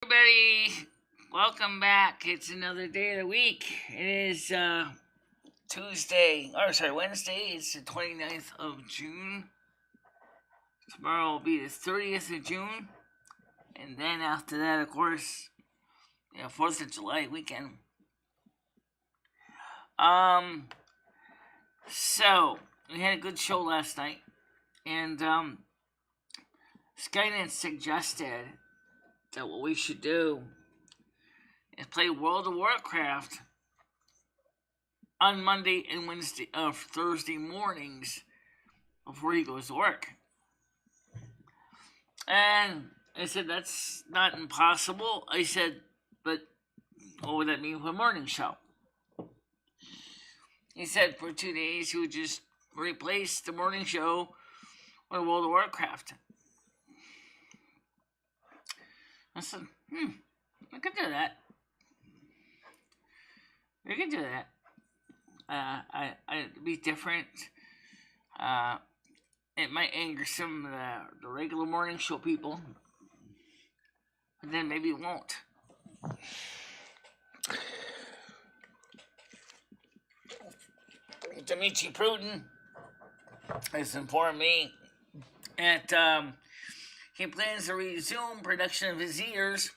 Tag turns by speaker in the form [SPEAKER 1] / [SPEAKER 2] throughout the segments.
[SPEAKER 1] Everybody, welcome back. It's another day of the week. It is Wednesday. It's the 29th of June. Tomorrow will be the 30th of June. And then after that, of course, 4th of July weekend. So, we had a good show last night. And, Skynet suggested that what we should do is play World of Warcraft on Monday and Wednesday Thursday mornings before he goes to work. And I said, that's not impossible. I said, but what would that mean for a morning show? He said for 2 days he would just replace the morning show with World of Warcraft. I said, I could do that. We could do that. It'd be different. It might anger some of the regular morning show people, but then maybe it won't. Dimitri Pruden has informed me that he plans to resume production of his ears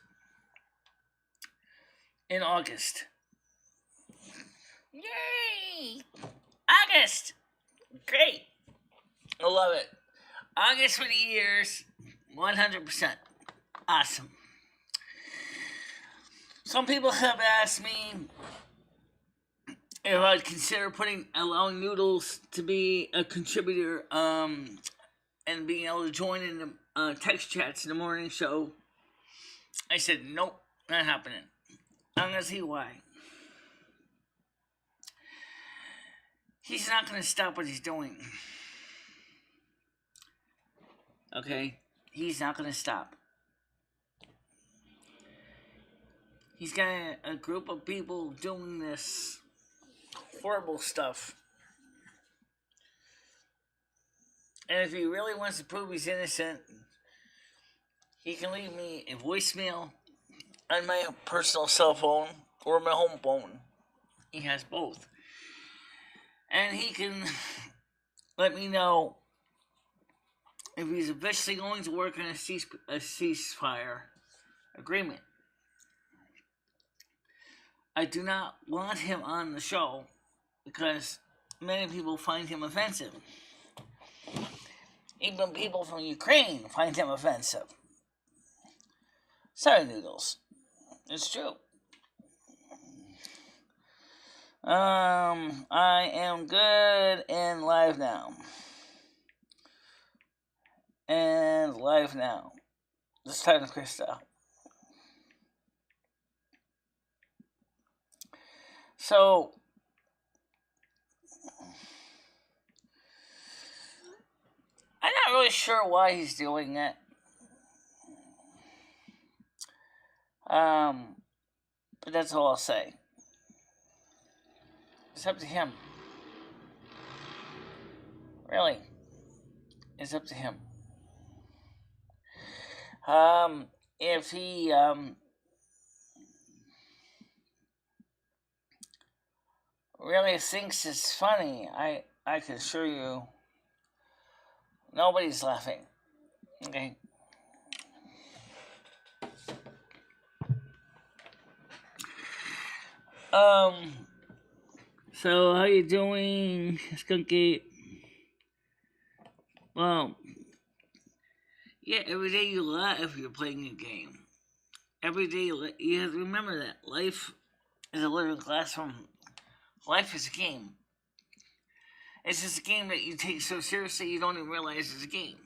[SPEAKER 1] in August. Yay! August! Great! I love it. August for the ears, 100%. Awesome. Some people have asked me if I'd consider allowing Noodles to be a contributor, and being able to join in the text chats in the morning show. I said, nope, not happening. I'm going to see why. He's not going to stop what he's doing. Okay? He's not going to stop. He's got a group of people doing this horrible stuff. And if he really wants to prove he's innocent, he can leave me a voicemail on my personal cell phone or my home phone. He has both. And he can let me know if he's officially going to work on a ceasefire agreement. I do not want him on the show because many people find him offensive. Even people from Ukraine find him offensive. Sorry, Noodles. It's true. I am good and live now. And live now. This time, Krista. So, I'm not really sure why he's doing it. But that's all I'll say. It's up to him. Really. It's up to him. If he, really thinks it's funny, I can assure you, nobody's laughing. Okay? So how you doing, Skunky? Well, yeah, every day you laugh if you're playing a game. Every day you have to remember that life is a living classroom. Life is a game. It's just a game that you take so seriously you don't even realize it's a game.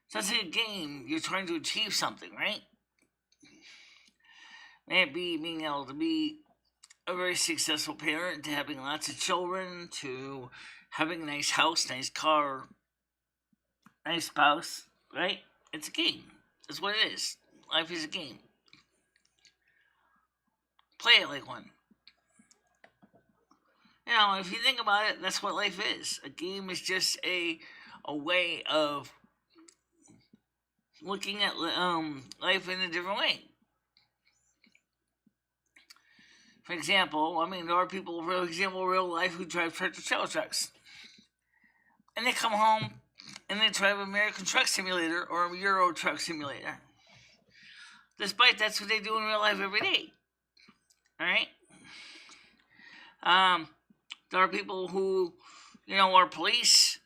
[SPEAKER 1] So it's a game, you're trying to achieve something, right? May it be being able to be a very successful parent, to having lots of children, to having a nice house, nice car, nice spouse, right? It's a game. That's what it is. Life is a game. Play it like one. If you think about it, that's what life is. A game is just a way of looking at life in a different way. For example, there are people, for example, real life who drive tractor-trailer trucks. And they come home and they drive American Truck Simulator or a Euro Truck Simulator. Despite that's what they do in real life every day. Alright? There are people who, are police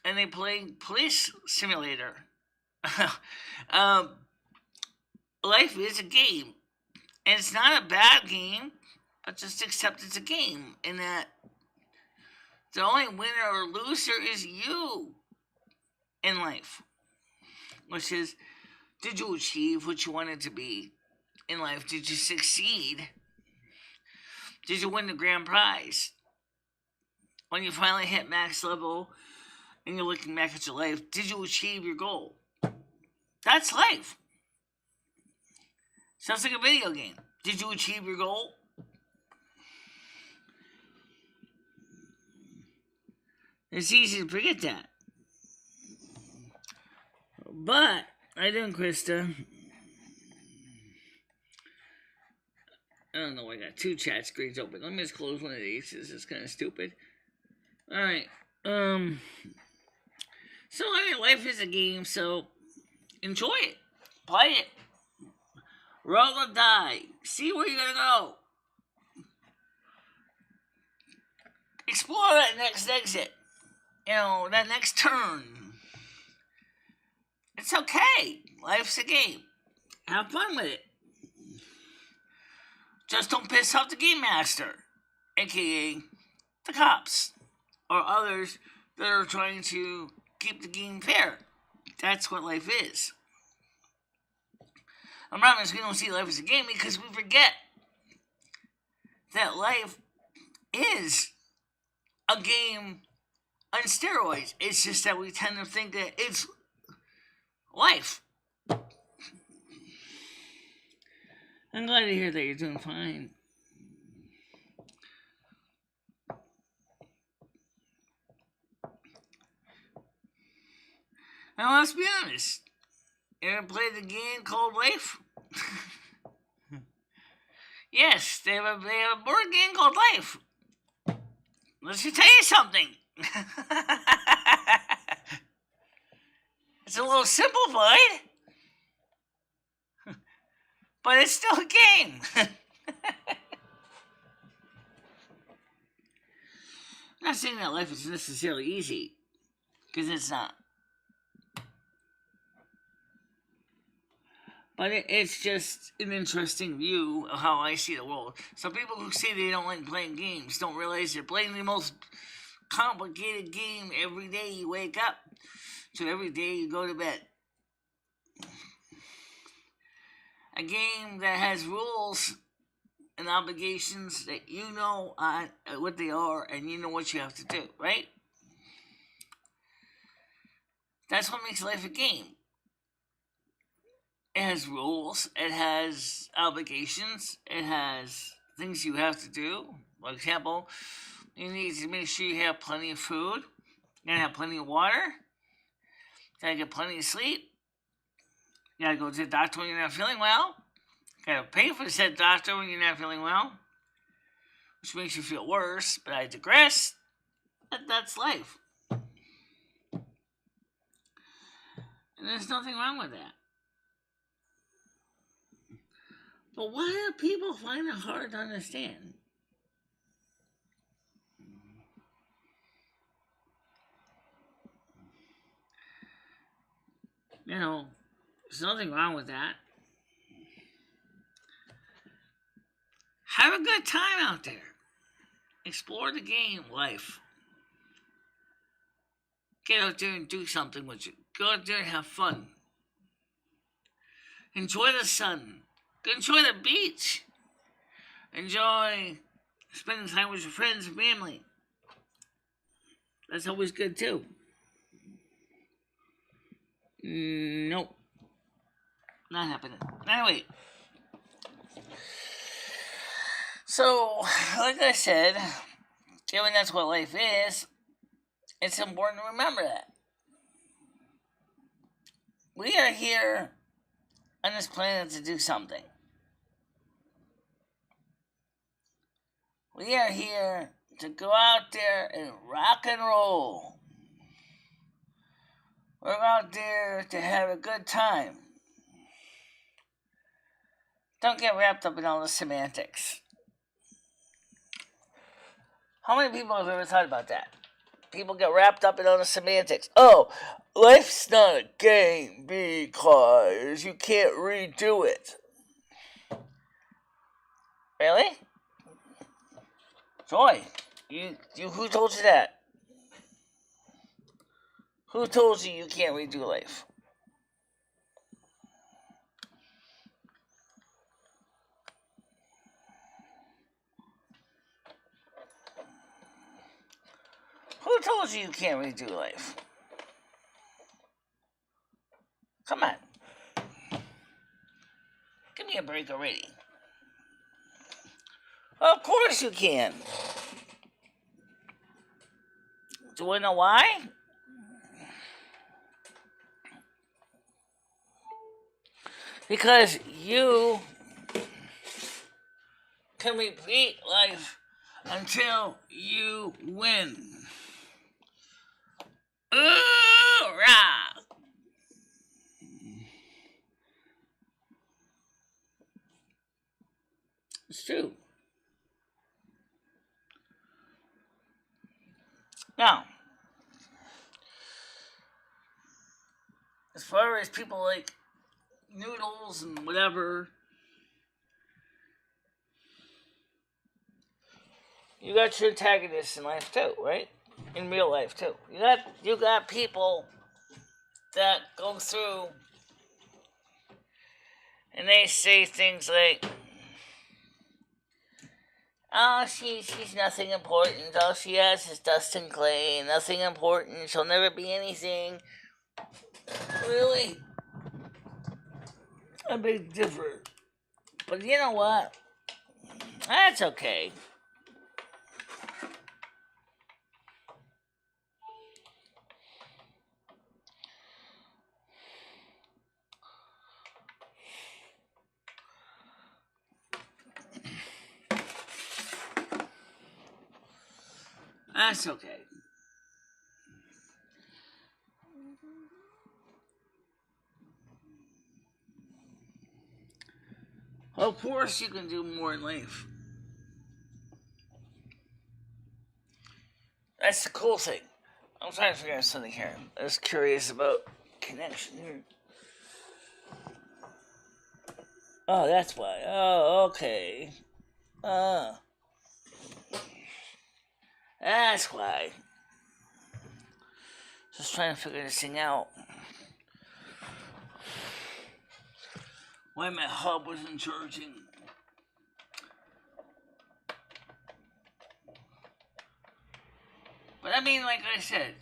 [SPEAKER 1] and they play Police Simulator. Life is a game. And it's not a bad game, but just accept it's a game. And that the only winner or loser is you in life. Which is, did you achieve what you wanted to be in life? Did you succeed? Did you win the grand prize? When you finally hit max level and you're looking back at your life, did you achieve your goal? That's life. Sounds like a video game. Did you achieve your goal? It's easy to forget that. But, I didn't, Krista. I don't know, I got 2 chat screens open. Let me just close one of these. This is kind of stupid. Alright. So, life is a game, so enjoy it. Play it. Roll the die. See where you're going to go. Explore that next exit. That next turn. It's okay. Life's a game. Have fun with it. Just don't piss off the game master, aka the cops, or others that are trying to keep the game fair. That's what life is. I promise we don't see life as a game because we forget that life is a game on steroids. It's just that we tend to think that it's life. I'm glad to hear that you're doing fine. Now let's be honest. You ever played the game called Life? Yes, they have a board game called Life. Let's just tell you something. It's a little simplified, but it's still a game. I'm not saying that life is necessarily easy, because it's not. But it's just an interesting view of how I see the world. Some people who say they don't like playing games don't realize they're playing the most complicated game every day you wake up to every day you go to bed. A game that has rules and obligations that you know what they are and you know what you have to do, right? That's what makes life a game. It has rules, it has obligations, it has things you have to do. For example, you need to make sure you have plenty of food, you gotta have plenty of water, you gotta get plenty of sleep, you gotta go to the doctor when you're not feeling well, you gotta pay for the said doctor when you're not feeling well, which makes you feel worse, but I digress. That's life. And there's nothing wrong with that. But why do people find it hard to understand? There's nothing wrong with that. Have a good time out there. Explore the game, life. Get out there and do something with it. Go out there and have fun. Enjoy the sun. Enjoy the beach. Enjoy spending time with your friends and family. That's always good too. Nope. Not happening. Anyway. So, like I said, given that's what life is, it's important to remember that. we are here on this planet to do something. We are here to go out there and rock and roll. We're out there to have a good time. Don't get wrapped up in all the semantics. How many people have ever thought about that? People get wrapped up in all the semantics. Oh, life's not a game because you can't redo it. Really? Joy, you who told you that? Who told you you can't redo life? Who told you you can't redo life? Come on. Give me a break already. Of course you can. Do I know why? Because you can repeat life until you win. Hoorah! It's true. Now, as far as people like noodles and whatever, you got your antagonists in life too, right? In real life too. You got people that go through and they say things like, oh, she's nothing important. All she has is dust and clay. Nothing important. She'll never be anything. Really? I beg to differ. But you know what? That's okay. That's okay. Of course you can do more in life. That's the cool thing. I'm trying to figure out something here. I was curious about connection here. Oh, that's why. Oh, okay. That's why. Just trying to figure this thing out. Why my hub wasn't charging. But I mean, like I said,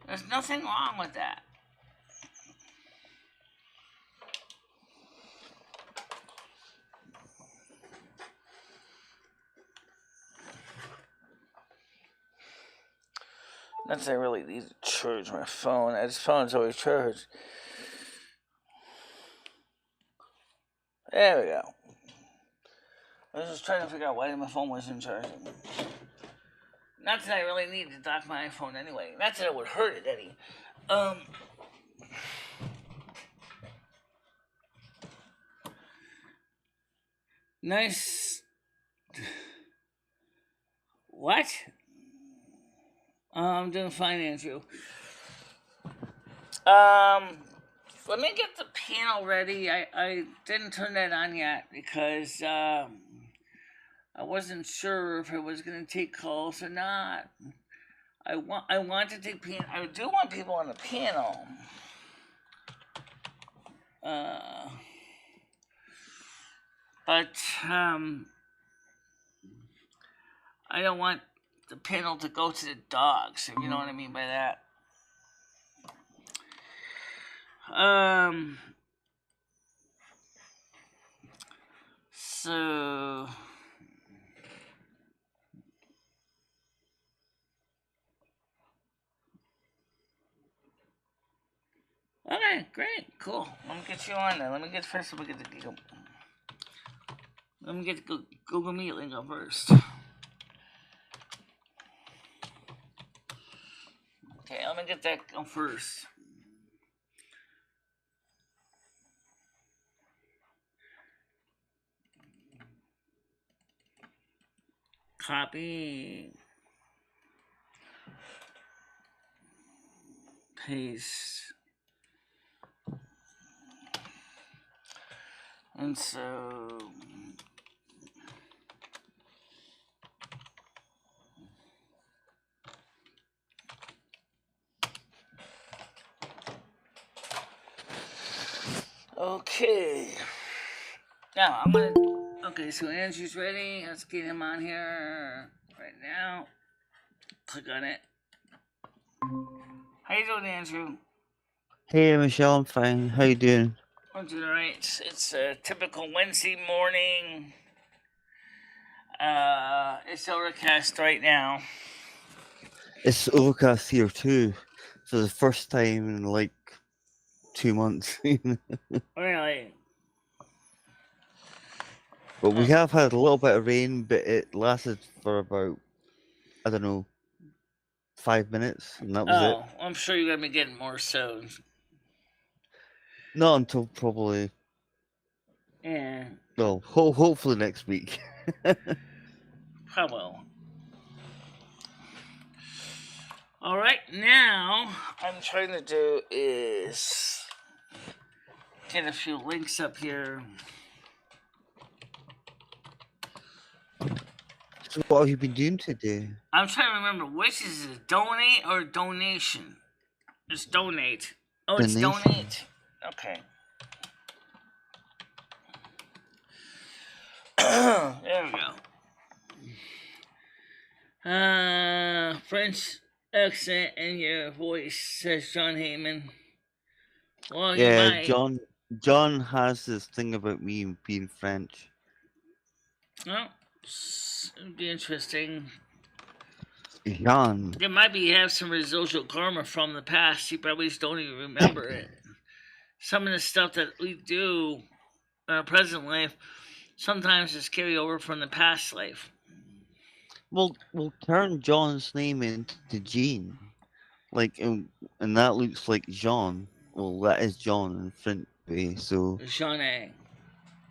[SPEAKER 1] there's nothing wrong with that. Not that I really need to charge my phone. This phone's always charged. There we go. I was just trying to figure out why my phone wasn't charging. Not that I really need to dock my iPhone anyway. Not that it would hurt it any. Nice. What? I'm doing fine, Andrew. Let me get the panel ready. I didn't turn that on yet because I wasn't sure if it was going to take calls or not. I want to take panel. I do want people on the panel. But I don't want the panel to go to the dogs, if you know what I mean by that. So okay. Okay, great, cool. Let me get you on there. Let me get the Google Meet link up first. Okay, let me get that up first. Copy. Paste. And so... Okay. Now, I'm gonna... Okay, so Andrew's ready. Let's get him on here right now. Click on it. How you doing, Andrew?
[SPEAKER 2] Hey, Michelle, I'm fine. How you doing?
[SPEAKER 1] I'm doing alright. It's a typical Wednesday morning. It's overcast right now.
[SPEAKER 2] It's overcast here too, for the first time in like 2 months.
[SPEAKER 1] Really?
[SPEAKER 2] But we have had a little bit of rain, but it lasted for about, I don't know, 5 minutes, and that was it.
[SPEAKER 1] Oh, I'm sure you're gonna be getting more so.
[SPEAKER 2] Not until probably,
[SPEAKER 1] Yeah,
[SPEAKER 2] well, hopefully next week.
[SPEAKER 1] probably. Alright, now I'm trying to do is get a few links up here.
[SPEAKER 2] So what have you been doing today?
[SPEAKER 1] I'm trying to remember which is it, donate or donation? It's donate. Oh, it's
[SPEAKER 2] Donation.
[SPEAKER 1] donate. Okay. There we go. French accent in your voice, says John Heyman. Well, you
[SPEAKER 2] Yeah,
[SPEAKER 1] might.
[SPEAKER 2] John has this thing about me being French.
[SPEAKER 1] Well, it'd be interesting.
[SPEAKER 2] Jean.
[SPEAKER 1] There might be have some residual karma from the past. You probably just don't even remember it. Some of the stuff that we do in our present life sometimes is carry over from the past life.
[SPEAKER 2] We'll turn John's name into Jean. Like, and that looks like Jean. Well, that is John in French way, so...
[SPEAKER 1] Jean.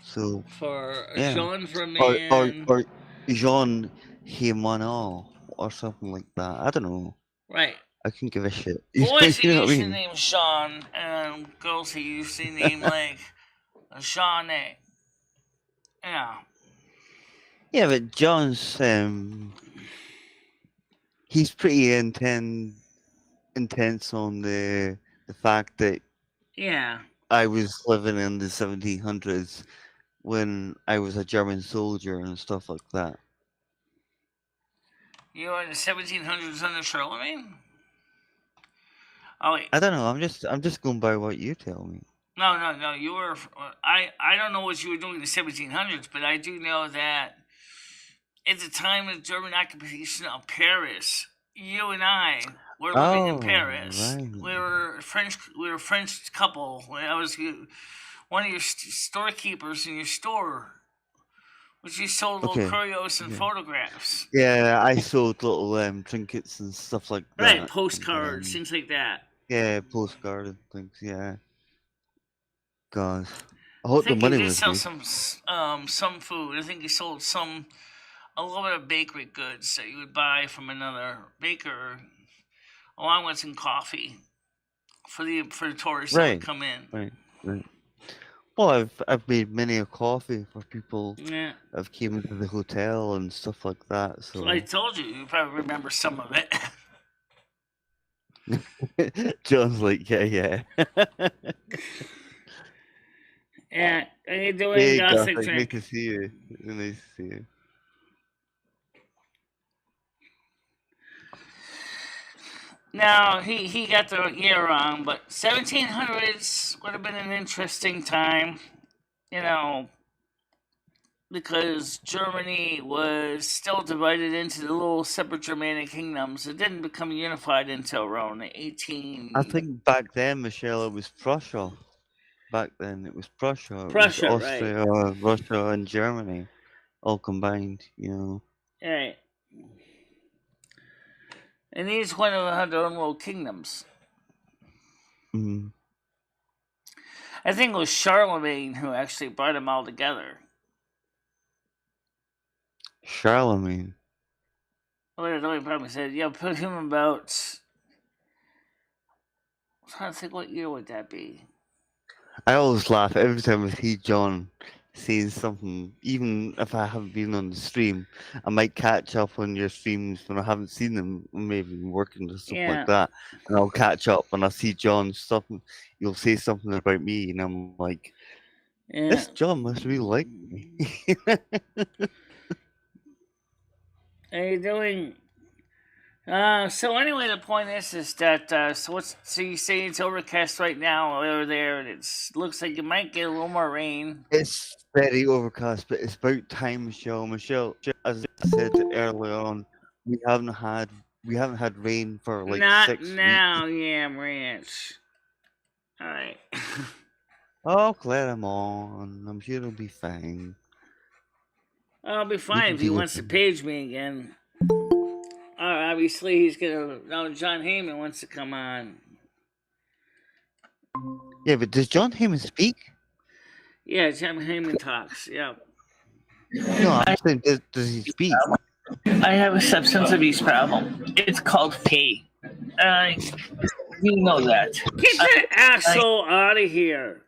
[SPEAKER 2] So...
[SPEAKER 1] For
[SPEAKER 2] Yeah.
[SPEAKER 1] Jean for man.
[SPEAKER 2] Or Jean Himano, or something like that. I don't know.
[SPEAKER 1] Right.
[SPEAKER 2] I couldn't give a shit.
[SPEAKER 1] Boys
[SPEAKER 2] You know
[SPEAKER 1] are
[SPEAKER 2] what I
[SPEAKER 1] usually
[SPEAKER 2] mean?
[SPEAKER 1] named Sean, and girls are usually named like Jeanne. Yeah.
[SPEAKER 2] Yeah, but John's, he's pretty intense on the fact that
[SPEAKER 1] Yeah.
[SPEAKER 2] I was living in the 1700s when I was a German soldier and stuff like that.
[SPEAKER 1] You were in the 1700s under Charlemagne? Oh wait.
[SPEAKER 2] I don't know. I'm just going by what you tell me.
[SPEAKER 1] No. You were. I don't know what you were doing in the 1700s, but I do know that at the time of German occupation of Paris, you and I were living in Paris.
[SPEAKER 2] Right.
[SPEAKER 1] We were a French couple. I was one of your storekeepers in your store, which you sold little curios and photographs.
[SPEAKER 2] Yeah, I sold little trinkets and stuff like that.
[SPEAKER 1] Right, postcards, things like that.
[SPEAKER 2] Yeah, postcard and things. Yeah. God, I hope the money was
[SPEAKER 1] sell
[SPEAKER 2] good.
[SPEAKER 1] some food. I think you sold a little bit of bakery goods that you would buy from another baker, along with some coffee for the tourists that would come in.
[SPEAKER 2] Right. Well, I've made many a coffee for people.
[SPEAKER 1] Yeah.
[SPEAKER 2] I've came into the hotel and stuff like that. So
[SPEAKER 1] I told you, you probably remember some of it.
[SPEAKER 2] John's like, yeah.
[SPEAKER 1] Yeah, how you doing,
[SPEAKER 2] hey,
[SPEAKER 1] Gothic?
[SPEAKER 2] Nice to see you. Nice to see you.
[SPEAKER 1] Now, he got the year wrong, but 1700s would have been an interesting time. You know, because Germany was still divided into the little separate Germanic kingdoms. It didn't become unified until around 18.
[SPEAKER 2] I think back then, Michelle, it was Prussia. Back then, it was Prussia. It was
[SPEAKER 1] Prussia, right?
[SPEAKER 2] Austria, Russia, and Germany all combined.
[SPEAKER 1] Right. And each one of them had their own little kingdoms.
[SPEAKER 2] Mm.
[SPEAKER 1] I think it was Charlemagne who actually brought them all together.
[SPEAKER 2] Charlemagne.
[SPEAKER 1] Well, the only problem said, yeah, put him about. I'm trying to think, what year would that be?
[SPEAKER 2] I always laugh every time I see John saying something, even if I haven't been on the stream. I might catch up on your streams when I haven't seen them, maybe working or something
[SPEAKER 1] Yeah.
[SPEAKER 2] like that, and I'll catch up and I see John something. You'll say something about me, and I'm like,
[SPEAKER 1] Yeah.
[SPEAKER 2] this John must really like me.
[SPEAKER 1] How you doing? So anyway, the point is that so you say it's overcast right now over there, and it looks like you might get a little more rain.
[SPEAKER 2] It's very overcast, but it's about time, Michelle. Michelle, as I said earlier on, we haven't had rain for like
[SPEAKER 1] Not
[SPEAKER 2] 6 weeks.
[SPEAKER 1] now, Yam Ranch. All right.
[SPEAKER 2] Oh, let him on. I'm sure it'll be fine.
[SPEAKER 1] I'll be
[SPEAKER 2] You
[SPEAKER 1] fine
[SPEAKER 2] can
[SPEAKER 1] if he
[SPEAKER 2] deal
[SPEAKER 1] wants
[SPEAKER 2] with
[SPEAKER 1] to
[SPEAKER 2] it.
[SPEAKER 1] page me again. Obviously, he's gonna. Now, John Heyman wants to come on.
[SPEAKER 2] Yeah, but does John Heyman speak?
[SPEAKER 1] Yeah, John Heyman talks. Yeah.
[SPEAKER 2] No, I'm saying, does he speak?
[SPEAKER 1] I have a substance abuse problem. It's called pee. You know that. Get that asshole out of here.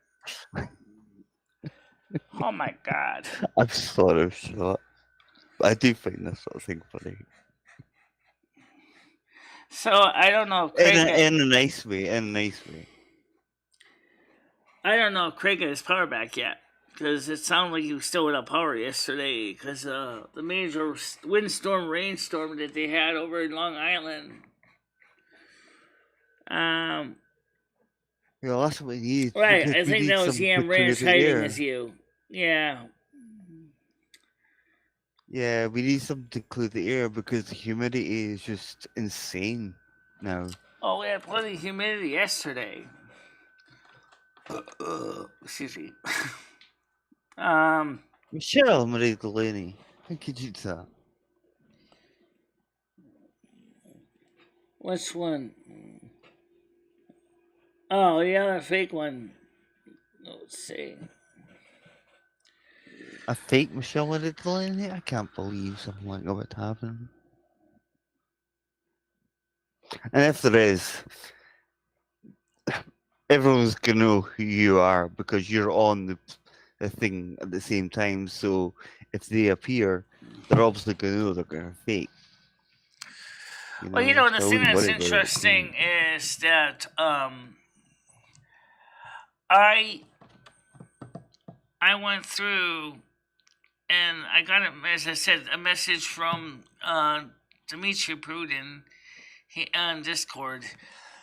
[SPEAKER 1] Oh my god.
[SPEAKER 2] I'm sort of shot. I do find this sort of thing funny.
[SPEAKER 1] So I don't know if Craig.
[SPEAKER 2] In a nice way.
[SPEAKER 1] I don't know if Craig got his power back yet, because it sounded like he was still without power yesterday because the major windstorm, rainstorm that they had over in Long Island.
[SPEAKER 2] Yeah, that's what we need.
[SPEAKER 1] Right,
[SPEAKER 2] because
[SPEAKER 1] I
[SPEAKER 2] we
[SPEAKER 1] think
[SPEAKER 2] need
[SPEAKER 1] that was
[SPEAKER 2] something
[SPEAKER 1] Yam
[SPEAKER 2] to clear
[SPEAKER 1] Ranch
[SPEAKER 2] the
[SPEAKER 1] hiding
[SPEAKER 2] air.
[SPEAKER 1] as you. Yeah.
[SPEAKER 2] Yeah, we need something to clear the air because the humidity is just insane now.
[SPEAKER 1] Oh, we had plenty of humidity yesterday. Excuse me.
[SPEAKER 2] MicheleMarieDalene, how could you do that?
[SPEAKER 1] Which one? Oh, yeah, the fake one. Let's see.
[SPEAKER 2] A fake MicheleMarieDalene? I can't believe something like that would happen. And if there is, everyone's gonna know who you are because you're on the thing at the same time. So if they appear, they're obviously gonna know they're fake.
[SPEAKER 1] Well, the
[SPEAKER 2] so I
[SPEAKER 1] thing
[SPEAKER 2] wouldn't
[SPEAKER 1] that's
[SPEAKER 2] worry about it.
[SPEAKER 1] interesting is that I went through and I got, as I said, a message from Dmitry Prudin on Discord.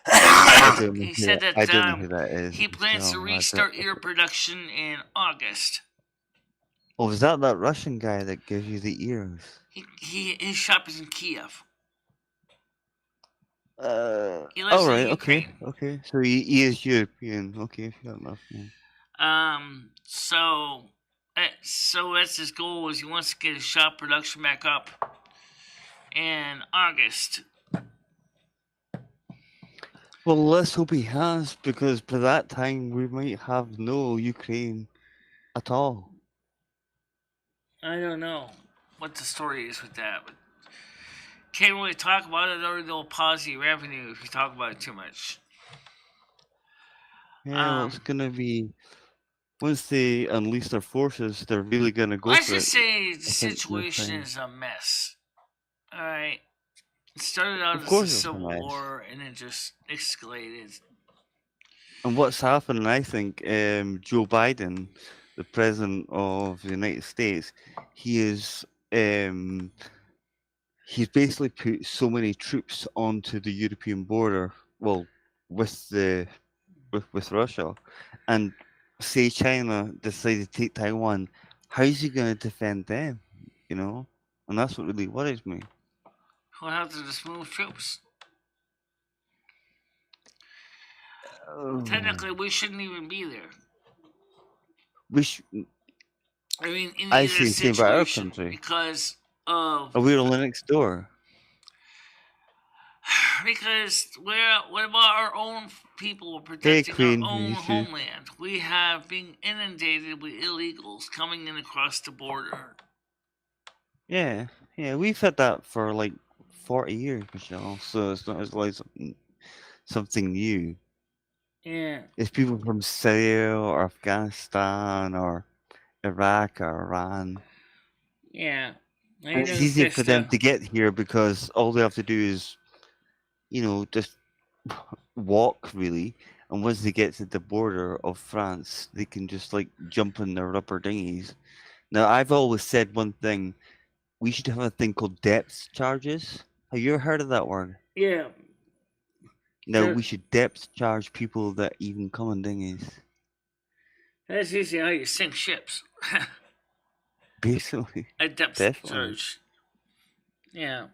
[SPEAKER 1] He said that
[SPEAKER 2] I don't know who that is.
[SPEAKER 1] he plans to restart ear production in August.
[SPEAKER 2] Oh, is that Russian guy that gives you the ears?
[SPEAKER 1] His shop is in Kiev.
[SPEAKER 2] He lives in Ukraine. Okay. So he is European. Okay, fair enough. Yeah.
[SPEAKER 1] So that's his goal. Is he wants to get his shop production back up in August.
[SPEAKER 2] Well, let's hope he has, because by that time we might have no Ukraine at all.
[SPEAKER 1] I don't know what the story is with that, but can't really talk about it, or they'll pause the revenue if you talk about it too much.
[SPEAKER 2] Yeah, well, it's gonna be, once they unleash their forces, they're really gonna go for it.
[SPEAKER 1] Let's just say the situation is a mess. All right, it started out as a civil war, and it just escalated.
[SPEAKER 2] And what's happened, I think, Joe Biden, the president of the United States, he's basically put so many troops onto the European border, well, with Russia, and say China decided to take Taiwan, how's he going to defend them? You know, and that's what really worries me.
[SPEAKER 1] We'll have to just move troops. Technically, we shouldn't even be there.
[SPEAKER 2] We sh-
[SPEAKER 1] I mean, in
[SPEAKER 2] I
[SPEAKER 1] either
[SPEAKER 2] say the same about our
[SPEAKER 1] situation,
[SPEAKER 2] country.
[SPEAKER 1] because of
[SPEAKER 2] Are we only next door?
[SPEAKER 1] because what about our own people
[SPEAKER 2] Hey,
[SPEAKER 1] protecting our
[SPEAKER 2] Queen,
[SPEAKER 1] own
[SPEAKER 2] you too.
[SPEAKER 1] homeland? We have been inundated with illegals coming in across the border.
[SPEAKER 2] Yeah, we've had that for like 40 years, Michelle. So it's not as like something new.
[SPEAKER 1] Yeah,
[SPEAKER 2] It's people from Syria or Afghanistan or Iraq or Iran.
[SPEAKER 1] yeah. I
[SPEAKER 2] And it's
[SPEAKER 1] noticed
[SPEAKER 2] easy
[SPEAKER 1] this
[SPEAKER 2] for them
[SPEAKER 1] stuff.
[SPEAKER 2] to get here because all they have to do is, just walk really. And once they get to the border of France, they can just like jump in their rubber dinghies. Now, I've always said one thing: we should have a thing called depth charges. Have you ever heard of that word?
[SPEAKER 1] Yeah,
[SPEAKER 2] No,
[SPEAKER 1] that,
[SPEAKER 2] we should depth charge people that even come in dinghies.
[SPEAKER 1] that's usually how you sink ships.
[SPEAKER 2] Basically,
[SPEAKER 1] A depth
[SPEAKER 2] definitely.
[SPEAKER 1] charge. Yeah.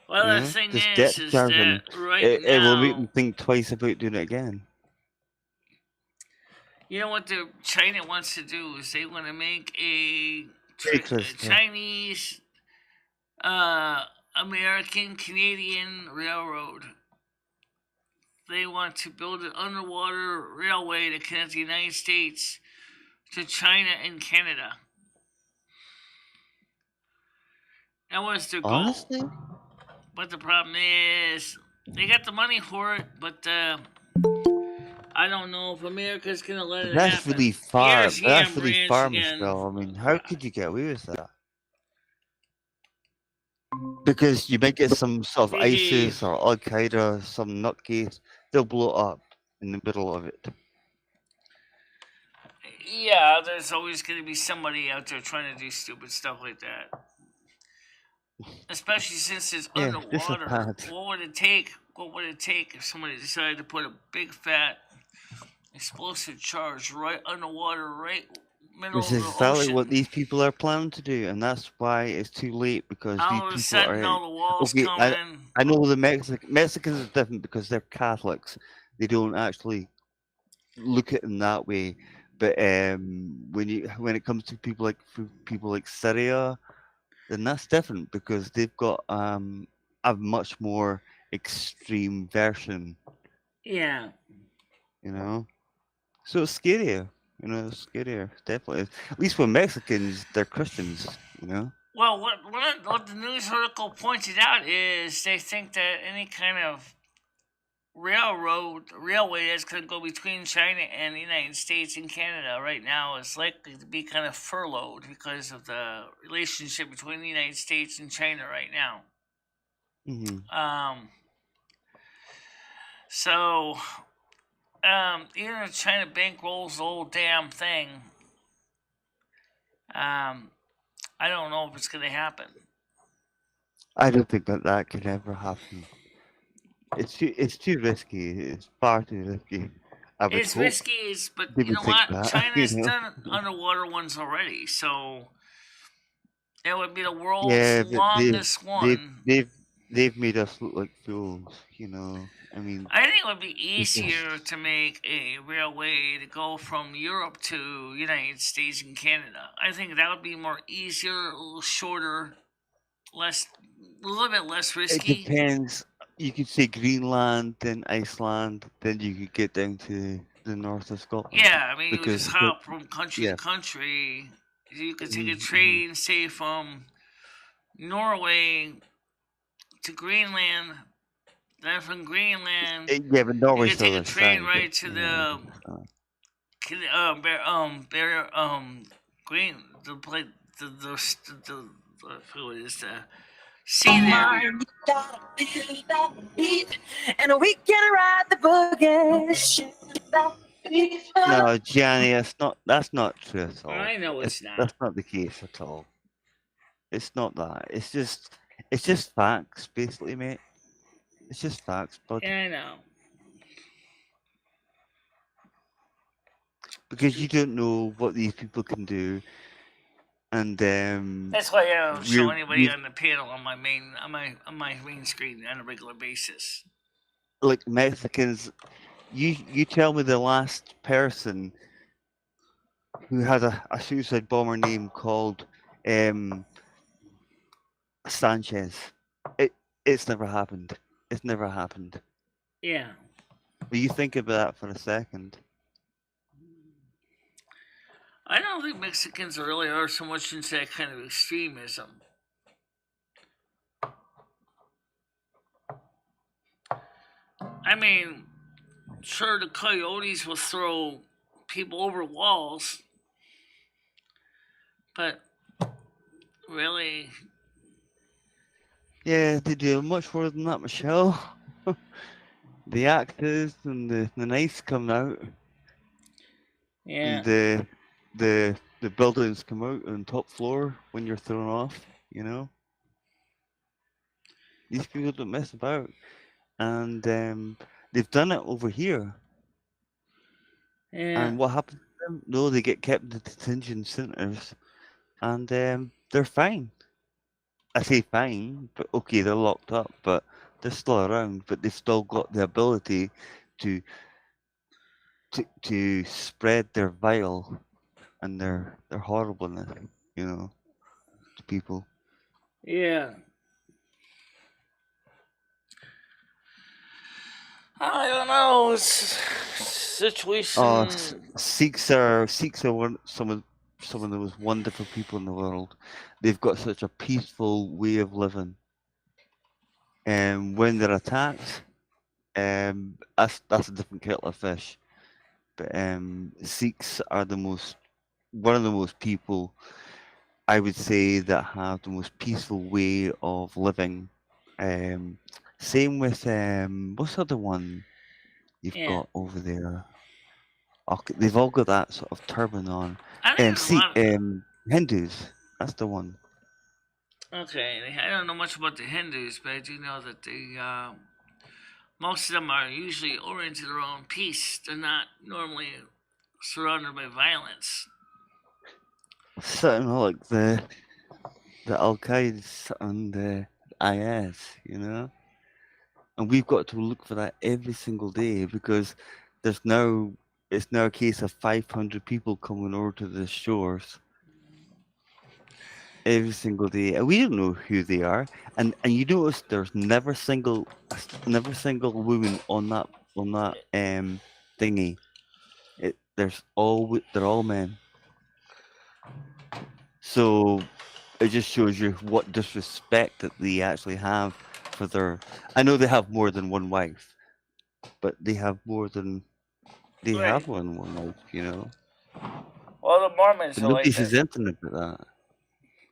[SPEAKER 1] Well, the thing
[SPEAKER 2] Just
[SPEAKER 1] is,
[SPEAKER 2] depth
[SPEAKER 1] is
[SPEAKER 2] charge
[SPEAKER 1] that
[SPEAKER 2] them.
[SPEAKER 1] right
[SPEAKER 2] It will make
[SPEAKER 1] now,
[SPEAKER 2] them think twice about doing it again.
[SPEAKER 1] you know what the China wants to do is they want to make
[SPEAKER 2] Hey,
[SPEAKER 1] a
[SPEAKER 2] Christopher.
[SPEAKER 1] Chinese, uh, American Canadian railroad. They want to build an underwater railway to connect the United States to China and Canada. That was their goal.
[SPEAKER 2] Honestly,
[SPEAKER 1] But the problem is, they got the money for it, but I don't know if America's gonna let it
[SPEAKER 2] that's
[SPEAKER 1] happen.
[SPEAKER 2] really far.
[SPEAKER 1] Here's
[SPEAKER 2] That's
[SPEAKER 1] Yam
[SPEAKER 2] really
[SPEAKER 1] Branch
[SPEAKER 2] far,
[SPEAKER 1] again.
[SPEAKER 2] Michelle. I mean, how could you get away with that? Because you might get some sort of
[SPEAKER 1] They,
[SPEAKER 2] ISIS or Al Qaeda, some nutcase. They'll blow up in the middle of it.
[SPEAKER 1] yeah, there's always gonna be somebody out there trying to do stupid stuff like that. Especially since it's
[SPEAKER 2] Yeah, this is
[SPEAKER 1] underwater.
[SPEAKER 2] bad.
[SPEAKER 1] What would it take? What would it take if somebody decided to put a big fat explosive charge right underwater, right
[SPEAKER 2] This
[SPEAKER 1] middle of
[SPEAKER 2] is
[SPEAKER 1] the
[SPEAKER 2] exactly what
[SPEAKER 1] ocean?
[SPEAKER 2] these people are planning to do, and that's why it's too late because these
[SPEAKER 1] All of a
[SPEAKER 2] people
[SPEAKER 1] sudden,
[SPEAKER 2] are
[SPEAKER 1] all the walls
[SPEAKER 2] okay.
[SPEAKER 1] come
[SPEAKER 2] I
[SPEAKER 1] in.
[SPEAKER 2] I know the Mexicans are different because they're Catholics. They don't actually look at it in that way. But when it comes to people like Syria, then that's different because they've got a much more extreme version,
[SPEAKER 1] Yeah.
[SPEAKER 2] you know. So it's scarier, it's scarier, definitely. At least with Mexicans, they're Christians, you know.
[SPEAKER 1] Well, what the news article pointed out is they think that any kind of railway that's going to go between China and the United States and Canada right now is likely to be kind of furloughed because of the relationship between the United States and China right now.
[SPEAKER 2] Hmm.
[SPEAKER 1] Um, so even if China bankrolls the whole damn thing, um, I don't know if it's going to happen.
[SPEAKER 2] I don't think that could ever happen. It's too risky. It's far too risky. I would
[SPEAKER 1] It's
[SPEAKER 2] hope
[SPEAKER 1] risky, but
[SPEAKER 2] they
[SPEAKER 1] you
[SPEAKER 2] would
[SPEAKER 1] know
[SPEAKER 2] think
[SPEAKER 1] what?
[SPEAKER 2] that, you
[SPEAKER 1] China's
[SPEAKER 2] know.
[SPEAKER 1] done underwater ones already, so it would be the world's
[SPEAKER 2] Yeah, but
[SPEAKER 1] longest
[SPEAKER 2] they've
[SPEAKER 1] one.
[SPEAKER 2] they've they've made us look like fools, you know. I mean,
[SPEAKER 1] I think it would be
[SPEAKER 2] it's just
[SPEAKER 1] easier to make a railway to go from Europe to United States and Canada. I think that would be more easier, a little shorter, a little bit less
[SPEAKER 2] it
[SPEAKER 1] risky.
[SPEAKER 2] depends. You could say Greenland, then Iceland, then you could get down to the north of Scotland
[SPEAKER 1] Yeah, I mean, you would just
[SPEAKER 2] because
[SPEAKER 1] hop from country to
[SPEAKER 2] yeah.
[SPEAKER 1] country. You could take a
[SPEAKER 2] Hmm.
[SPEAKER 1] train, say from Norway to Greenland. Then from Greenland,
[SPEAKER 2] Yeah, but
[SPEAKER 1] you
[SPEAKER 2] Norway's
[SPEAKER 1] could
[SPEAKER 2] the
[SPEAKER 1] take a
[SPEAKER 2] other
[SPEAKER 1] train
[SPEAKER 2] side.
[SPEAKER 1] right to
[SPEAKER 2] Yeah,
[SPEAKER 1] the green the place what is the sea there.
[SPEAKER 3] And we can ride the boogie.
[SPEAKER 2] no, Gianni, that's not true at all.
[SPEAKER 1] I know it's not.
[SPEAKER 2] That's not the case at all. It's not that. It's just facts, basically, mate. It's just facts, bud.
[SPEAKER 1] Yeah, I know.
[SPEAKER 2] because you don't know what these people can do, and
[SPEAKER 1] That's why I don't show anybody
[SPEAKER 2] we've
[SPEAKER 1] on the panel on my main screen on a regular basis.
[SPEAKER 2] like Mexicans. You tell me the last person who had a suicide bomber name called um, Sanchez. It's never happened. It's never happened.
[SPEAKER 1] Yeah.
[SPEAKER 2] But you think about that for a second.
[SPEAKER 1] I don't think Mexicans really are so much into that kind of extremism. I mean, sure, the coyotes will throw people over walls, but really,
[SPEAKER 2] Yeah, they do much more than that, Michelle. The actors and the knives come out,
[SPEAKER 1] yeah,
[SPEAKER 2] and the buildings come out on top floor when you're thrown off. You know, these people don't mess about, and they've done it over here.
[SPEAKER 1] yeah,
[SPEAKER 2] And what happens to them? No, they get kept in the detention centers, and they're fine. I say fine, but okay, they're locked up, but they're still around. But they've still got the ability to to spread their vile and their horribleness, you know, to people.
[SPEAKER 1] yeah. I don't know. It's situation.
[SPEAKER 2] Sikhs are some of the most wonderful people in the world. They've got such a peaceful way of living, and when they're attacked, that's a different kettle of fish. But Sikhs are one of the most people I would say that have the most peaceful way of living. Um, Same with what's the other one you've
[SPEAKER 1] Yeah.
[SPEAKER 2] got over there? Okay, they've all got that sort of turban on.
[SPEAKER 1] I don't know a
[SPEAKER 2] See,
[SPEAKER 1] lot.
[SPEAKER 2] Hindus, that's the one.
[SPEAKER 1] Okay, I don't know much about the Hindus, but I do know that most of them are usually oriented around peace. They're not normally surrounded by violence.
[SPEAKER 2] Something like the Al Qaeda and the IS, you know. And we've got to look for that every single day because there's now it's now a case of 500 people coming over to the shores every single day, and we don't know who they are. And you notice there's never single woman on that thingy. They're all men. So it just shows you what disrespect that they actually have for their. I know they have more than one wife, but they have more than
[SPEAKER 1] Right.
[SPEAKER 2] one wife. You know,
[SPEAKER 1] Well, the Mormons
[SPEAKER 2] but
[SPEAKER 1] are like
[SPEAKER 2] nobody's
[SPEAKER 1] that.
[SPEAKER 2] resenting about that.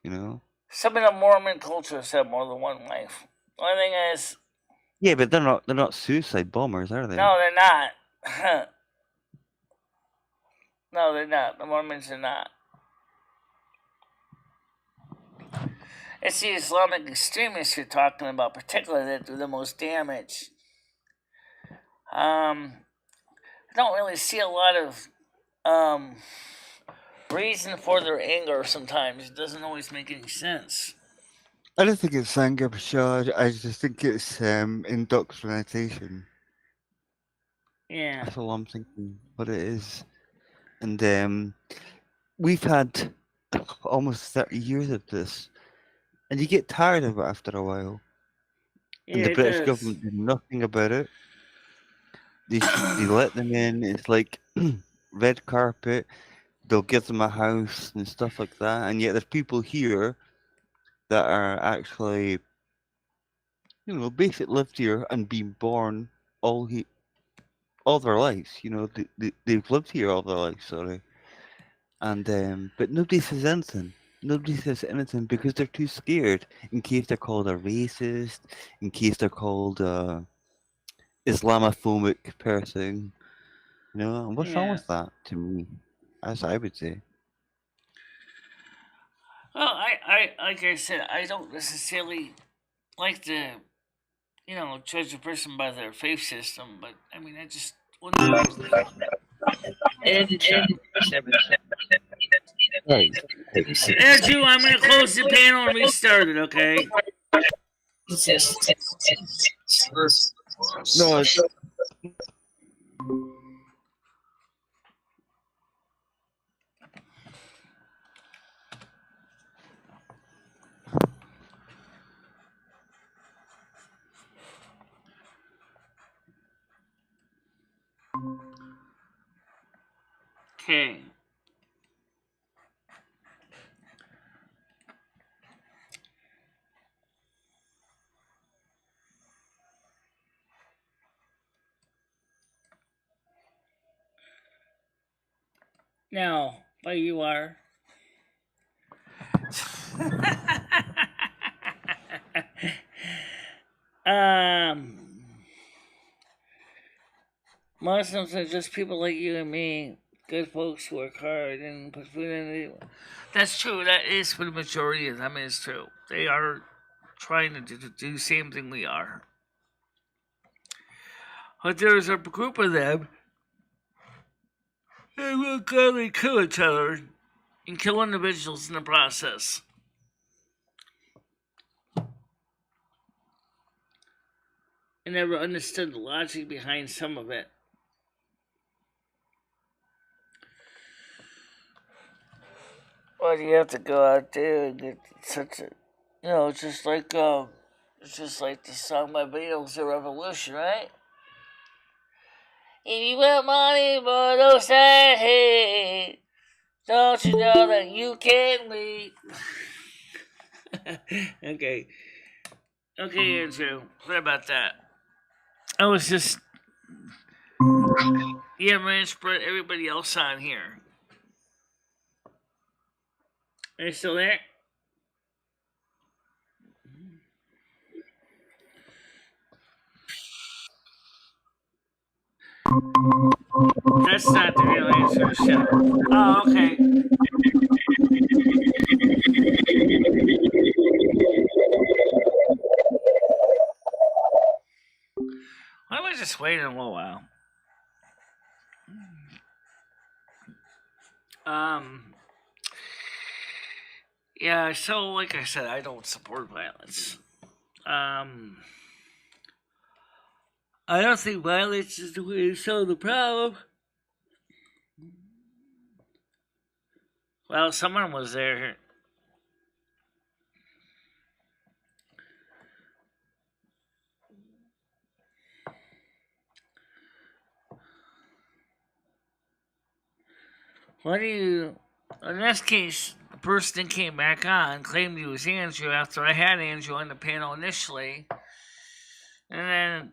[SPEAKER 2] You know.
[SPEAKER 1] Some of the Mormon cultures have more than one wife. The only thing is,
[SPEAKER 2] Yeah, but they're not suicide bombers, are they?
[SPEAKER 1] no, they're not. No, they're not. The Mormons are not. It's the Islamic extremists you're talking about, particularly that do the most damage. I don't really see a lot of reason for their anger sometimes. It doesn't always make any sense.
[SPEAKER 2] I don't think it's anger, Bashar. I just think it's indoctrination.
[SPEAKER 1] Yeah.
[SPEAKER 2] That's all I'm thinking. What it is, and we've had almost 30 years of this, and you get tired of it after a while.
[SPEAKER 1] Yeah,
[SPEAKER 2] And the
[SPEAKER 1] it
[SPEAKER 2] British
[SPEAKER 1] does.
[SPEAKER 2] government did nothing about it. They let them in. It's like red carpet. They'll give them a house and stuff like that. And yet there's people here that are actually, basically lived here and been born all their lives. They've lived here all their lives. Sorry, and but nobody says anything. Nobody says anything because they're too scared in case they're called a racist, in case they're called Islamophobic person. And what's wrong
[SPEAKER 1] Yeah.
[SPEAKER 2] with that to me? As I would say.
[SPEAKER 1] Well, I like I said, I don't necessarily like to, judge a person by their faith system, but I mean, I just wouldn't.
[SPEAKER 2] Right.
[SPEAKER 1] Andrew, I'm gonna close the panel and restart it, okay?
[SPEAKER 2] No, it's
[SPEAKER 1] Okay. Now, where you are. um, Muslims are just people like you and me, good folks who work hard and put food in the. That's true. That is for the majority of them. Is true. They are trying to do the same thing we are. But there's a group of them that will gladly kill each other and kill individuals in the process. I never understood the logic behind some of it. Why do you have to go out there and get such a, just like it's just like the song by Beatles, "The Revolution," right? If you want money for those that hate, don't you know that you can wait? Okay, Andrew. What about that? I was just man, spread everybody else on here. Are you still there? That's not the real answer to the show. Oh, okay. Why don't we just wait a little while? Yeah, so like I said, I don't support violence. I don't think violence is the way to solve the problem. Well, someone was there. What do you? In this case, the person that came back on claimed he was Andrew after I had Andrew on the panel initially. And then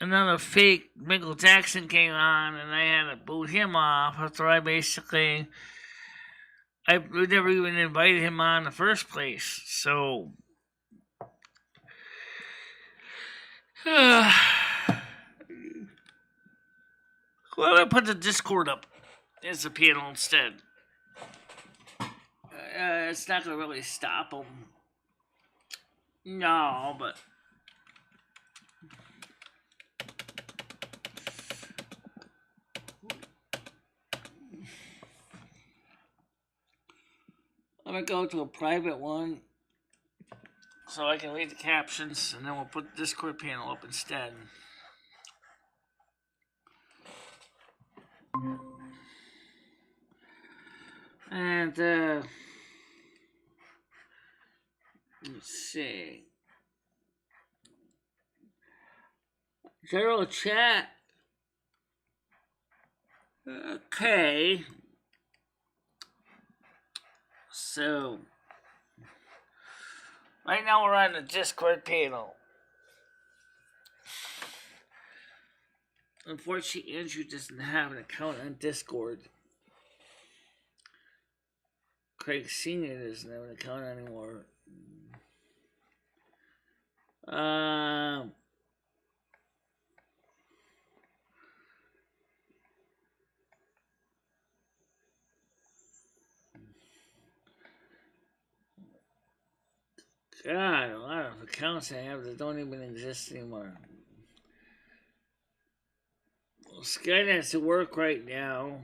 [SPEAKER 1] another fake Michael Jackson came on, and I had to boot him off after I never even invited him on in the first place. So, well, I put the Discord up as a panel instead. It's not gonna really stop him. No, but I'm gonna go to a private one so I can read the captions, and then we'll put the Discord panel up instead. And let's see. General chat. Okay. So right now we're on the Discord panel. Unfortunately, Andrew doesn't have an account on Discord. Craig Sr. doesn't have an account anymore. God, a lot of accounts I have that don't even exist anymore. Skynet has to work right now.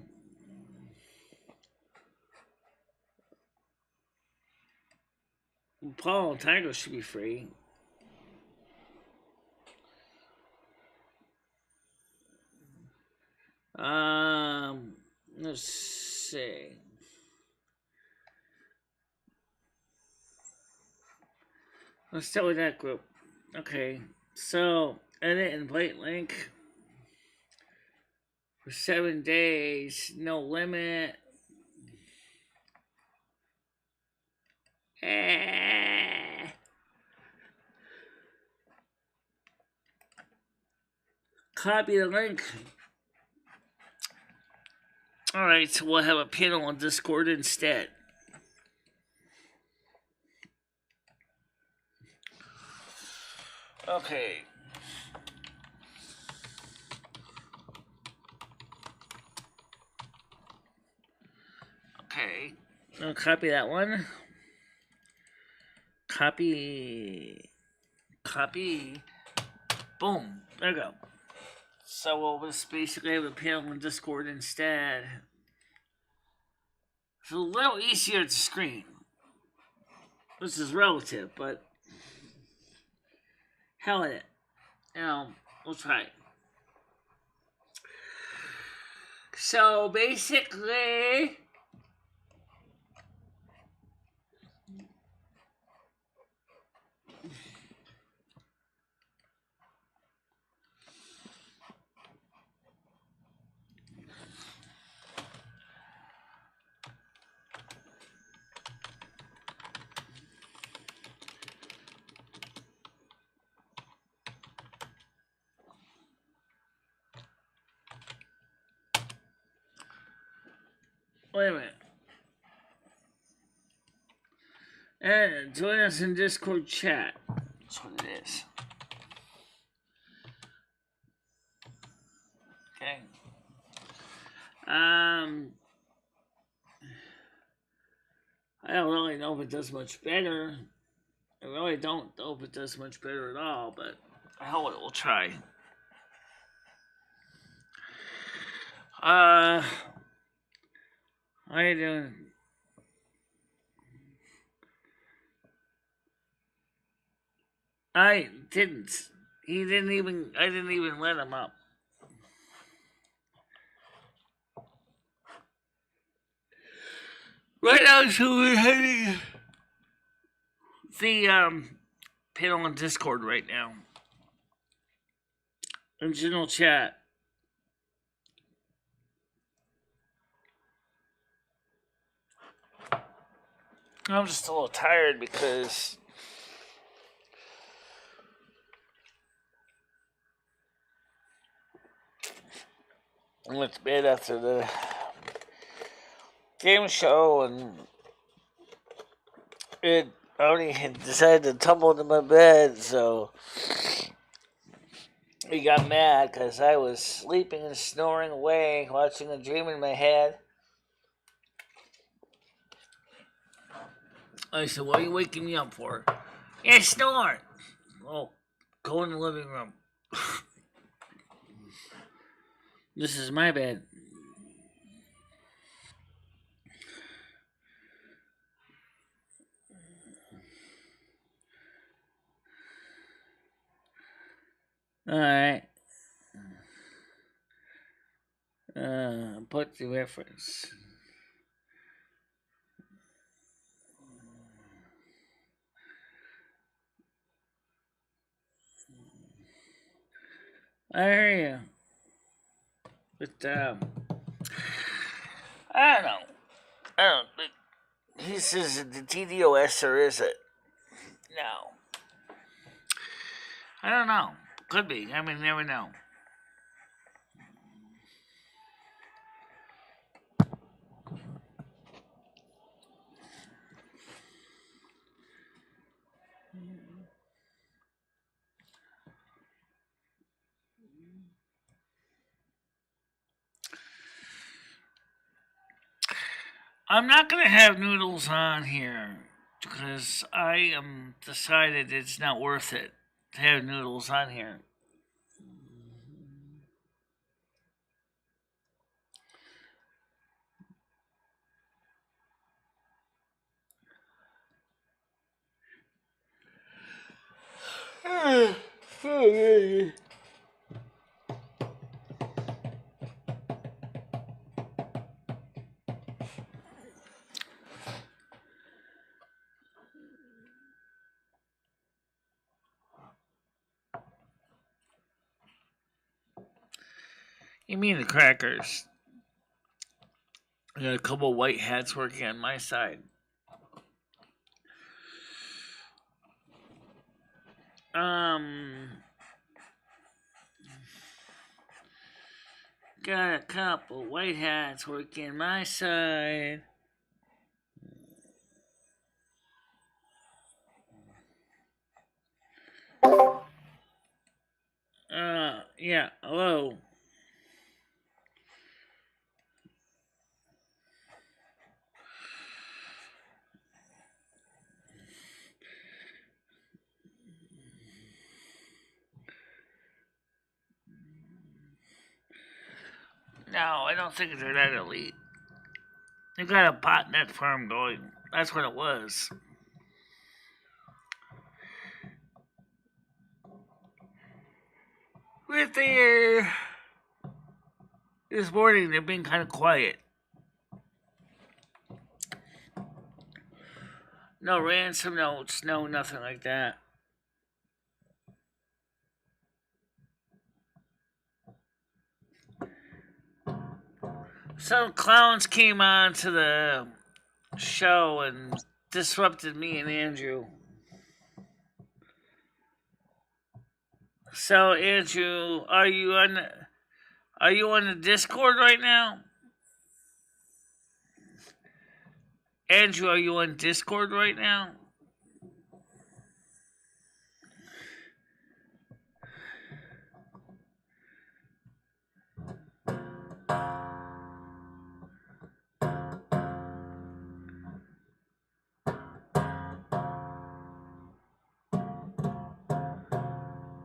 [SPEAKER 1] Paul and Tiger should be free. Let's see. Let's start with that group. Okay, so edit invite link for 7 days, no limit. Copy the link. Alright, so we'll have a panel on Discord instead. Okay. Okay. I'll copy that one. Copy. Boom. There we go. So we'll just basically have a panel on Discord instead. It's a little easier to screen. This is relative, but hell with it. We'll try it. So basically, wait a minute. And join us in Discord chat. That's what it is. Okay. I don't really know if it does much better. I really don't know if it does much better at all, but hell, we'll try. How you doing? I didn't. I didn't even let him up. Right now, so we're heading the panel on Discord right now. In general chat. I'm just a little tired because I went to bed after the game show and it already had decided to tumble into my bed, so he got mad because I was sleeping and snoring away, watching a dream in my head. I said, what are you waking me up for? Yeah, snore. Well, go in the living room. This is my bed. Alright. Put the reference. I hear you. But, I don't know. He says the TDOS, or is it? No. I don't know. Could be. I mean, never know. I'm not going to have noodles on here because I am decided it's not worth it to have noodles on here. You mean the crackers? I got a couple white hats working on my side. Got a couple white hats working my side. Yeah, hello. No, I don't think they're that elite. They got a botnet farm going. That's what it was. With their this morning, they've been kind of quiet. No ransom notes, no nothing like that. Some clowns came on to the show and disrupted me and Andrew. So Andrew, are you on the Discord right now? Andrew, are you on Discord right now?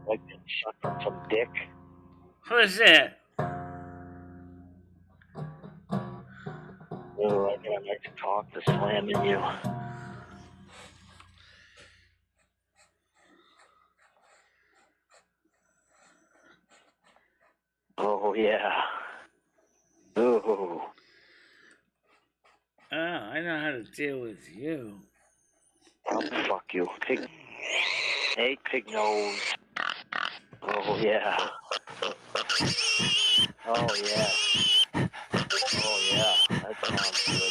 [SPEAKER 4] Like shut from some dick.
[SPEAKER 1] Who is that?
[SPEAKER 4] Oh, I gotta like to talk to slamming you. Oh yeah. Oh.
[SPEAKER 1] I know how to deal with you.
[SPEAKER 4] Oh, fuck you, pig. Hey, pig nose. Oh yeah. Oh yeah. Oh yeah. That sounds good.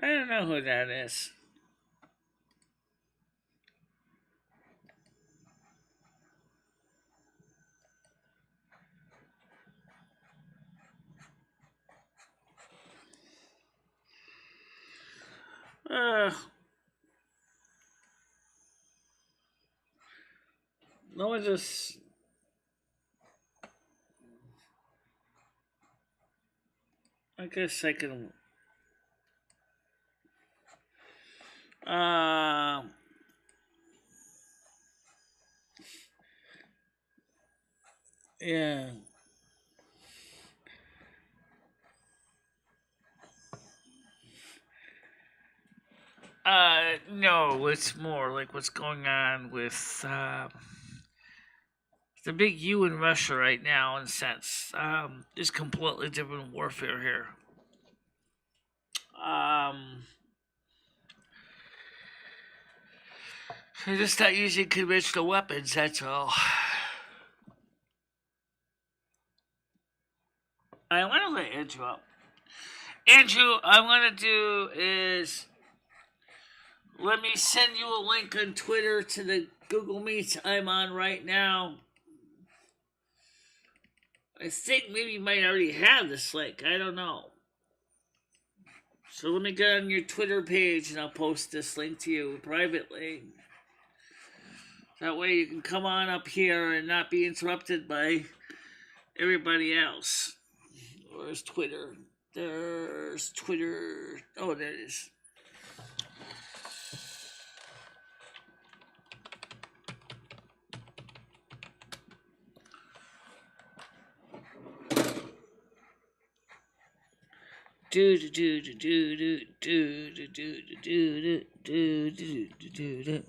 [SPEAKER 1] I don't know who that is. No one just. I guess I can. Yeah. No, it's more like what's going on with the big U in Russia right now, in a sense. There's completely different warfare here. They're just not using conventional weapons, that's all. I want to let Andrew up. Andrew, I'm going to do is let me send you a link on Twitter to the Google Meet I'm on right now. I think maybe you might already have this link. I don't know. So let me get on your Twitter page and I'll post this link to you privately. That way you can come on up here and not be interrupted by everybody else. Where's Twitter? There's Twitter. Oh, there it is. Do do do do do do do do do do do do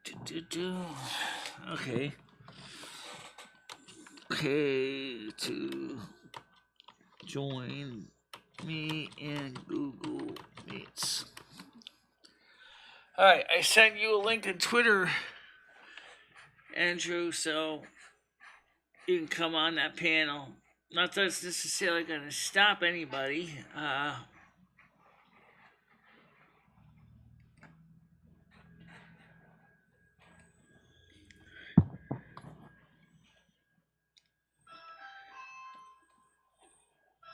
[SPEAKER 1] do do do. Okay. Okay, to join me in Google Meets. Alright, I sent you a link on Twitter, Andrew, so you can come on that panel. Not that it's necessarily going to stop anybody.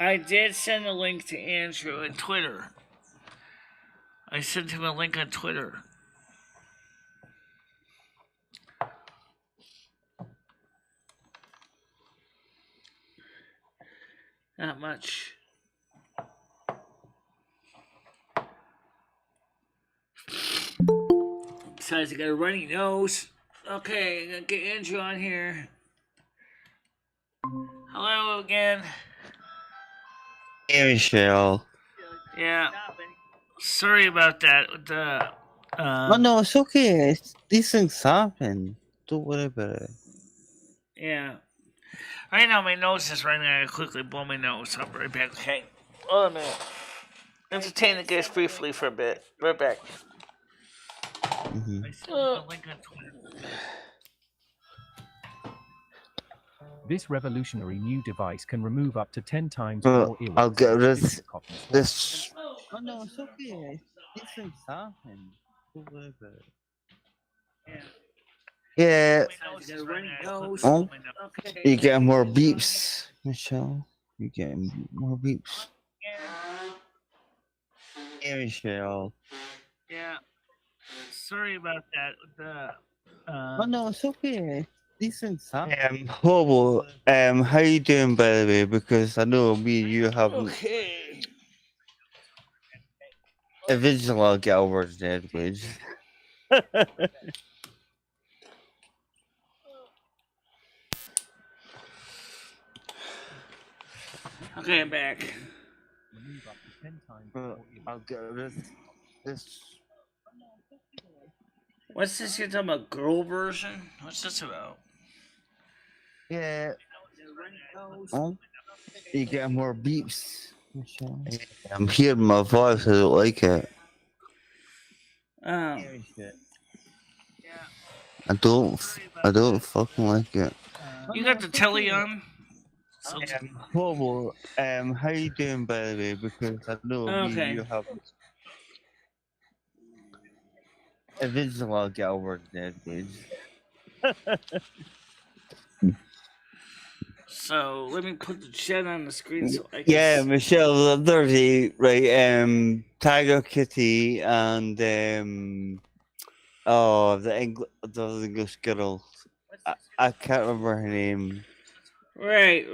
[SPEAKER 1] I did send a link to Andrew on Twitter. I sent him a link on Twitter. Not much. Besides, I got a runny nose. Okay, I'm gonna get Andrew on here. Hello again.
[SPEAKER 2] Hey, Michelle.
[SPEAKER 1] Yeah. Sorry about that.
[SPEAKER 2] Oh, no, it's okay. These things happen. Don't worry about it.
[SPEAKER 1] Yeah. Right now, my nose is running. I quickly blow my nose. I'll be right back. Okay. Hold on a minute. Entertain the guys briefly for a bit. Right back.
[SPEAKER 2] Mm-hmm.
[SPEAKER 5] This revolutionary new device can remove up to 10 times
[SPEAKER 2] Well,
[SPEAKER 5] more earwax.
[SPEAKER 2] I'll get rid of
[SPEAKER 5] copies.
[SPEAKER 2] this. Oh, no, it's okay. These things happen. Don't worry about it. Yeah. Oh, you're getting more beeps, Michelle. You're getting more beeps. Hey, Michelle.
[SPEAKER 1] Yeah. Sorry about that.
[SPEAKER 2] Oh, no, it's okay. These things happen. Hobo, how you doing, by the way? Because I know me and you haven't.
[SPEAKER 1] Okay.
[SPEAKER 2] Eventually, I'll get over it anyways.
[SPEAKER 1] Okay, I'm back.
[SPEAKER 5] Remove up to 10 times
[SPEAKER 2] Well,
[SPEAKER 5] more
[SPEAKER 2] I'll
[SPEAKER 5] earwax.
[SPEAKER 2] get rid of this.
[SPEAKER 1] What's this you're talking about? Girl version? What's this about?
[SPEAKER 2] Yeah. Oh, you get more beeps, Michelle. I'm hearing my voice. I don't like it.
[SPEAKER 1] Oh.
[SPEAKER 2] I don't fucking like it.
[SPEAKER 1] You got the telly on? So
[SPEAKER 2] Hobo, how you doing, by the way? Because I know me and
[SPEAKER 1] Okay.
[SPEAKER 2] you haven't. Eventually, I'll get over it anyways.
[SPEAKER 1] So let me put the chat on the screen so I can.
[SPEAKER 2] Yeah, Michelle, the other day, right? Tiger Kitty and the English girl. I can't remember her name.
[SPEAKER 1] Right.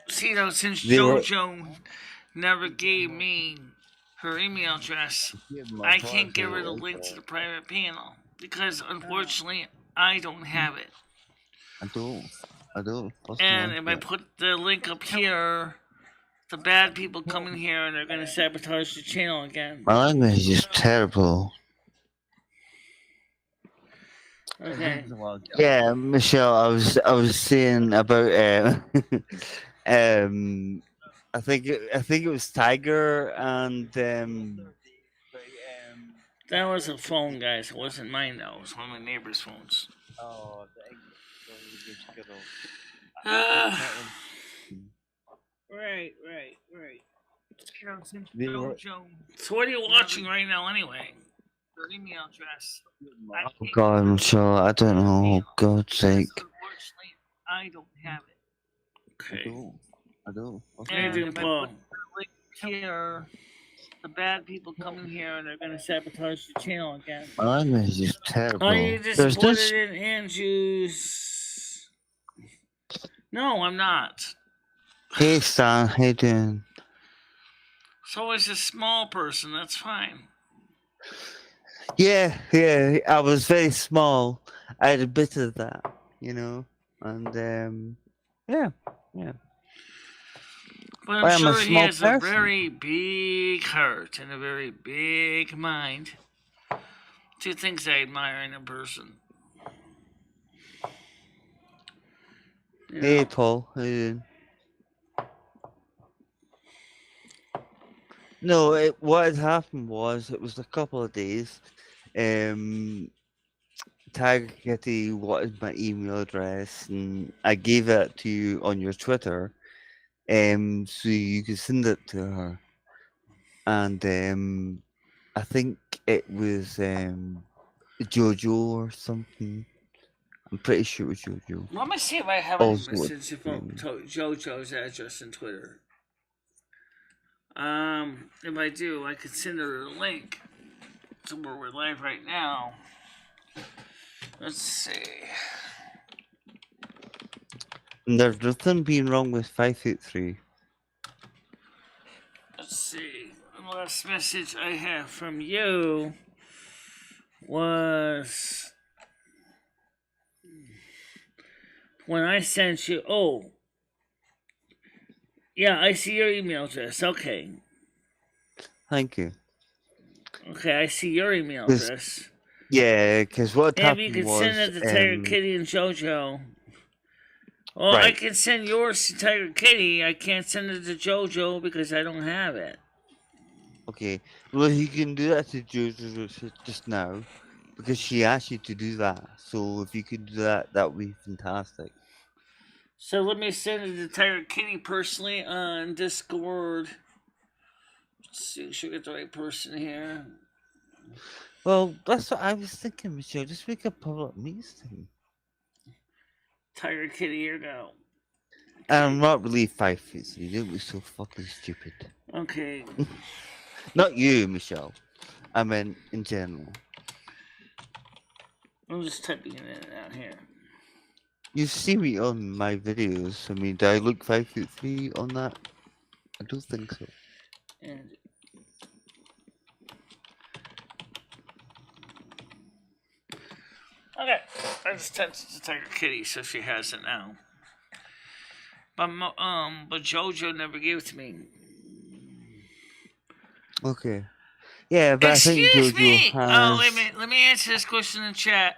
[SPEAKER 1] See, though, since
[SPEAKER 2] They were-
[SPEAKER 1] JoJo never gave me her email address, I can't give her the link to the private panel because, unfortunately, I don't have it.
[SPEAKER 2] I don't.
[SPEAKER 1] And if I put the link up here, the bad people come in here and they're going to sabotage the channel again.
[SPEAKER 2] My language is just terrible.
[SPEAKER 1] Okay.
[SPEAKER 2] Yeah, Michelle, I was saying about I think it was Tiger and
[SPEAKER 1] That was a phone, guys. It wasn't mine, though. It was one of my neighbor's phones.
[SPEAKER 2] Oh, the English girl.
[SPEAKER 1] Right. You know, since
[SPEAKER 2] They were-
[SPEAKER 1] JoJo. So what are you watching right now, anyway? Your email address.
[SPEAKER 2] Oh God, Michelle, I don't know. Oh, God's sake.
[SPEAKER 1] Unfortunately, I don't have it. Okay.
[SPEAKER 2] I don't.
[SPEAKER 1] And if I put the link here, the bad people come in here and they're going to sabotage the channel again.
[SPEAKER 2] My language is just terrible.
[SPEAKER 1] Are you
[SPEAKER 2] There's
[SPEAKER 1] disappointed
[SPEAKER 2] this.
[SPEAKER 1] in Andrew's? No, I'm not.
[SPEAKER 2] Hey, Stan, how you doing?
[SPEAKER 1] So is a small person. That's fine.
[SPEAKER 2] Yeah, I was very small. I had a bit of that, you know, and yeah.
[SPEAKER 1] But I'm
[SPEAKER 2] I am a
[SPEAKER 1] sure he
[SPEAKER 2] small
[SPEAKER 1] has a
[SPEAKER 2] person.
[SPEAKER 1] very big heart and a very big mind. Two things I admire in a person. You
[SPEAKER 2] Hey,
[SPEAKER 1] know,
[SPEAKER 2] Paul. No, what had happened was it was a couple of days. Tag Kitty wanted my email address, and I gave it to you on your Twitter, so you could send it to her. And I think it was Jojo or something. I'm pretty sure it was Jojo.
[SPEAKER 1] let me see if I have any
[SPEAKER 2] Also,
[SPEAKER 1] message from JoJo's address and Twitter. If I do, I could send her a link to where we're live right now. Let's see.
[SPEAKER 2] and there's nothing being wrong with 5'3".
[SPEAKER 1] Let's see. The last message I have from you was when I sent you. Oh, yeah, I see your email address. Okay.
[SPEAKER 2] Thank you.
[SPEAKER 1] Okay, I see your email
[SPEAKER 2] 'Cause-
[SPEAKER 1] address.
[SPEAKER 2] Yeah, because what
[SPEAKER 1] Maybe
[SPEAKER 2] happened
[SPEAKER 1] you could
[SPEAKER 2] was
[SPEAKER 1] send it to Tiger Kitty and JoJo. Well, I
[SPEAKER 2] Right.
[SPEAKER 1] can send yours to Tiger Kitty. I can't send it to JoJo because I don't have it.
[SPEAKER 2] Okay, well, you can do that to Jojo just now because she asked you to do that. So if you could do that, that would be fantastic.
[SPEAKER 1] So let me send it to Tiger Kitty personally on Discord. Let's see, should we get the right person here.
[SPEAKER 2] Well, that's what I was thinking, Michelle. Just make a public meeting.
[SPEAKER 1] Tiger Kitty, here we go.
[SPEAKER 2] And I'm not really 5'3". Don't be so fucking stupid.
[SPEAKER 1] Okay.
[SPEAKER 2] Not you, Michelle. I mean, in general.
[SPEAKER 1] I'm just typing it in and out here.
[SPEAKER 2] You see me on my videos. I mean, do I look 5'3" on that? I don't think so.
[SPEAKER 1] And okay, I just sent it to Tiger Kitty, so she has it now. But JoJo never gave it to me.
[SPEAKER 2] Okay. Yeah, but
[SPEAKER 1] Excuse
[SPEAKER 2] I think JoJo
[SPEAKER 1] me.
[SPEAKER 2] has.
[SPEAKER 1] Oh, wait a minute. Let me answer this question in chat.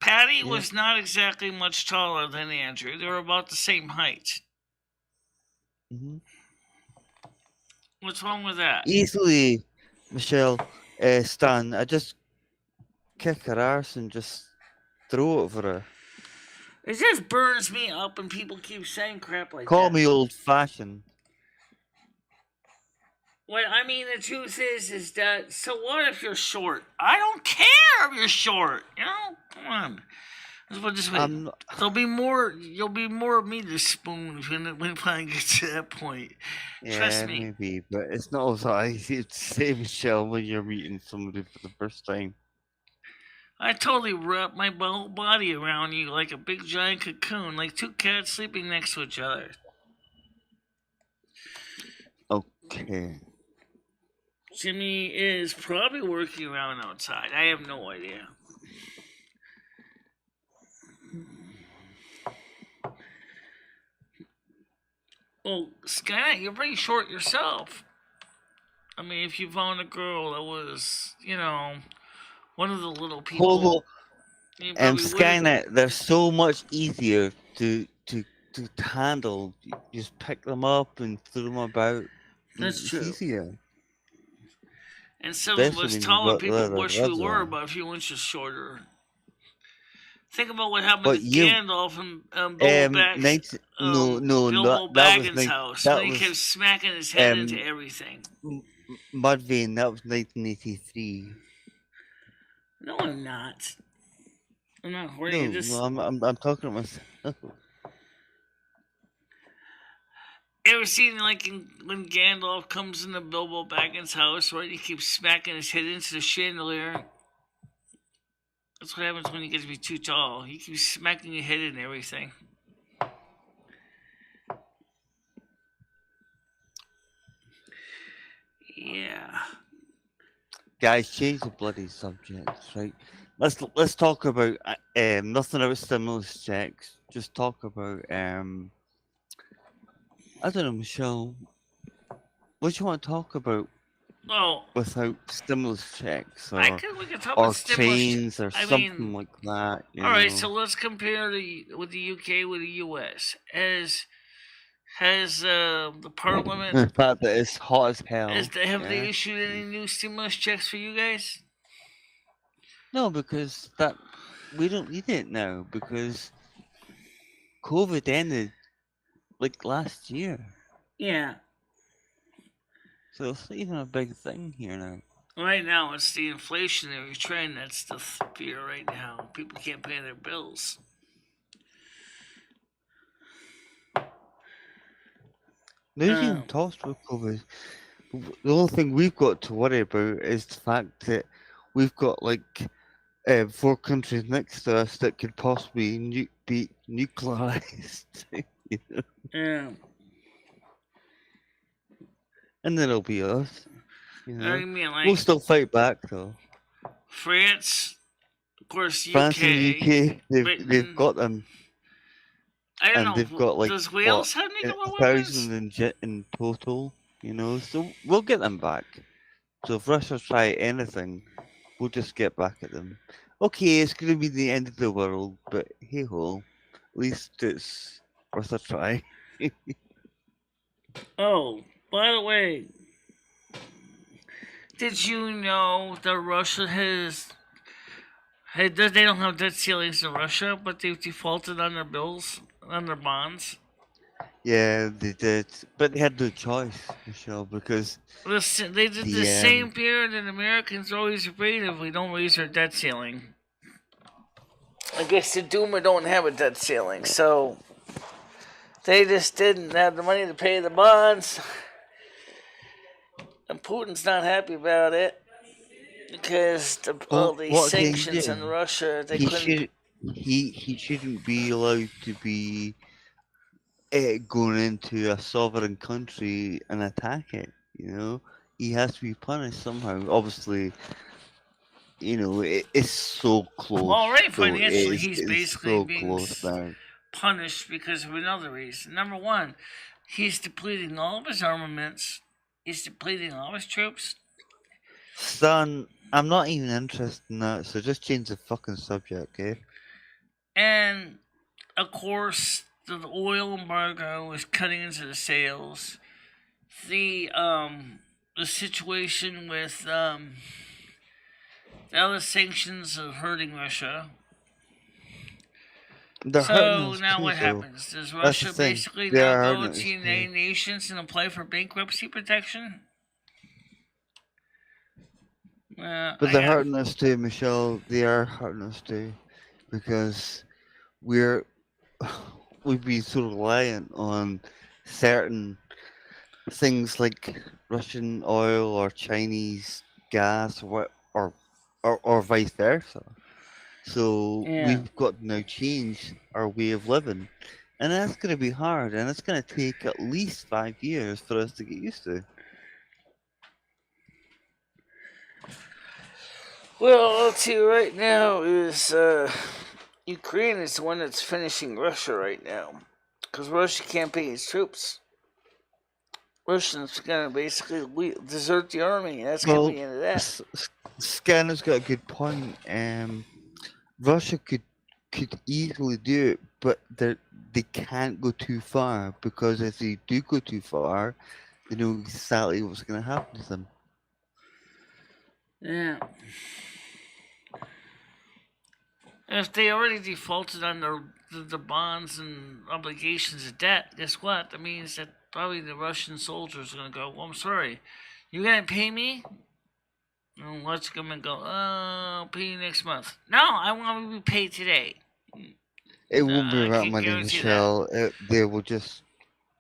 [SPEAKER 1] Patty was not exactly much taller than Andrew. They were about the same height.
[SPEAKER 2] Mm-hmm.
[SPEAKER 1] What's wrong with that?
[SPEAKER 2] Easily, Michelle, Stan, I just kick her arse and just throw it for her.
[SPEAKER 1] It just burns me up when people keep saying crap like
[SPEAKER 2] Call
[SPEAKER 1] that.
[SPEAKER 2] me old-fashioned.
[SPEAKER 1] Well, I mean, the truth is that, so what if you're short? I don't care if you're short. You know? Come on. Just wait. You'll be more of me to spoon when it finally gets to that point.
[SPEAKER 2] Yeah,
[SPEAKER 1] Trust me.
[SPEAKER 2] maybe, but it's not so easy to say, Michelle, when you're meeting somebody for the first time.
[SPEAKER 1] I totally wrap my whole body around you like a big giant cocoon, like two cats sleeping next to each other.
[SPEAKER 2] Okay.
[SPEAKER 1] Jimmy is probably working around outside. I have no idea. Well, Skynet, you're pretty short yourself. I mean, if you found a girl that was, one of the little people.
[SPEAKER 2] Skynet, they're so much easier to handle. You just pick them up and throw them about.
[SPEAKER 1] That's true.
[SPEAKER 2] It's easier.
[SPEAKER 1] And some of us taller people wish we were
[SPEAKER 2] on.
[SPEAKER 1] about a few inches shorter. Think about what happened to Gandalf and Bilbo Baggins' house when he kept smacking his head into everything.
[SPEAKER 2] Mudvayne, that was 1983.
[SPEAKER 1] No, I'm not. I'm not horny.
[SPEAKER 2] No, I'm talking to myself.
[SPEAKER 1] You ever seen when Gandalf comes into Bilbo Baggins' house, right? He keeps smacking his head into the chandelier. That's what happens when he gets to be too tall. He keeps smacking your head and everything. Yeah.
[SPEAKER 2] Guys, change the bloody subjects, right? Let's talk about nothing about stimulus checks. Just talk about I don't know, Michelle. what do you want to talk about
[SPEAKER 1] Oh,
[SPEAKER 2] without stimulus checks
[SPEAKER 1] we can talk about
[SPEAKER 2] or
[SPEAKER 1] stimulus.
[SPEAKER 2] chains or
[SPEAKER 1] I
[SPEAKER 2] something
[SPEAKER 1] mean,
[SPEAKER 2] like that? You
[SPEAKER 1] all right.
[SPEAKER 2] know?
[SPEAKER 1] So let's compare with the UK with the US. Has the Parliament
[SPEAKER 2] The fact that it's hot as hell.
[SPEAKER 1] have they
[SPEAKER 2] yeah?
[SPEAKER 1] issued any new stimulus checks for you guys?
[SPEAKER 2] No, because that we don't need it now because COVID ended like last year.
[SPEAKER 1] Yeah.
[SPEAKER 2] So it's not even a big thing here now.
[SPEAKER 1] Right now, it's the inflationary trend that's the fear right now. People can't pay their bills.
[SPEAKER 2] Nobody even talks about COVID. The only thing we've got to worry about is the fact that we've got like 4 countries next to us that could possibly be nuclearized. You know?
[SPEAKER 1] Yeah.
[SPEAKER 2] And then it'll be us. You know?
[SPEAKER 1] I mean, like
[SPEAKER 2] We'll still fight back though.
[SPEAKER 1] France, of course, UK,
[SPEAKER 2] France and UK, they've
[SPEAKER 1] Britain.
[SPEAKER 2] got them.
[SPEAKER 1] I don't
[SPEAKER 2] And
[SPEAKER 1] know.
[SPEAKER 2] they've got like
[SPEAKER 1] Does Wales have nuclear weapons?
[SPEAKER 2] 1,000 in total, you know, so we'll get them back. So if Russia try anything, we'll just get back at them. Okay, it's going to be the end of the world, but hey ho, at least it's worth a try.
[SPEAKER 1] Oh, by the way, did you know that Russia they don't have debt ceilings in Russia, but they've defaulted on their bills, on their bonds?
[SPEAKER 2] Yeah, they did, but they had no choice, Michelle, because
[SPEAKER 1] They did the same period that Americans are always afraid if we don't raise our debt ceiling. I guess the Duma don't have a debt ceiling, so they just didn't have the money to pay the bonds. And Putin's not happy about it because all these sanctions on Russia, they couldn't.
[SPEAKER 2] He shouldn't be allowed to be going into a sovereign country and attack it. You know, he has to be punished somehow. Obviously, you know it's so close.
[SPEAKER 1] Well, right, financially, he's basically
[SPEAKER 2] so
[SPEAKER 1] being
[SPEAKER 2] close now.
[SPEAKER 1] punished because of another reason. Number one, he's depleting all of his armaments. He's depleting all his troops.
[SPEAKER 2] Son, I'm not even interested in that, so just change the fucking subject, okay?
[SPEAKER 1] And, of course, the oil embargo is cutting into the sales. The situation with the other sanctions are hurting Russia. So now what happens? Does Russia basically now go to the United Nations and apply for bankruptcy protection?
[SPEAKER 2] But they're hurting us too, Michelle. They are hurting us too, because we've been so reliant on certain things like Russian oil or Chinese gas or vice versa. So we've got to now change our way of living, and that's going to be hard, and it's going to take at least 5 years for us to get used to.
[SPEAKER 1] Well, I'll tell you right now is Ukraine is the one that's finishing Russia right now, because Russia can't pay its troops. Russians gonna basically desert the army. That's gonna be the end of that.
[SPEAKER 2] Scanner's got a good point. Russia could easily do it, but they can't go too far, because if they do go too far, they know exactly what's going to happen to them.
[SPEAKER 1] Yeah. If they already defaulted on the bonds and obligations of debt, guess what? That means that probably the Russian soldiers are going to go, well, I'm sorry, you're going to pay me? And what's going to go, I'll pay you next month. No, I want to be paid today.
[SPEAKER 2] It won't be about money, Michelle. They will just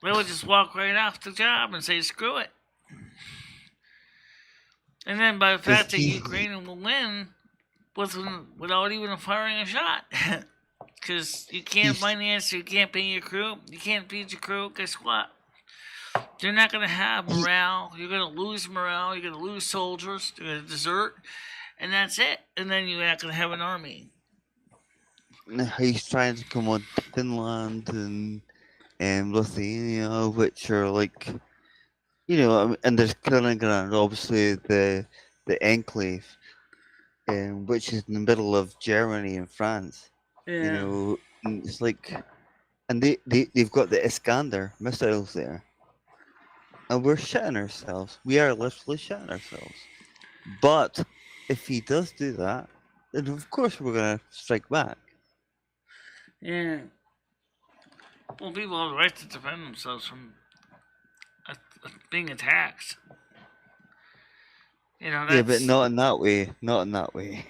[SPEAKER 1] walk right off the job and say, screw it. And then by the fact that Ukraine will win without even firing a shot. Because you can't finance, you can't pay your crew, you can't feed your crew, guess what? They're not going to have morale. You're going to lose morale. You're going to lose soldiers. They're going to desert. And that's it. And then you're not going to have an army.
[SPEAKER 2] He's trying to come on Finland and Lithuania, which are like You know, and there's Kaliningrad, obviously the enclave, which is in the middle of Germany and France. You
[SPEAKER 1] Yeah.
[SPEAKER 2] know, and it's like, and they've got the Iskander missiles there, and we're shitting ourselves. We are literally shitting ourselves. But if he does do that, then of course we're gonna strike back.
[SPEAKER 1] Yeah. Well, people have the right to defend themselves from being attacked. You know,
[SPEAKER 2] Yeah, but
[SPEAKER 1] that's.
[SPEAKER 2] not in that way. Not in that way.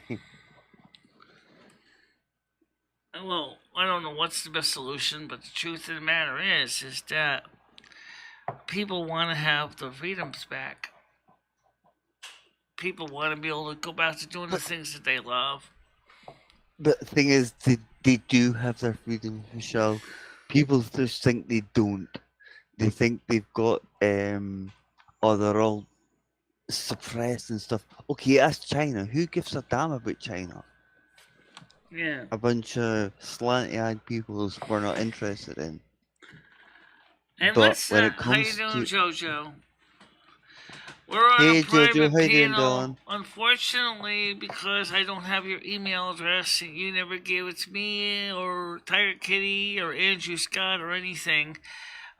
[SPEAKER 1] Well, I don't know what's the best solution, but the truth of the matter is that people want to have their freedoms back. People want to be able to go back to doing the things that they love.
[SPEAKER 2] But the thing is, they do have their freedom, Michelle. People just think they don't. They think they've got or they're all suppressed and stuff. Okay, that's China. Who gives a damn about China?
[SPEAKER 1] Yeah.
[SPEAKER 2] A bunch of slanty-eyed people who we're not interested in.
[SPEAKER 1] And
[SPEAKER 2] But
[SPEAKER 1] let's.
[SPEAKER 2] when it
[SPEAKER 1] How you
[SPEAKER 2] comes
[SPEAKER 1] doing,
[SPEAKER 2] to
[SPEAKER 1] JoJo? We're on a
[SPEAKER 2] hey Jojo,
[SPEAKER 1] private
[SPEAKER 2] how you doing,
[SPEAKER 1] panel.
[SPEAKER 2] Dawn?
[SPEAKER 1] Unfortunately, because I don't have your email address, and you never gave it to me, or Tiger Kitty, or Andrew Scott, or anything,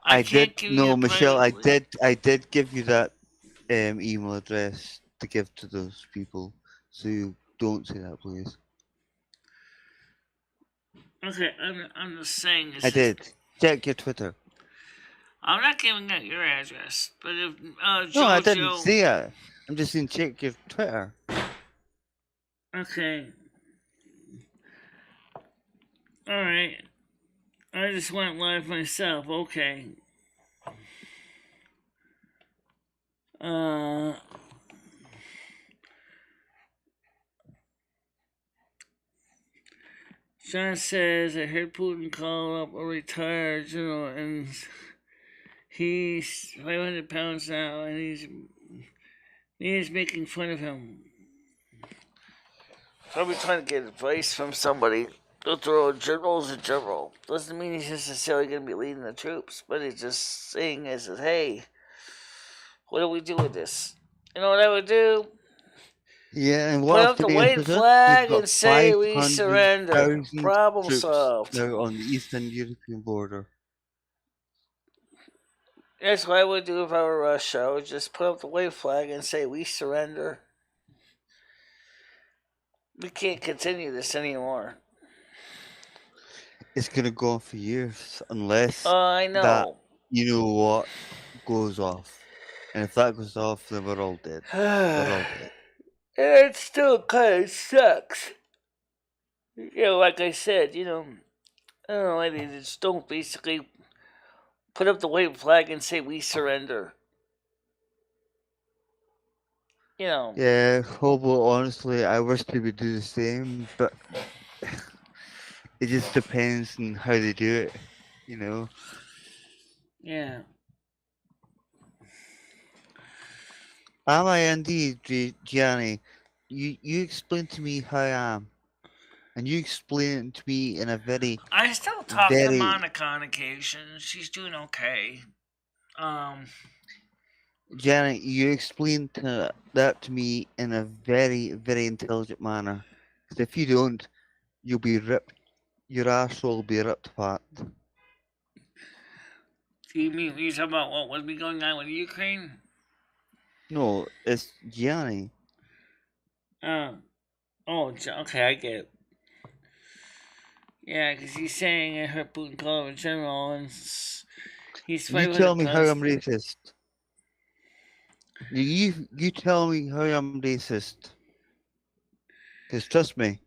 [SPEAKER 1] I can't give you
[SPEAKER 2] No,
[SPEAKER 1] the
[SPEAKER 2] Michelle,
[SPEAKER 1] private.
[SPEAKER 2] I did give you that email address to give to those people. So you don't say that, please.
[SPEAKER 1] Okay, I'm just saying
[SPEAKER 2] I
[SPEAKER 1] this is.
[SPEAKER 2] did. Check your Twitter.
[SPEAKER 1] I'm not giving out your address, but if
[SPEAKER 2] No, I didn't
[SPEAKER 1] JoJo.
[SPEAKER 2] see it. I'm just saying check your Twitter.
[SPEAKER 1] Okay. Alright. I just went live myself. Okay. Uh. John says, I heard Putin call up a retired general, and he's 500 pounds now, and he's making fun of him. Probably trying to get advice from somebody. Throw a general's a general. Doesn't mean he's necessarily going to be leading the troops, but he's just saying is that, hey, what do we do with this? You know what I would do?
[SPEAKER 2] Yeah, and
[SPEAKER 1] Put
[SPEAKER 2] what
[SPEAKER 1] up the white
[SPEAKER 2] Afghanistan? You've
[SPEAKER 1] flag
[SPEAKER 2] got
[SPEAKER 1] and say we surrender.
[SPEAKER 2] 500,000
[SPEAKER 1] Problem
[SPEAKER 2] troops
[SPEAKER 1] solved.
[SPEAKER 2] now on the Eastern European border.
[SPEAKER 1] That's what I would do if I were Russia. I would just put up the white flag and say we surrender. We can't continue this anymore.
[SPEAKER 2] It's gonna go on for years unless
[SPEAKER 1] I
[SPEAKER 2] that
[SPEAKER 1] know.
[SPEAKER 2] you know what goes off. And if that goes off, then we're all dead. We're all dead.
[SPEAKER 1] And it still kind of sucks. You know, like I said, I don't know, I just don't basically put up the white flag and say we surrender. You know.
[SPEAKER 2] Yeah, Hobo, honestly, I wish they would do the same, but it just depends on how they do it, you know.
[SPEAKER 1] Yeah.
[SPEAKER 2] Am I indeed, Gianni? You explain to me how I am, and you explain it to me in a very,
[SPEAKER 1] I still talk to
[SPEAKER 2] very
[SPEAKER 1] Monica on occasion. She's doing okay. Um,
[SPEAKER 2] Janet, you explained that to me in a very, very intelligent manner. Because if you don't, you'll be ripped. Your asshole will be ripped apart.
[SPEAKER 1] you talking about what would be going on with Ukraine?
[SPEAKER 2] No, it's Gianni.
[SPEAKER 1] Oh, okay, I get it. Yeah, because he's saying I heard Putin call him a general, and he's
[SPEAKER 2] You tell
[SPEAKER 1] 500
[SPEAKER 2] me how
[SPEAKER 1] pounds.
[SPEAKER 2] I'm racist. You tell me how I'm racist. Because trust me,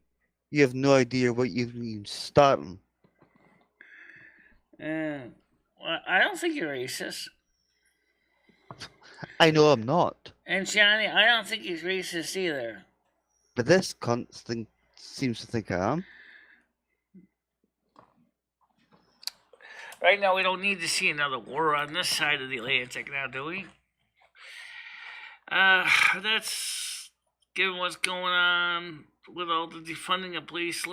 [SPEAKER 2] you have no idea what you've been starting.
[SPEAKER 1] Well, I don't think you're racist.
[SPEAKER 2] I know I'm not.
[SPEAKER 1] And Johnny, I don't think he's racist either.
[SPEAKER 2] But this cunt seems to think I am.
[SPEAKER 1] Right now, we don't need to see another war on this side of the Atlantic now, do we? That's given what's going on with all the defunding of police.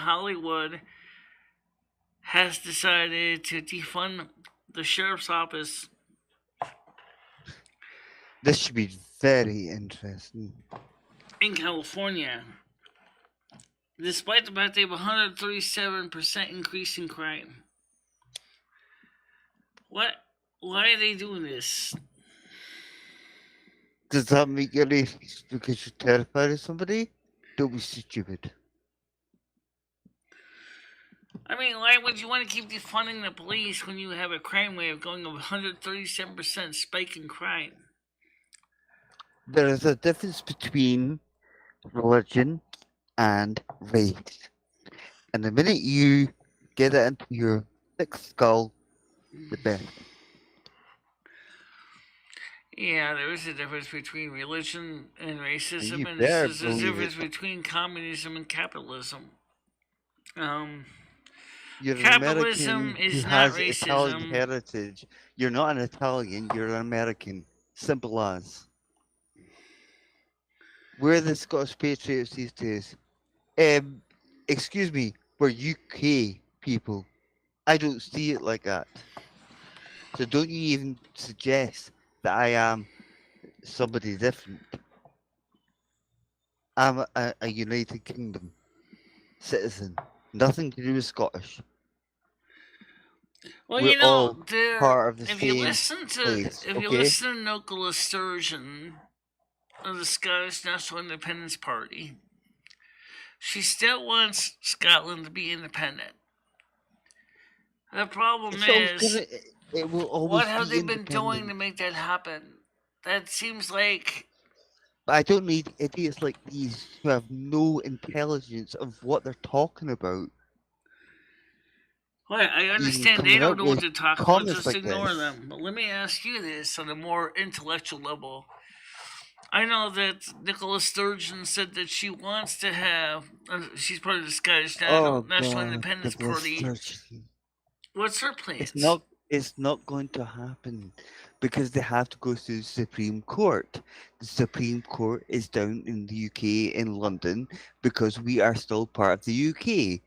[SPEAKER 1] Hollywood has decided to defund the sheriff's office
[SPEAKER 2] This should be very interesting.
[SPEAKER 1] in California, despite the fact they have a 137% increase in crime. What? Why are they doing this?
[SPEAKER 2] Does that make you racist because you're terrified of somebody? Don't be stupid.
[SPEAKER 1] I mean, why would you want to keep defunding the police when you have a crime rate of going of 137% spike in crime?
[SPEAKER 2] There is a difference between religion and race. And the minute you get it into your thick skull, the better.
[SPEAKER 1] Yeah, there is a difference between religion and racism,
[SPEAKER 2] you
[SPEAKER 1] and
[SPEAKER 2] better
[SPEAKER 1] there's a
[SPEAKER 2] believe
[SPEAKER 1] difference
[SPEAKER 2] it.
[SPEAKER 1] between communism and capitalism.
[SPEAKER 2] You're an
[SPEAKER 1] Capitalism
[SPEAKER 2] American
[SPEAKER 1] is
[SPEAKER 2] who
[SPEAKER 1] not
[SPEAKER 2] has Italian
[SPEAKER 1] racism.
[SPEAKER 2] heritage. You're not an Italian, you're an American. Simple as. We're the Scottish Patriots these days. Excuse me, we're UK people. I don't see it like that. So don't you even suggest that I am somebody different. I'm a United Kingdom citizen. Nothing to do with Scottish.
[SPEAKER 1] Well,
[SPEAKER 2] We're
[SPEAKER 1] you know,
[SPEAKER 2] all part of the
[SPEAKER 1] if you
[SPEAKER 2] same
[SPEAKER 1] listen to
[SPEAKER 2] place,
[SPEAKER 1] if you
[SPEAKER 2] okay?
[SPEAKER 1] listen to Nicola Sturgeon of the Scottish National Independence Party, she still wants Scotland to be independent. The problem is,
[SPEAKER 2] It will always
[SPEAKER 1] what have
[SPEAKER 2] be
[SPEAKER 1] they been doing to
[SPEAKER 2] independent.
[SPEAKER 1] make that happen? That seems like
[SPEAKER 2] But I don't need idiots like these who have no intelligence of what they're talking about.
[SPEAKER 1] well, I
[SPEAKER 2] even
[SPEAKER 1] understand they
[SPEAKER 2] coming
[SPEAKER 1] don't
[SPEAKER 2] out
[SPEAKER 1] know what
[SPEAKER 2] with
[SPEAKER 1] to talk about.
[SPEAKER 2] comments
[SPEAKER 1] Just
[SPEAKER 2] like
[SPEAKER 1] ignore
[SPEAKER 2] this.
[SPEAKER 1] them. But let me ask you this on a more intellectual level. I know that Nicola Sturgeon said that she wants to have. She's part of the Scottish National Independence
[SPEAKER 2] Nicola
[SPEAKER 1] Party.
[SPEAKER 2] Sturgeon.
[SPEAKER 1] What's her plans?
[SPEAKER 2] It's not going to happen because they have to go through the Supreme Court. The Supreme Court is down in the UK in London because we are still part of the UK.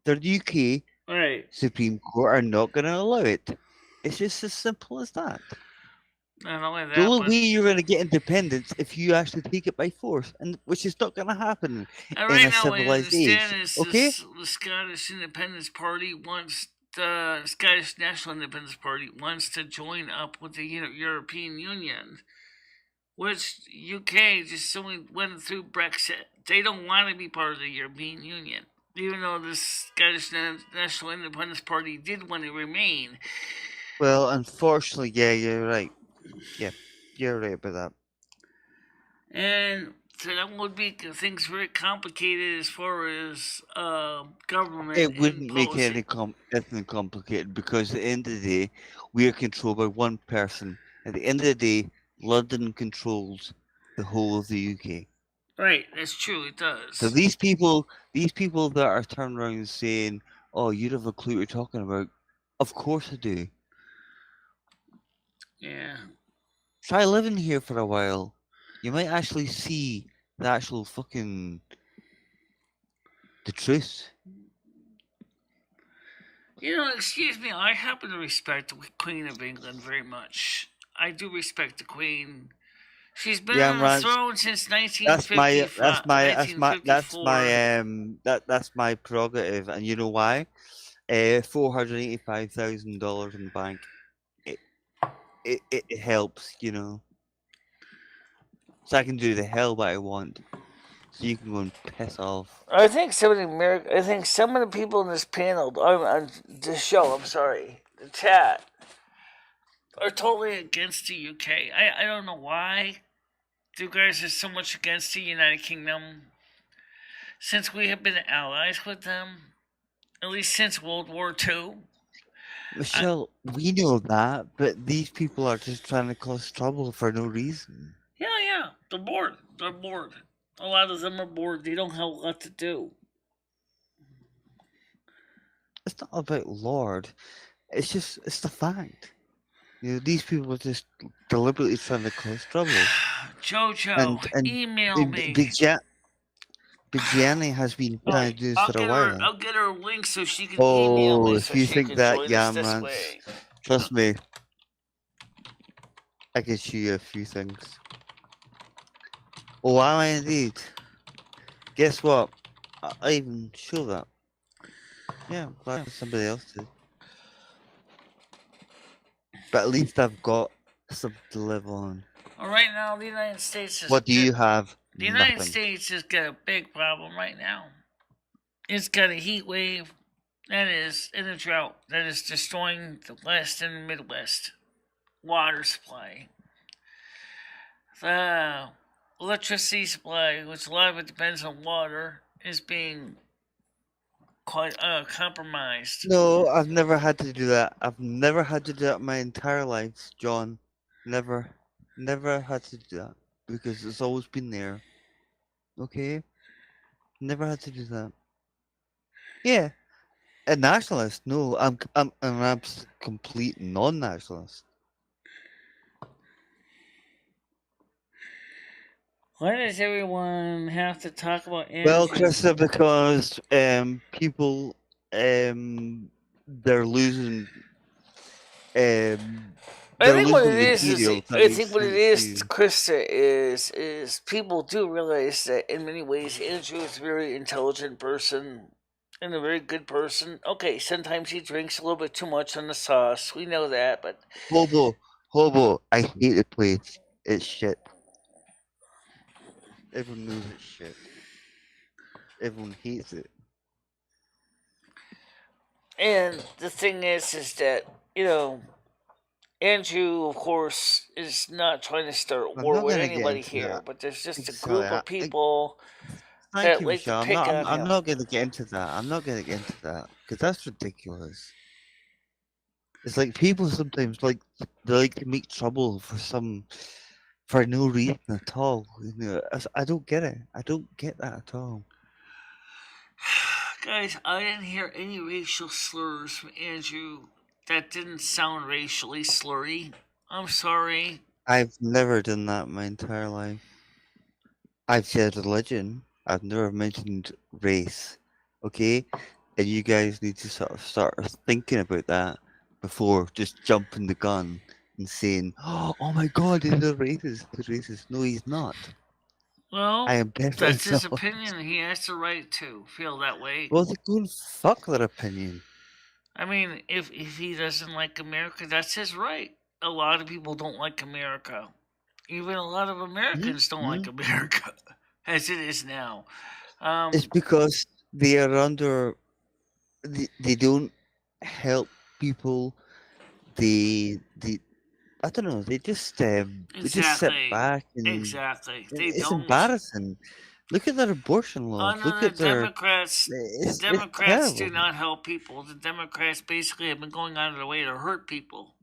[SPEAKER 2] The UK
[SPEAKER 1] Right.
[SPEAKER 2] Supreme Court are not going to allow it. It's just as simple as that.
[SPEAKER 1] Not only that,
[SPEAKER 2] The only
[SPEAKER 1] but
[SPEAKER 2] way you're going to get independence if you actually take it by force, and which is not going to happen
[SPEAKER 1] and
[SPEAKER 2] in
[SPEAKER 1] right
[SPEAKER 2] a
[SPEAKER 1] now, what I
[SPEAKER 2] civilized age.
[SPEAKER 1] understand is
[SPEAKER 2] Okay?
[SPEAKER 1] the Scottish Independence Party wants the Scottish National Independence Party wants to join up with the European Union, which UK just only went through Brexit. They don't want to be part of the European Union, even though the Scottish National Independence Party did want to remain.
[SPEAKER 2] Well, unfortunately, yeah, you're right. Yeah, you're right about that.
[SPEAKER 1] And so that would make things very complicated as far as government.
[SPEAKER 2] It wouldn't make
[SPEAKER 1] policy.
[SPEAKER 2] anything complicated because at the end of the day, we are controlled by one person. At the end of the day, London controls the whole of the UK.
[SPEAKER 1] Right, that's true. It does.
[SPEAKER 2] So these people that are turning around and saying, "Oh, you don't have a clue what you're talking about," of course I do.
[SPEAKER 1] Yeah.
[SPEAKER 2] Try living here for a while. You might actually see the actual fucking the truth.
[SPEAKER 1] You know, excuse me, I happen to respect the Queen of England very much. I do respect the Queen. She's been on the throne since 1955.
[SPEAKER 2] That's my prerogative, and you know why? $485,000 in the bank. It helps, you know. So I can do the hell that I want. So you can go and piss off.
[SPEAKER 1] I think some of the people in this panel, on this show, the chat, are totally against the UK. I don't know why. You guys are so much against the United Kingdom. Since we have been allies with them, at least since World War II.
[SPEAKER 2] Michelle, we know that, but these people are just trying to cause trouble for no reason.
[SPEAKER 1] Yeah. They're bored. A lot of them are bored. They don't have a lot to do.
[SPEAKER 2] It's not about Lord. It's the fact. You know, these people are just deliberately trying to cause trouble.
[SPEAKER 1] Jojo, and email me.
[SPEAKER 2] But Jenny has been trying to do this for a while.
[SPEAKER 1] I'll get her a link so she can email me.
[SPEAKER 2] If you think that, yeah, man. Trust me. I can show you a few things. Oh, am I indeed? Guess what? I even show that. Yeah, I'm glad somebody else did. But at least I've got something to live on.
[SPEAKER 1] Well, right now, the United States is.
[SPEAKER 2] What do you have?
[SPEAKER 1] The United
[SPEAKER 2] Nothing.
[SPEAKER 1] States has got a big problem right now. It's got a heat wave that is in a drought that is destroying the West and the Midwest water supply. The electricity supply, which a lot of it depends on water, is being quite compromised.
[SPEAKER 2] No, I've never had to do that. I've never had to do that my entire life, John. Never had to do that because it's always been there. Okay, never had to do that. Yeah, a nationalist? No, I'm an complete non-nationalist.
[SPEAKER 1] Why does everyone have to talk about energy?
[SPEAKER 2] Well, Krista, because people they're losing
[SPEAKER 1] I think what it
[SPEAKER 2] losing
[SPEAKER 1] is
[SPEAKER 2] material.
[SPEAKER 1] I think what it is, Krista, is people do realize that in many ways Andrew is a very intelligent person and a very good person. Okay, sometimes he drinks a little bit too much on the sauce. We know that, but
[SPEAKER 2] Hobo, I hate the place. It's shit. Everyone knows it's shit. Everyone hates it.
[SPEAKER 1] and the thing is that Andrew, of course, is not trying to start
[SPEAKER 2] I'm
[SPEAKER 1] war
[SPEAKER 2] not
[SPEAKER 1] with
[SPEAKER 2] gonna get
[SPEAKER 1] anybody
[SPEAKER 2] into
[SPEAKER 1] here,
[SPEAKER 2] that.
[SPEAKER 1] but there's just a
[SPEAKER 2] Exactly.
[SPEAKER 1] group of people
[SPEAKER 2] Thank
[SPEAKER 1] that
[SPEAKER 2] you,
[SPEAKER 1] like to
[SPEAKER 2] Michelle.
[SPEAKER 1] pick on
[SPEAKER 2] I'm
[SPEAKER 1] him.
[SPEAKER 2] not gonna get into that. I'm not gonna get into that because that's ridiculous. It's like people sometimes they like to make trouble for no reason at all. You know, I don't get it. I don't get that at all.
[SPEAKER 1] Guys, I didn't hear any racial slurs from Andrew that didn't sound racially slurry. I'm sorry.
[SPEAKER 2] I've never done that my entire life. I've said religion. I've never mentioned race. Okay? And you guys need to sort of start thinking about that before just jumping the gun and saying, oh my god, he's a racist. He's racist. No, he's not.
[SPEAKER 1] Well,
[SPEAKER 2] I am definitely
[SPEAKER 1] that's his
[SPEAKER 2] not.
[SPEAKER 1] opinion. He has the right to feel that way.
[SPEAKER 2] Well, they go and fuck their opinion.
[SPEAKER 1] I mean, if he doesn't like America, that's his right. A lot of people don't like America. Even a lot of Americans don't like America as it is now.
[SPEAKER 2] It's because they are under. They don't help people. They I don't know. They just sit back and
[SPEAKER 1] Exactly. They
[SPEAKER 2] it's
[SPEAKER 1] don't.
[SPEAKER 2] embarrassing. Look at their abortion laws.
[SPEAKER 1] Under
[SPEAKER 2] Look
[SPEAKER 1] the
[SPEAKER 2] at their.
[SPEAKER 1] Democrats,
[SPEAKER 2] It's
[SPEAKER 1] the Democrats do
[SPEAKER 2] terrible.
[SPEAKER 1] not help people. The Democrats basically have been going out of their way to hurt people.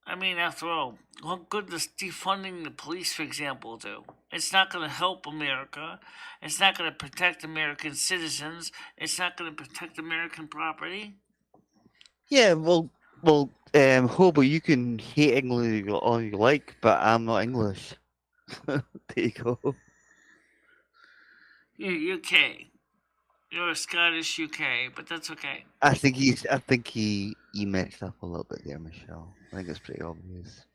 [SPEAKER 1] I mean, after all, what good does defunding the police, for example, do? It's not going to help America. It's not going to protect American citizens. It's not going to protect American property.
[SPEAKER 2] Yeah, well, Hobo, you can hate England all you like, but I'm not English. There you go.
[SPEAKER 1] You're UK. You're a Scottish UK, but that's okay.
[SPEAKER 2] I think he messed up a little bit there, Michelle. I think it's pretty obvious.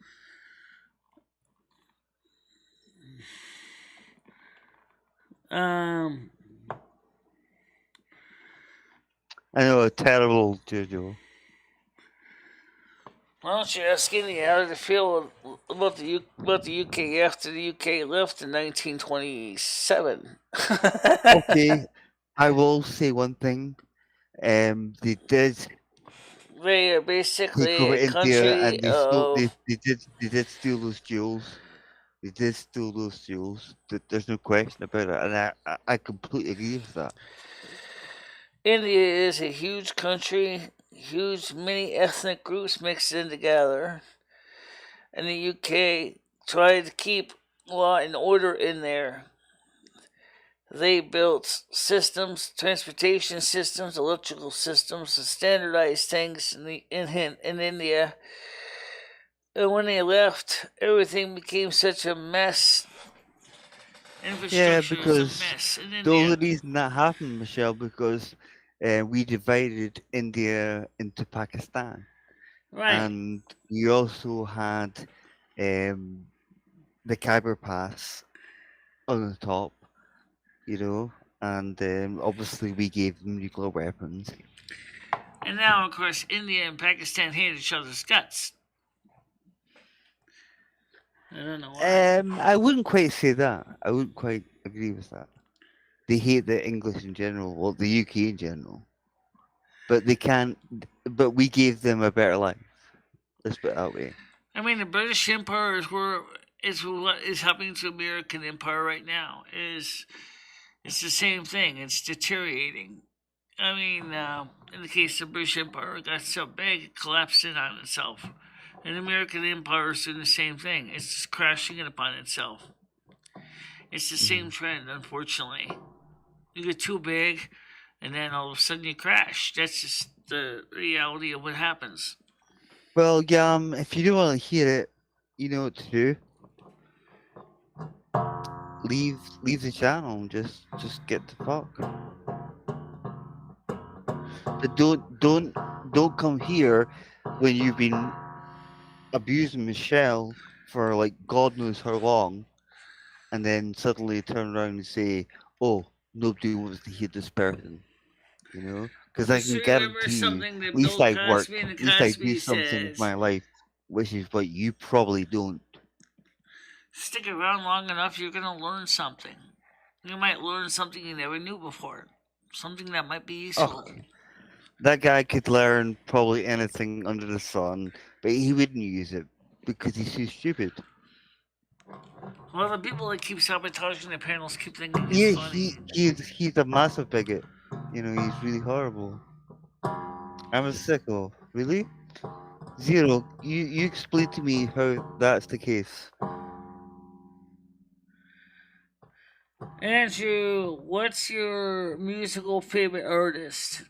[SPEAKER 2] I know, a terrible Jojo.
[SPEAKER 1] Why don't you ask India how did it feel about the UK after the UK left in 1927?
[SPEAKER 2] Okay, I will say one thing. They did
[SPEAKER 1] They are basically
[SPEAKER 2] take over
[SPEAKER 1] a
[SPEAKER 2] India,
[SPEAKER 1] country
[SPEAKER 2] and
[SPEAKER 1] of.
[SPEAKER 2] they did steal those jewels. They did steal those jewels. There's no question about it, and I completely agree with that.
[SPEAKER 1] India is a huge country, huge many ethnic groups mixed in together, and the UK tried to keep law and order in there. They built systems, transportation systems, electrical systems, to standardize things in India. And when they left, everything became such a mess.
[SPEAKER 2] Yeah,
[SPEAKER 1] Infrastructure
[SPEAKER 2] because
[SPEAKER 1] is a mess in
[SPEAKER 2] the
[SPEAKER 1] India.
[SPEAKER 2] only reason that happened, Michelle, because we divided India into Pakistan.
[SPEAKER 1] Right.
[SPEAKER 2] and you also had um, the Kyber Pass on the top, and obviously we gave them nuclear weapons.
[SPEAKER 1] And now, of course, India and Pakistan hate each other's guts. I don't know why.
[SPEAKER 2] I wouldn't quite say that. I wouldn't quite agree with that. They hate the English in general, or the UK in general. But they can't. But we gave them a better life. Let's put it that way.
[SPEAKER 1] I mean, the British Empire is what is happening to American Empire right now. It's the same thing. It's deteriorating. I mean, in the case of the British Empire, it got so big it collapsed in on itself. And the American Empire is doing the same thing. It's just crashing in upon itself. It's the same trend, unfortunately. You get too big, and then all of a sudden you crash. That's just the reality of what happens.
[SPEAKER 2] Well, if you don't want to hear it, you know what to do. Leave the channel and just get the fuck. But don't come here when you've been abusing Michelle for like God knows how long, and then suddenly turn around and say, "Oh, nobody wants to hear this person," Because I
[SPEAKER 1] Just
[SPEAKER 2] can
[SPEAKER 1] remember
[SPEAKER 2] guarantee you,
[SPEAKER 1] something
[SPEAKER 2] at
[SPEAKER 1] that
[SPEAKER 2] least
[SPEAKER 1] Bill
[SPEAKER 2] I work,
[SPEAKER 1] Cosby and
[SPEAKER 2] at
[SPEAKER 1] the
[SPEAKER 2] least I do
[SPEAKER 1] Cosby
[SPEAKER 2] something with
[SPEAKER 1] says.
[SPEAKER 2] my life, which is what you probably don't.
[SPEAKER 1] Stick around long enough, you're going to learn something. You might learn something you never knew before. Something that might be useful.
[SPEAKER 2] Oh, that guy could learn probably anything under the sun, but he wouldn't use it because he's too stupid.
[SPEAKER 1] Well, the people that keep sabotaging the panels keep thinking it's
[SPEAKER 2] Yeah,
[SPEAKER 1] funny.
[SPEAKER 2] he's a massive bigot. He's really horrible. I'm a sicko. Really? Zero, you explain to me how that's the case.
[SPEAKER 1] Andrew, what's your musical favorite artist?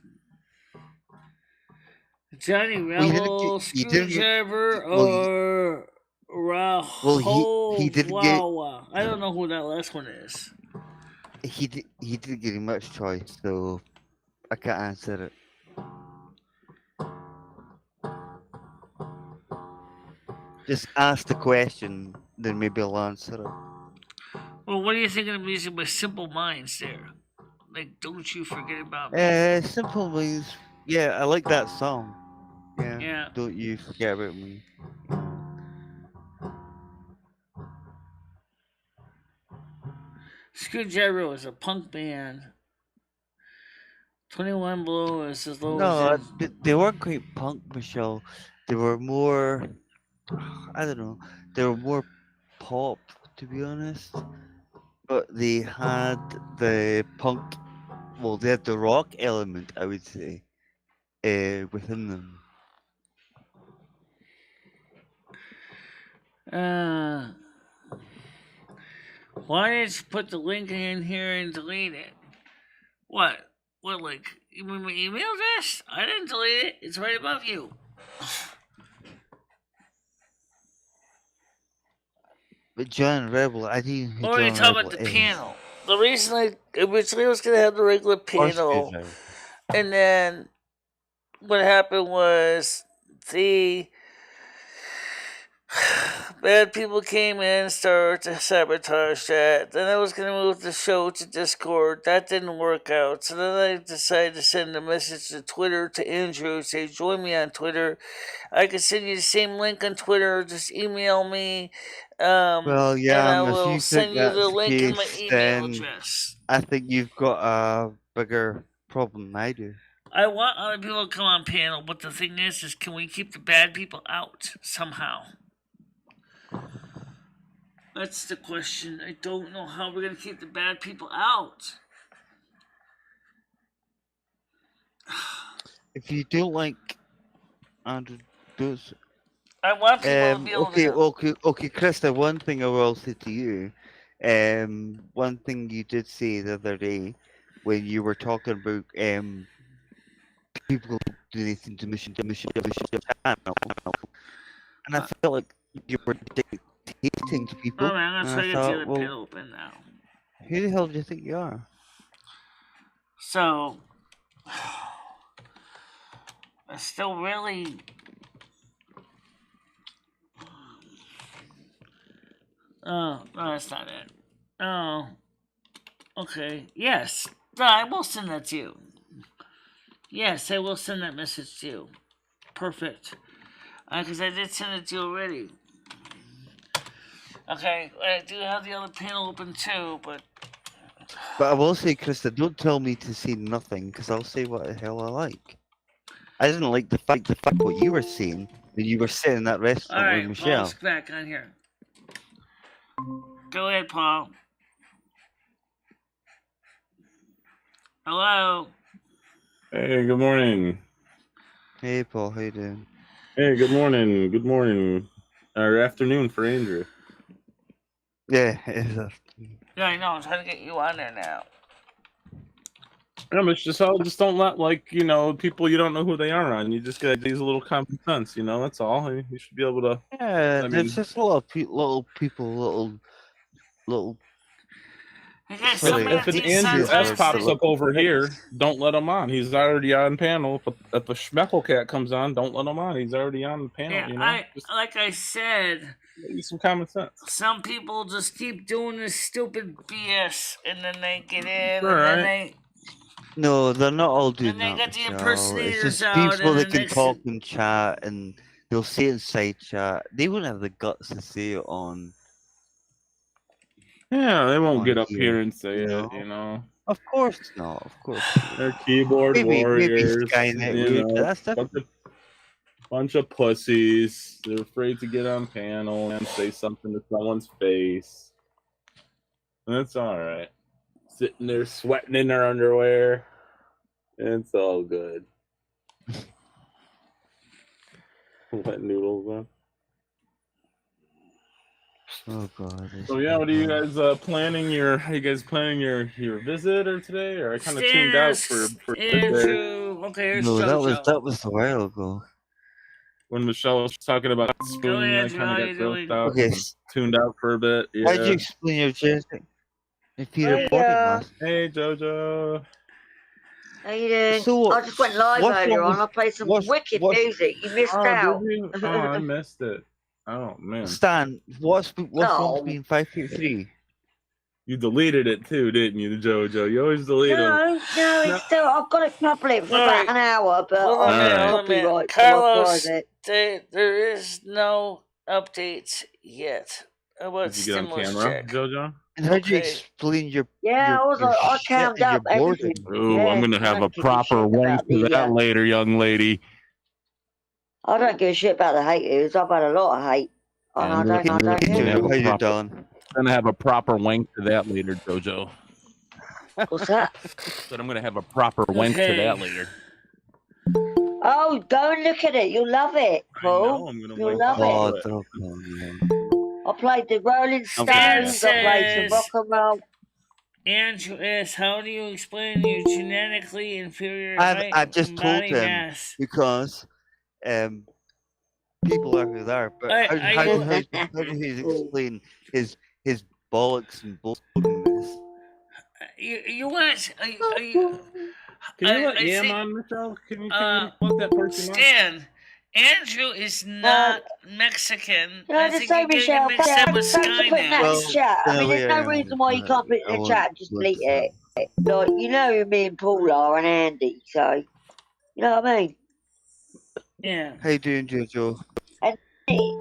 [SPEAKER 1] Johnny
[SPEAKER 2] Well,
[SPEAKER 1] Rebel,
[SPEAKER 2] you didn't get,
[SPEAKER 1] Screwdriver,
[SPEAKER 2] well,
[SPEAKER 1] or
[SPEAKER 2] well, he didn't get
[SPEAKER 1] Rahowawa? I don't know who that last one is.
[SPEAKER 2] he didn't give you much choice, so I can't answer it. Just ask the question, then maybe I'll answer it.
[SPEAKER 1] Well, what do you think of the music by Simple Minds there? Like, Don't You Forget About Me?
[SPEAKER 2] Simple means, yeah, I like that song. Yeah,
[SPEAKER 1] Yeah.
[SPEAKER 2] don't you forget about me. Yeah.
[SPEAKER 1] Screwdriver was a punk band. 21 Below is as low
[SPEAKER 2] No,
[SPEAKER 1] as
[SPEAKER 2] they weren't quite punk, Michelle. They were more, I don't know, they were more pop, to be honest. But they had the punk, well, they had the rock element, I would say, within them.
[SPEAKER 1] Why did you put the link in here and delete it? What? What, like, you mean my email address? I didn't delete it. It's right above you.
[SPEAKER 2] But John Rebel, I think who
[SPEAKER 1] Or you
[SPEAKER 2] John
[SPEAKER 1] talk
[SPEAKER 2] Rebel
[SPEAKER 1] about the
[SPEAKER 2] is.
[SPEAKER 1] panel. The reason I originally was going to have the regular panel, and then what happened was the bad people came in and started to sabotage that. Then I was going to move the show to Discord. That didn't work out. So then I decided to send a message to Twitter to Andrew, say, join me on Twitter. I can send you the same link on Twitter. Just email me.
[SPEAKER 2] Well,
[SPEAKER 1] and
[SPEAKER 2] yeah,
[SPEAKER 1] I
[SPEAKER 2] if
[SPEAKER 1] will
[SPEAKER 2] you think
[SPEAKER 1] send you the
[SPEAKER 2] that's the
[SPEAKER 1] link in my
[SPEAKER 2] case,
[SPEAKER 1] email
[SPEAKER 2] then
[SPEAKER 1] address.
[SPEAKER 2] I think you've got a bigger problem than I do.
[SPEAKER 1] I want other people to come on panel, but the thing is can we keep the bad people out somehow? That's the question. I don't know how we're going to keep the bad people out.
[SPEAKER 2] If you don't like Andrew those
[SPEAKER 1] I want people to be able
[SPEAKER 2] okay, Krista, one thing I will say to you, one thing you did say the other day when you were talking about people donating to mission channel, and I felt like you were dictating to people.
[SPEAKER 1] Oh man, I'm
[SPEAKER 2] and
[SPEAKER 1] trying to
[SPEAKER 2] I
[SPEAKER 1] get the
[SPEAKER 2] thought,
[SPEAKER 1] other
[SPEAKER 2] well,
[SPEAKER 1] pin open now.
[SPEAKER 2] who the hell do you think you are?
[SPEAKER 1] So, I still really Oh, no, that's not it. Oh, okay. Yes, I will send that to you. Yes, I will send that message to you. Perfect. Because I did send it to you already. Okay, I do have the other panel open too, but
[SPEAKER 2] But I will say, Krista, don't tell me to say nothing, because I'll say what the hell I like. I didn't like the fact what you were saying when you were sitting in that
[SPEAKER 1] all
[SPEAKER 2] restaurant with
[SPEAKER 1] right,
[SPEAKER 2] Michelle.
[SPEAKER 1] Paul's back on here. Go ahead, Paul. Hello.
[SPEAKER 6] Hey, good morning.
[SPEAKER 2] Hey, Paul, how you doing?
[SPEAKER 6] Hey, good morning. Good morning. Or afternoon for Andrew.
[SPEAKER 2] Yeah, it is.
[SPEAKER 1] Yeah, I know. I'm trying to get you on there now.
[SPEAKER 6] Yeah, just don't let people you don't know who they are on. You just gotta use a little common sense, that's all. And you should be able to.
[SPEAKER 2] Yeah,
[SPEAKER 6] I
[SPEAKER 2] there's
[SPEAKER 6] mean,
[SPEAKER 2] just a lot of little.
[SPEAKER 1] Okay,
[SPEAKER 6] if,
[SPEAKER 2] Sorry,
[SPEAKER 6] if an Andrew S pops up over here, don't let him on. He's already on panel. If a Schmeckle Cat comes on, don't let him on. He's already on the panel.
[SPEAKER 1] Yeah,
[SPEAKER 6] just
[SPEAKER 1] like I said,
[SPEAKER 6] use some common sense.
[SPEAKER 1] some people just keep doing this stupid BS, and then they get in,
[SPEAKER 6] All
[SPEAKER 1] and
[SPEAKER 6] right.
[SPEAKER 1] then they.
[SPEAKER 2] No, they're not all doing
[SPEAKER 1] And they
[SPEAKER 2] that.
[SPEAKER 1] got the
[SPEAKER 2] Michelle.
[SPEAKER 1] impersonators
[SPEAKER 2] It's just
[SPEAKER 1] out,
[SPEAKER 2] people
[SPEAKER 1] and
[SPEAKER 2] that
[SPEAKER 1] the
[SPEAKER 2] can
[SPEAKER 1] next.
[SPEAKER 2] talk and chat, and they'll say it inside chat. They wouldn't have the guts to say it on.
[SPEAKER 6] Yeah, they won't
[SPEAKER 2] on
[SPEAKER 6] get up
[SPEAKER 2] here,
[SPEAKER 6] here and say
[SPEAKER 2] you
[SPEAKER 6] it.
[SPEAKER 2] know? Of course not. Of course.
[SPEAKER 6] They're keyboard
[SPEAKER 2] Maybe
[SPEAKER 6] warriors.
[SPEAKER 2] Skynet would, but that's different.
[SPEAKER 6] Bunch of pussies. They're afraid to get on panel and say something to someone's face. That's all right. Sitting there sweating in their underwear. It's all good. Wet noodles on.
[SPEAKER 2] Oh god.
[SPEAKER 6] So yeah, what are you guys planning your visit or today? Or I kind of tuned out for
[SPEAKER 1] Andrew. Okay, here's
[SPEAKER 2] No,
[SPEAKER 1] JoJo.
[SPEAKER 2] that was a while ago.
[SPEAKER 6] when Michelle was talking about spooning, I kind of got grossed out and tuned out for a bit. Yeah.
[SPEAKER 2] How'd you explain your journey? If you're
[SPEAKER 3] Hey,
[SPEAKER 2] a body mass.
[SPEAKER 6] Hey, JoJo.
[SPEAKER 3] How you doing?
[SPEAKER 2] So,
[SPEAKER 3] I just went live
[SPEAKER 2] what's
[SPEAKER 3] earlier
[SPEAKER 2] wrong
[SPEAKER 3] on. I played some wicked
[SPEAKER 2] what's-
[SPEAKER 3] music. You missed
[SPEAKER 6] Oh,
[SPEAKER 3] out.
[SPEAKER 6] did you? Oh, I missed it. Oh man.
[SPEAKER 2] Stan, what's wrong
[SPEAKER 3] No.
[SPEAKER 2] with being 5'3"?
[SPEAKER 6] You deleted it too, didn't you, JoJo? You always delete them.
[SPEAKER 3] No, it's still. I've got it public for about an hour, but
[SPEAKER 1] Hold on a minute,
[SPEAKER 3] I'm
[SPEAKER 1] hold on a minute.
[SPEAKER 3] copyright, so
[SPEAKER 1] Carlos,
[SPEAKER 3] I
[SPEAKER 1] there is no updates yet about
[SPEAKER 6] Did you get on
[SPEAKER 1] stimulus
[SPEAKER 6] camera,
[SPEAKER 1] check.
[SPEAKER 6] JoJo?
[SPEAKER 2] And how'd you explain your
[SPEAKER 3] Yeah, I
[SPEAKER 2] shit
[SPEAKER 3] cammed
[SPEAKER 2] and your
[SPEAKER 3] up everything.
[SPEAKER 2] boredom?
[SPEAKER 6] Ooh,
[SPEAKER 3] Yeah,
[SPEAKER 6] I'm gonna
[SPEAKER 3] I
[SPEAKER 6] have a
[SPEAKER 3] don't give
[SPEAKER 6] proper
[SPEAKER 3] shit
[SPEAKER 6] wank
[SPEAKER 3] about
[SPEAKER 6] to
[SPEAKER 3] the,
[SPEAKER 6] that later, young lady.
[SPEAKER 3] I don't give a shit about the haters. I've had a lot of hate. And I don't care.
[SPEAKER 2] How you done?
[SPEAKER 6] Gonna have a proper wank to that later, JoJo.
[SPEAKER 3] What's that?
[SPEAKER 6] But I'm gonna have a proper wank to that later.
[SPEAKER 3] Oh, go and look at it. You'll love it, Paul. You'll love it. I played the Rolling Stones. I played some rock and roll.
[SPEAKER 1] Andrew asks, how do you explain your genetically inferior height
[SPEAKER 2] I've just
[SPEAKER 1] and
[SPEAKER 2] told
[SPEAKER 1] body
[SPEAKER 2] him
[SPEAKER 1] mass?
[SPEAKER 2] because people are who they are. But how do he explain his bollocks and bullshitness?
[SPEAKER 1] You want?
[SPEAKER 6] Can you let Yam on, Michelle? Can you let that person on?
[SPEAKER 1] Stan, Andrew is not Mexican.
[SPEAKER 3] I
[SPEAKER 1] think
[SPEAKER 3] say,
[SPEAKER 1] you're getting
[SPEAKER 3] Michelle,
[SPEAKER 1] mixed up with
[SPEAKER 3] thanks for putting that in the chat. I mean, there's no reason why you can't put it in the chat and just delete it. Like, you know who me and Paul are and Andy, so, you know what I mean?
[SPEAKER 1] Yeah.
[SPEAKER 2] How you doing, Jojo?
[SPEAKER 3] And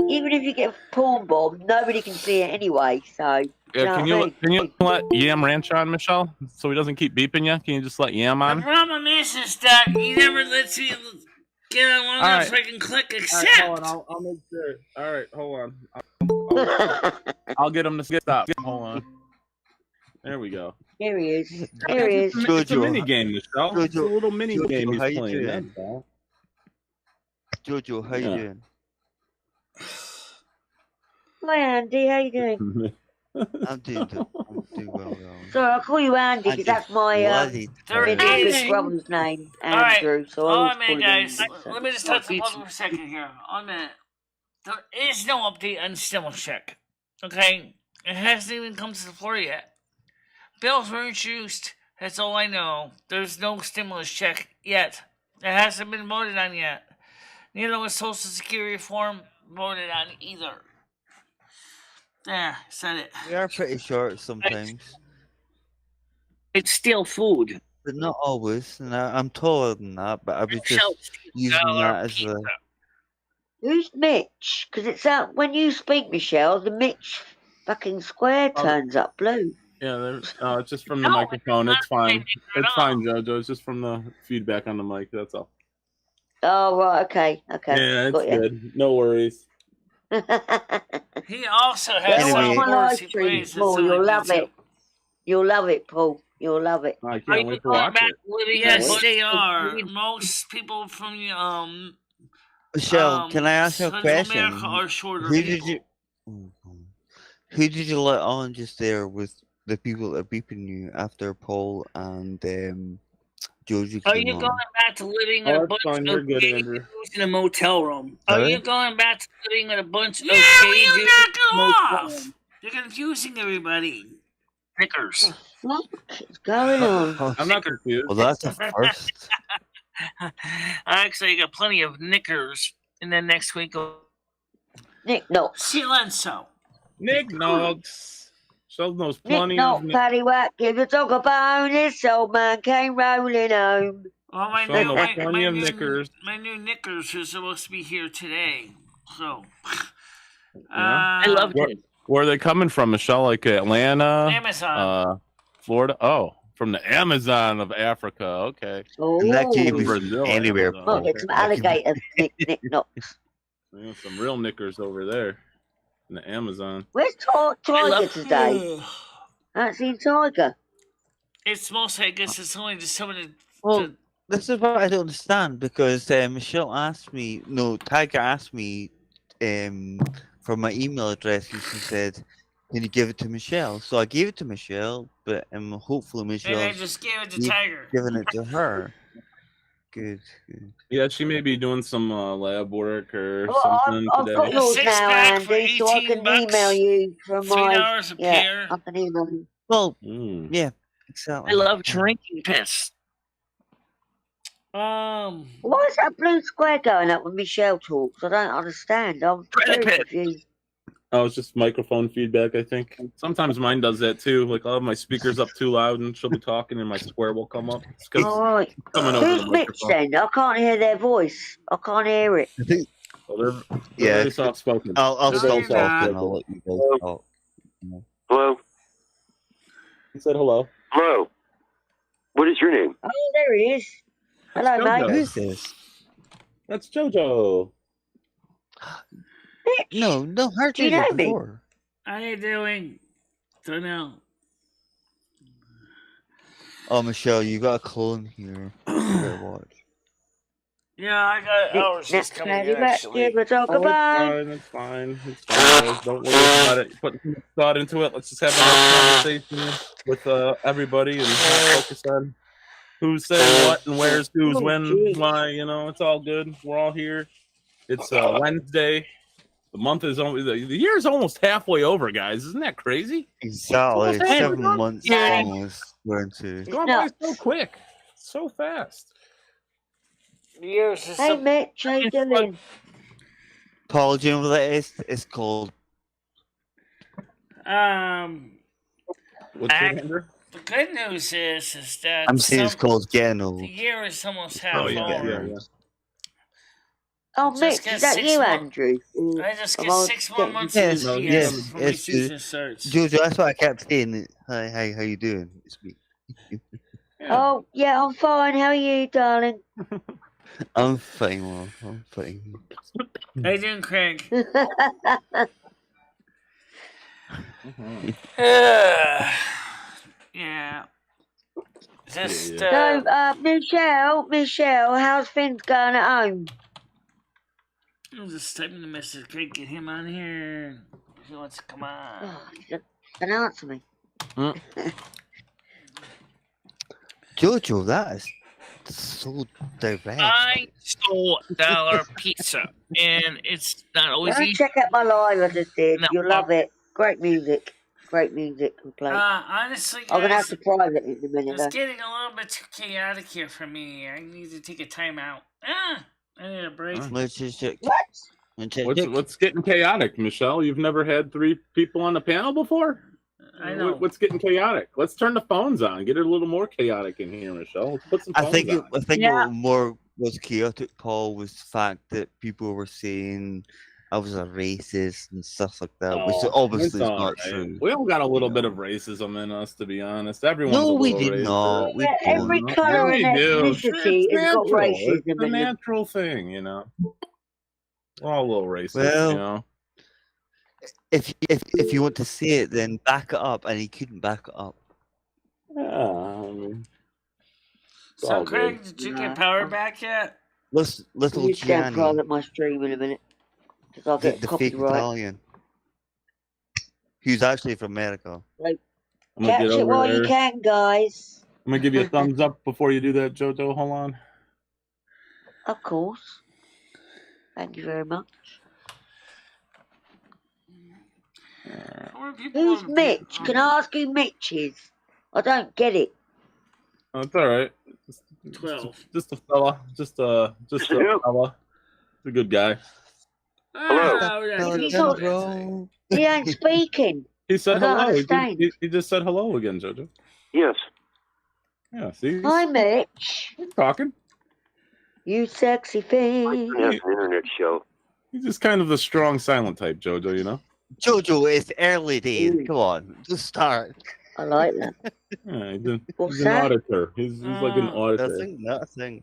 [SPEAKER 3] even if you get porn bomb, nobody can see it anyway, so.
[SPEAKER 6] Yeah, can you let Yam Ranch on, Michelle, so he doesn't keep beeping you? Can you just let Yam on?
[SPEAKER 1] The problem is that he never lets me get on long enough so I can click accept.
[SPEAKER 6] All right, hold on, I'll make sure. All right, hold on. I'll get him to stop. Hold on. There we go.
[SPEAKER 3] Here he is. Here he is.
[SPEAKER 6] It's a mini game, Michelle. It's a little mini game he's playing.
[SPEAKER 2] Doing? Jojo, how you doing?
[SPEAKER 3] Hi, Andy. How you doing?
[SPEAKER 2] I'm doing well.
[SPEAKER 3] So I'll call you Andy because that's my big brother's name, Andrew.
[SPEAKER 1] Right.
[SPEAKER 3] So
[SPEAKER 1] Hold on a minute, guys. Let me just touch upon for a second here. Hold a minute. There is no update on stimulus check. Okay? It hasn't even come to the floor yet. Bills were introduced. That's all I know. There's no stimulus check yet. It hasn't been voted on yet. Neither was Social Security reform voted on either. There, said it.
[SPEAKER 2] We are pretty short sometimes,
[SPEAKER 4] It's still food.
[SPEAKER 2] but not always. And I'm taller than that, but I was just using that as a.
[SPEAKER 3] Who's Mitch? Because it's out when you speak, Michelle. The Mitch fucking square turns up blue.
[SPEAKER 6] Yeah, it's just from the microphone. It's fine. It's fine, Jojo. It's just from the feedback on the mic. That's all.
[SPEAKER 3] Oh right, okay.
[SPEAKER 6] Yeah, it's good. No worries.
[SPEAKER 1] He also has
[SPEAKER 2] Anyway.
[SPEAKER 1] some words he plays.
[SPEAKER 3] Paul, you'll love it. You'll love it, Paul. You'll love it.
[SPEAKER 6] I can't wait to watch it.
[SPEAKER 1] Yes, they are. Most people from
[SPEAKER 2] Michelle, can I ask you a
[SPEAKER 1] Central
[SPEAKER 2] question?
[SPEAKER 1] America are shorter
[SPEAKER 2] Who
[SPEAKER 1] people.
[SPEAKER 2] did you let on just there with the people that are beeping you after Paul and Joji
[SPEAKER 4] Are
[SPEAKER 2] came
[SPEAKER 4] you
[SPEAKER 2] on?
[SPEAKER 4] going back to living with a bunch of gay dudes in a motel room? Are
[SPEAKER 2] Sorry?
[SPEAKER 4] you going back to living with a bunch of
[SPEAKER 1] Yeah,
[SPEAKER 4] gay
[SPEAKER 1] will you
[SPEAKER 4] dudes
[SPEAKER 1] knock
[SPEAKER 4] in
[SPEAKER 1] it
[SPEAKER 4] a motel
[SPEAKER 1] off?
[SPEAKER 4] room?
[SPEAKER 1] You're confusing everybody.
[SPEAKER 4] Knickers.
[SPEAKER 3] What is going on?
[SPEAKER 6] I'm not confused.
[SPEAKER 2] Well, that's a first.
[SPEAKER 4] Actually, I got plenty of knickers. And then next week,
[SPEAKER 3] Nick Knox.
[SPEAKER 1] Silencio.
[SPEAKER 6] Nick Knox. Michelle knows
[SPEAKER 3] Nick
[SPEAKER 6] plenty
[SPEAKER 3] Knox,
[SPEAKER 6] of.
[SPEAKER 3] Paddy Whack, give the dog a bone. This old man came rolling home.
[SPEAKER 1] Well,
[SPEAKER 6] Michelle knows plenty of knickers.
[SPEAKER 1] my new knickers are supposed to be here today. So,
[SPEAKER 4] I love it.
[SPEAKER 6] Where are they coming from, Michelle? Like Atlanta,
[SPEAKER 1] Amazon.
[SPEAKER 6] Florida. Oh, from the Amazon of Africa. Okay.
[SPEAKER 3] Oh,
[SPEAKER 2] And that gave
[SPEAKER 6] Brazil,
[SPEAKER 2] me anywhere.
[SPEAKER 6] Amazon.
[SPEAKER 3] well, get some alligators, Nick Knox.
[SPEAKER 6] We got some real knickers over there in the Amazon.
[SPEAKER 3] Where's Tiger today? I haven't seen Tiger.
[SPEAKER 1] It's mostly, I guess, it's only just someone
[SPEAKER 2] Well, this is what I don't understand because Michelle asked me, Tiger asked me for my email address and she said, can you give it to Michelle? So I gave it to Michelle, but hopefully
[SPEAKER 1] and I
[SPEAKER 2] Michelle
[SPEAKER 1] just gave it to Tiger.
[SPEAKER 2] giving it to her. Good.
[SPEAKER 6] Yeah, she may be doing some lab work or
[SPEAKER 3] Well,
[SPEAKER 6] something
[SPEAKER 3] I've
[SPEAKER 6] today.
[SPEAKER 3] got yours
[SPEAKER 1] Six
[SPEAKER 3] now,
[SPEAKER 1] pack for
[SPEAKER 3] Andy, so I can
[SPEAKER 1] $18.
[SPEAKER 3] email you from my.
[SPEAKER 1] $3 a pair.
[SPEAKER 3] I can email you.
[SPEAKER 2] Well,
[SPEAKER 6] Mm.
[SPEAKER 2] yeah, exactly.
[SPEAKER 4] I love drinking piss.
[SPEAKER 3] Why is that blue square going up when Michelle talks? I don't understand. I'm very confused.
[SPEAKER 6] Oh, it's just microphone feedback, I think. Sometimes mine does that too. Like I'll have my speakers up too loud and she'll be talking and my square will come up. It's 'cause
[SPEAKER 3] All right.
[SPEAKER 6] it's coming over
[SPEAKER 3] Who's
[SPEAKER 6] the
[SPEAKER 3] Mitch
[SPEAKER 6] microphone.
[SPEAKER 3] then? I can't hear their voice. I can't hear it.
[SPEAKER 2] I think,
[SPEAKER 6] Well, they're very soft spoken.
[SPEAKER 2] I'll
[SPEAKER 1] No,
[SPEAKER 2] stop
[SPEAKER 1] you're not.
[SPEAKER 2] talking. I'll let you guys talk.
[SPEAKER 7] Hello?
[SPEAKER 6] He said hello.
[SPEAKER 7] Hello. What is your name?
[SPEAKER 3] Oh, there he is. Hello, mate.
[SPEAKER 6] Jojo.
[SPEAKER 2] Who's this?
[SPEAKER 6] That's Jojo.
[SPEAKER 3] Mitch.
[SPEAKER 2] No, heard
[SPEAKER 3] Do you know me?
[SPEAKER 2] before.
[SPEAKER 1] How you doing? Don't know.
[SPEAKER 2] Oh, Michelle, you got a clone here. You better watch.
[SPEAKER 1] Yeah, I got ours just coming in, actually.
[SPEAKER 3] Give a dog a
[SPEAKER 6] Oh,
[SPEAKER 3] bone.
[SPEAKER 6] it's fine. It's fine, guys. Don't worry about it. Put too much thought into it. Let's just have a nice conversation with everybody and not focus on who's saying what and where's who's
[SPEAKER 3] Oh,
[SPEAKER 6] when,
[SPEAKER 3] geez.
[SPEAKER 6] why. You know, it's all good. We're all here. It's Wednesday. The month is only the year is almost halfway over, guys. Isn't that crazy?
[SPEAKER 2] Exactly.
[SPEAKER 6] It's almost
[SPEAKER 2] 7
[SPEAKER 6] over.
[SPEAKER 2] months
[SPEAKER 4] Yeah.
[SPEAKER 2] almost. We're into.
[SPEAKER 6] It's going by so quick, so fast.
[SPEAKER 1] Years is
[SPEAKER 3] Hey, Mitch, how you doing?
[SPEAKER 2] Paul, do you know what that is? It's called.
[SPEAKER 6] What's your number?
[SPEAKER 1] The good news is that
[SPEAKER 2] I'm saying it's called getting old.
[SPEAKER 1] the year is almost half
[SPEAKER 6] Oh, yeah,
[SPEAKER 1] over.
[SPEAKER 6] yeah.
[SPEAKER 3] Oh,
[SPEAKER 1] Just
[SPEAKER 3] Mitch,
[SPEAKER 1] get
[SPEAKER 3] is that
[SPEAKER 1] 6
[SPEAKER 3] you,
[SPEAKER 1] more-
[SPEAKER 3] Andrew?
[SPEAKER 1] I just
[SPEAKER 3] Am
[SPEAKER 1] get
[SPEAKER 3] I
[SPEAKER 1] 6 more
[SPEAKER 3] getting-
[SPEAKER 1] months
[SPEAKER 2] Yes,
[SPEAKER 1] of this year
[SPEAKER 2] yes,
[SPEAKER 1] before my
[SPEAKER 2] it's
[SPEAKER 1] season starts.
[SPEAKER 2] Jojo, that's what I kept saying. Hi, how you doing? It's me.
[SPEAKER 3] Oh, yeah, I'm fine. How are you, darling?
[SPEAKER 2] I'm fine, Mom. I'm fine.
[SPEAKER 1] How you doing, Craig? Yeah. Just,
[SPEAKER 3] So, Michelle, how's things going at home?
[SPEAKER 1] I'm just typing the message. Craig, get him on here. If he wants to come on.
[SPEAKER 3] Oh, he doesn't answer me.
[SPEAKER 2] Jojo, that is so direct.
[SPEAKER 4] I stole dollar pizza, and it's not always
[SPEAKER 3] Go
[SPEAKER 4] easy.
[SPEAKER 3] check out my live I just did.
[SPEAKER 4] No,
[SPEAKER 3] You'll love it. Great music. Great music and play.
[SPEAKER 1] Honestly,
[SPEAKER 3] I'm going to have
[SPEAKER 1] guys,
[SPEAKER 3] to private it in a minute,
[SPEAKER 1] it's
[SPEAKER 3] though.
[SPEAKER 1] getting a little bit too chaotic here for me. I need to take a time out. I need a break.
[SPEAKER 2] Let's just check.
[SPEAKER 3] What?
[SPEAKER 6] What's getting chaotic, Michelle? You've never had 3 people on the panel before?
[SPEAKER 1] I know.
[SPEAKER 6] What's getting chaotic? Let's turn the phones on. Get it a little more chaotic in here, Michelle. Let's put some phones on.
[SPEAKER 2] I think what more was chaotic, Paul, was the fact that people were saying I was a racist and stuff like that, which obviously is not true.
[SPEAKER 6] We all got a little bit of racism in us, to be honest. Everyone's a little racist.
[SPEAKER 3] Yeah, every color and ethnicity has got racism.
[SPEAKER 6] It's a natural thing, you know. We're all a little racist,
[SPEAKER 2] well,
[SPEAKER 6] you know.
[SPEAKER 2] If you want to say it, then back it up, and he couldn't back it up.
[SPEAKER 6] Yeah, I mean,
[SPEAKER 1] so, Craig, did you get power back yet?
[SPEAKER 2] Little Gianni.
[SPEAKER 3] Private my stream in a minute. Because I'll get
[SPEAKER 2] the fake Italian. Who's actually from America.
[SPEAKER 3] Like, catch it while you can, guys.
[SPEAKER 6] I'm going to give you a thumbs up before you do that, Jojo. Hold on.
[SPEAKER 3] Of course. Thank you very much. Who's Mitch? Can I ask who Mitch is? I don't get it.
[SPEAKER 6] Oh, it's all right.
[SPEAKER 1] 12.
[SPEAKER 6] Just a fella. Just a fella. He's a good guy.
[SPEAKER 3] Hello. He ain't speaking.
[SPEAKER 6] He said hello. He just said hello again, Jojo.
[SPEAKER 7] Yes.
[SPEAKER 6] Yeah, see?
[SPEAKER 3] Hi, Mitch.
[SPEAKER 6] He's talking.
[SPEAKER 3] You sexy thing.
[SPEAKER 7] He has an internet show.
[SPEAKER 6] He's just kind of the strong silent type, Jojo, you know?
[SPEAKER 2] Jojo, it's early days. Come on, just start.
[SPEAKER 3] I like that.
[SPEAKER 6] Yeah, he's an auditor. He's like an auditor.
[SPEAKER 2] Nothing.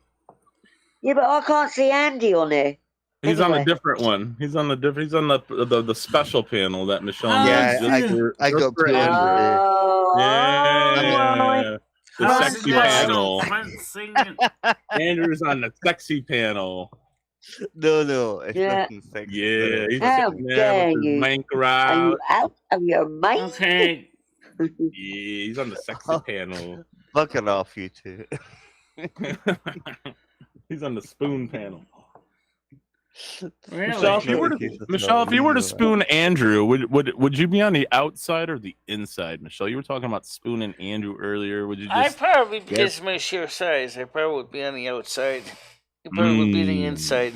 [SPEAKER 3] Yeah, but I can't see Andy on there.
[SPEAKER 6] He's on a different one. He's on the special panel that Michelle.
[SPEAKER 2] I got put
[SPEAKER 6] Yeah. The sexy panel. Andrew's on the sexy panel.
[SPEAKER 2] No, it's nothing sexy.
[SPEAKER 6] Yeah, he's
[SPEAKER 3] how
[SPEAKER 6] sitting there
[SPEAKER 3] dare
[SPEAKER 6] with his
[SPEAKER 3] you?
[SPEAKER 6] manker
[SPEAKER 3] Are
[SPEAKER 6] out.
[SPEAKER 3] you out of your mind?
[SPEAKER 1] Okay.
[SPEAKER 6] Yeah, he's on the sexy panel.
[SPEAKER 2] Fuck it off, you two.
[SPEAKER 6] He's on the spoon panel.
[SPEAKER 1] Really?
[SPEAKER 6] Michelle, if you were to spoon Andrew, would you be on the outside or the inside? Michelle, you were talking about spooning Andrew earlier. Would you just?
[SPEAKER 1] I probably, because of my sheer size, I probably would be on the outside. You probably would be the inside.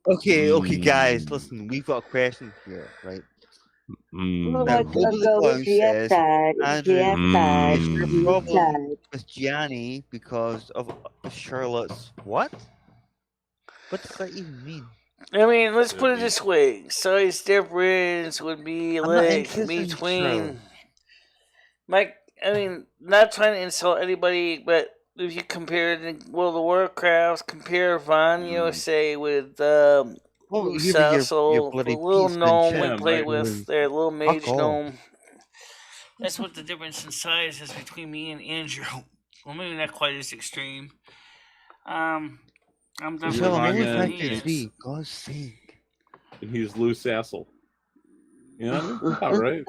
[SPEAKER 2] Okay, guys, listen, we've got a question here, right?
[SPEAKER 3] Well,
[SPEAKER 2] Now,
[SPEAKER 3] I go with the outside.
[SPEAKER 2] With Gianni because of Charlotte's what? What does that even mean?
[SPEAKER 1] I mean, let's put it this way: size difference would be like between. Mike, I mean, not trying to insult anybody, but if you compare World of Warcraft, compare Vanya, say with Sassel, the little gnome we play with, their little mage gnome. That's what the difference in size is between me and Andrew. Well, maybe not quite as extreme. I'm definitely
[SPEAKER 2] God's sake.
[SPEAKER 6] And he's Lou Sassel. You know, all right.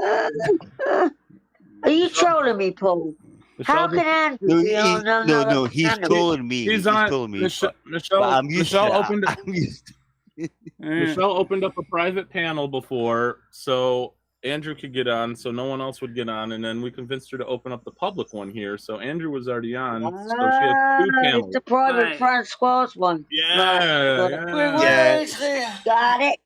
[SPEAKER 3] Are you trolling me, Paul? How can Andrew be on another?
[SPEAKER 2] No, he's trolling me. He's trolling me.
[SPEAKER 6] Michelle opened up a private panel before, so Andrew could get on, so no one else would get on, and then we convinced her to open up the public one here. So Andrew was already on, so she had 2 panels.
[SPEAKER 3] It's the private Francois one.
[SPEAKER 1] Yeah.
[SPEAKER 3] Got it.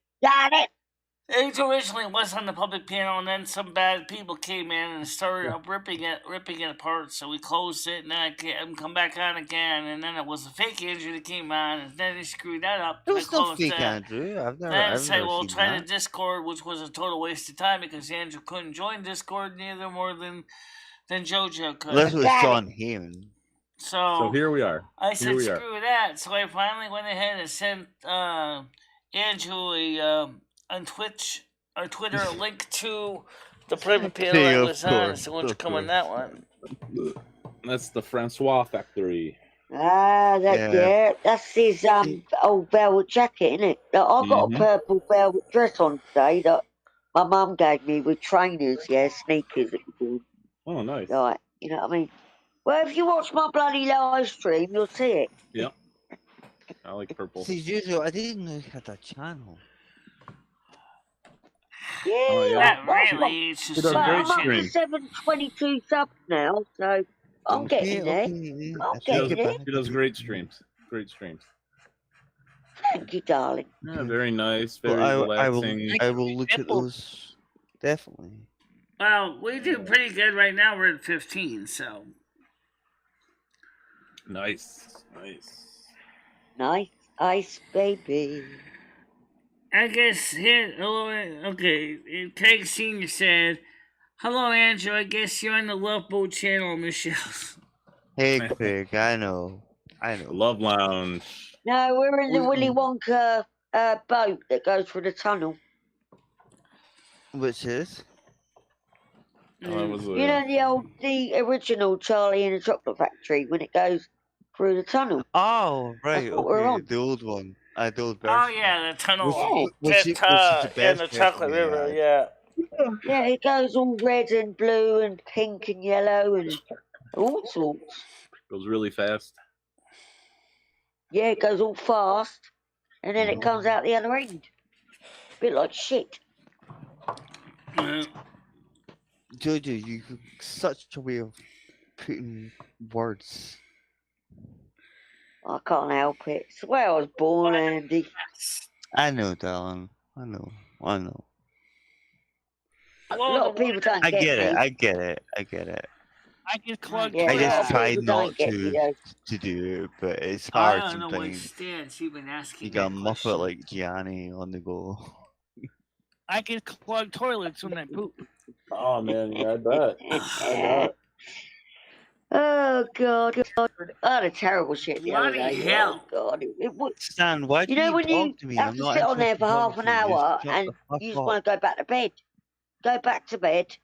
[SPEAKER 1] It originally was on the public panel, and then some bad people came in and started ripping it apart. So we closed it, and then I come back on again, and then it was a fake Andrew that came on, and then they screwed that up.
[SPEAKER 2] It was no fake Andrew. I've never seen
[SPEAKER 1] try the Discord, which was a total waste of time because Andrew couldn't join Discord neither more than Jojo could.
[SPEAKER 2] This was Sean Heyman.
[SPEAKER 1] So
[SPEAKER 6] here we are.
[SPEAKER 1] I said screw that. So I finally went ahead and sent Andrew on Twitch or Twitter a link to the private panel I was on, so why don't you come on that one?
[SPEAKER 6] That's the Francois factory.
[SPEAKER 3] That's his old velvet jacket, isn't it? I got a purple velvet dress on today that my mum gave me with trainers, sneakers.
[SPEAKER 6] Oh, nice.
[SPEAKER 3] Right, you know what I mean? Well, if you watch my bloody live stream, you'll see it.
[SPEAKER 6] Yeah. I like purple.
[SPEAKER 2] See, Juju, I didn't know you had that channel.
[SPEAKER 3] Yeah,
[SPEAKER 1] not really. It's just
[SPEAKER 3] I'm up to 722 subs now, so I'm getting there.
[SPEAKER 6] She does great streams.
[SPEAKER 3] Thank you, darling.
[SPEAKER 6] Yeah, very nice,
[SPEAKER 2] Well,
[SPEAKER 6] very relaxing.
[SPEAKER 2] I will look at those definitely.
[SPEAKER 1] Well, we do pretty good right now. We're at 15, so.
[SPEAKER 6] Nice.
[SPEAKER 3] Nice ice, baby.
[SPEAKER 1] I guess here. Okay, Craig Senior said, "Hello, Andrew. I guess you're on the Love Boat channel, Michelle."
[SPEAKER 2] Hey, Craig. I know.
[SPEAKER 6] Love Lounge.
[SPEAKER 3] No, we're in the Willy Wonka boat that goes through the tunnel.
[SPEAKER 2] Which is?
[SPEAKER 3] You know the original Charlie and the Chocolate Factory when it goes through the tunnel.
[SPEAKER 2] Oh, right.
[SPEAKER 3] Okay,
[SPEAKER 2] the old one. The old version.
[SPEAKER 1] Oh yeah, the tunnel.
[SPEAKER 2] Which is the best
[SPEAKER 1] in the Chocolate River. Yeah.
[SPEAKER 3] Yeah, it goes all red and blue and pink and yellow and all sorts.
[SPEAKER 6] Goes really fast.
[SPEAKER 3] Yeah, it goes all fast, and then it comes out the other end. A bit like shit.
[SPEAKER 2] Jojo, you have such a way of putting words.
[SPEAKER 3] I can't help it. It's the way I was born, Andy.
[SPEAKER 2] I know, darling. I know.
[SPEAKER 3] A lot of people don't get me.
[SPEAKER 2] I get it.
[SPEAKER 4] I just plugged.
[SPEAKER 2] I just try not
[SPEAKER 3] to
[SPEAKER 2] do it, but it's hard
[SPEAKER 1] I don't know what
[SPEAKER 2] sometimes.
[SPEAKER 1] stance you've been asking.
[SPEAKER 2] You got muffled like Gianni on the go.
[SPEAKER 4] I can clog toilets when I poop.
[SPEAKER 6] Oh man, yeah, I bet.
[SPEAKER 3] Oh God! Oh, the terrible shit the other
[SPEAKER 1] Bloody
[SPEAKER 3] day.
[SPEAKER 1] hell!
[SPEAKER 3] Oh God! It would.
[SPEAKER 2] Stan, why do
[SPEAKER 3] You know when you
[SPEAKER 2] talk to me?
[SPEAKER 3] have
[SPEAKER 2] I'm
[SPEAKER 3] to
[SPEAKER 2] not
[SPEAKER 3] sit on there
[SPEAKER 2] interested
[SPEAKER 3] for
[SPEAKER 2] in
[SPEAKER 3] half
[SPEAKER 2] talking
[SPEAKER 3] an
[SPEAKER 2] to you.
[SPEAKER 3] hour
[SPEAKER 2] Just shut
[SPEAKER 3] and
[SPEAKER 2] the fuck
[SPEAKER 3] you just
[SPEAKER 2] up.
[SPEAKER 3] want to go back to bed. Go back to bed.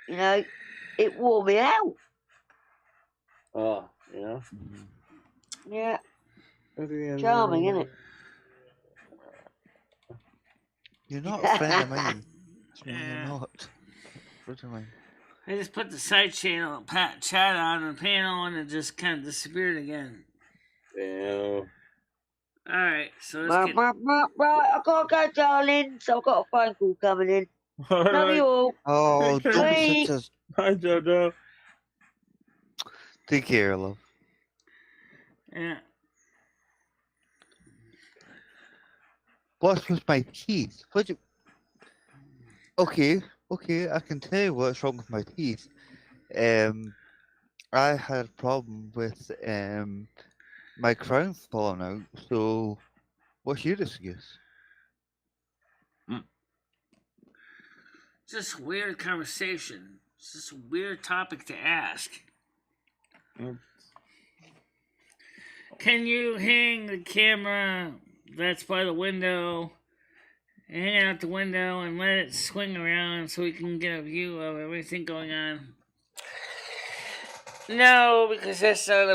[SPEAKER 3] You know, it wore me out.
[SPEAKER 6] Oh, yeah.
[SPEAKER 3] Yeah. Charming, isn't it?
[SPEAKER 2] You're not a friend of mine. You're not. Friend of mine.
[SPEAKER 1] I just put the side channel chat on the panel and it just kind of disappeared again.
[SPEAKER 6] Yeah.
[SPEAKER 1] Alright, so
[SPEAKER 3] Right, I gotta go, darling. So I've got a phone call coming in. Love you all.
[SPEAKER 2] Oh,
[SPEAKER 6] Take
[SPEAKER 2] don't
[SPEAKER 3] care.
[SPEAKER 2] be such a...
[SPEAKER 6] Hi, Jojo.
[SPEAKER 2] Take care, love.
[SPEAKER 1] Yeah.
[SPEAKER 2] What's with my teeth? What do you... Okay, I can tell you what's wrong with my teeth. I had a problem with my crown falling out, so what's your excuse?
[SPEAKER 1] It's just a weird conversation. It's just a weird topic to ask. Can you hang the camera that's by the window, hang out the window and let it swing around so we can get a view of everything going on? No, because that's not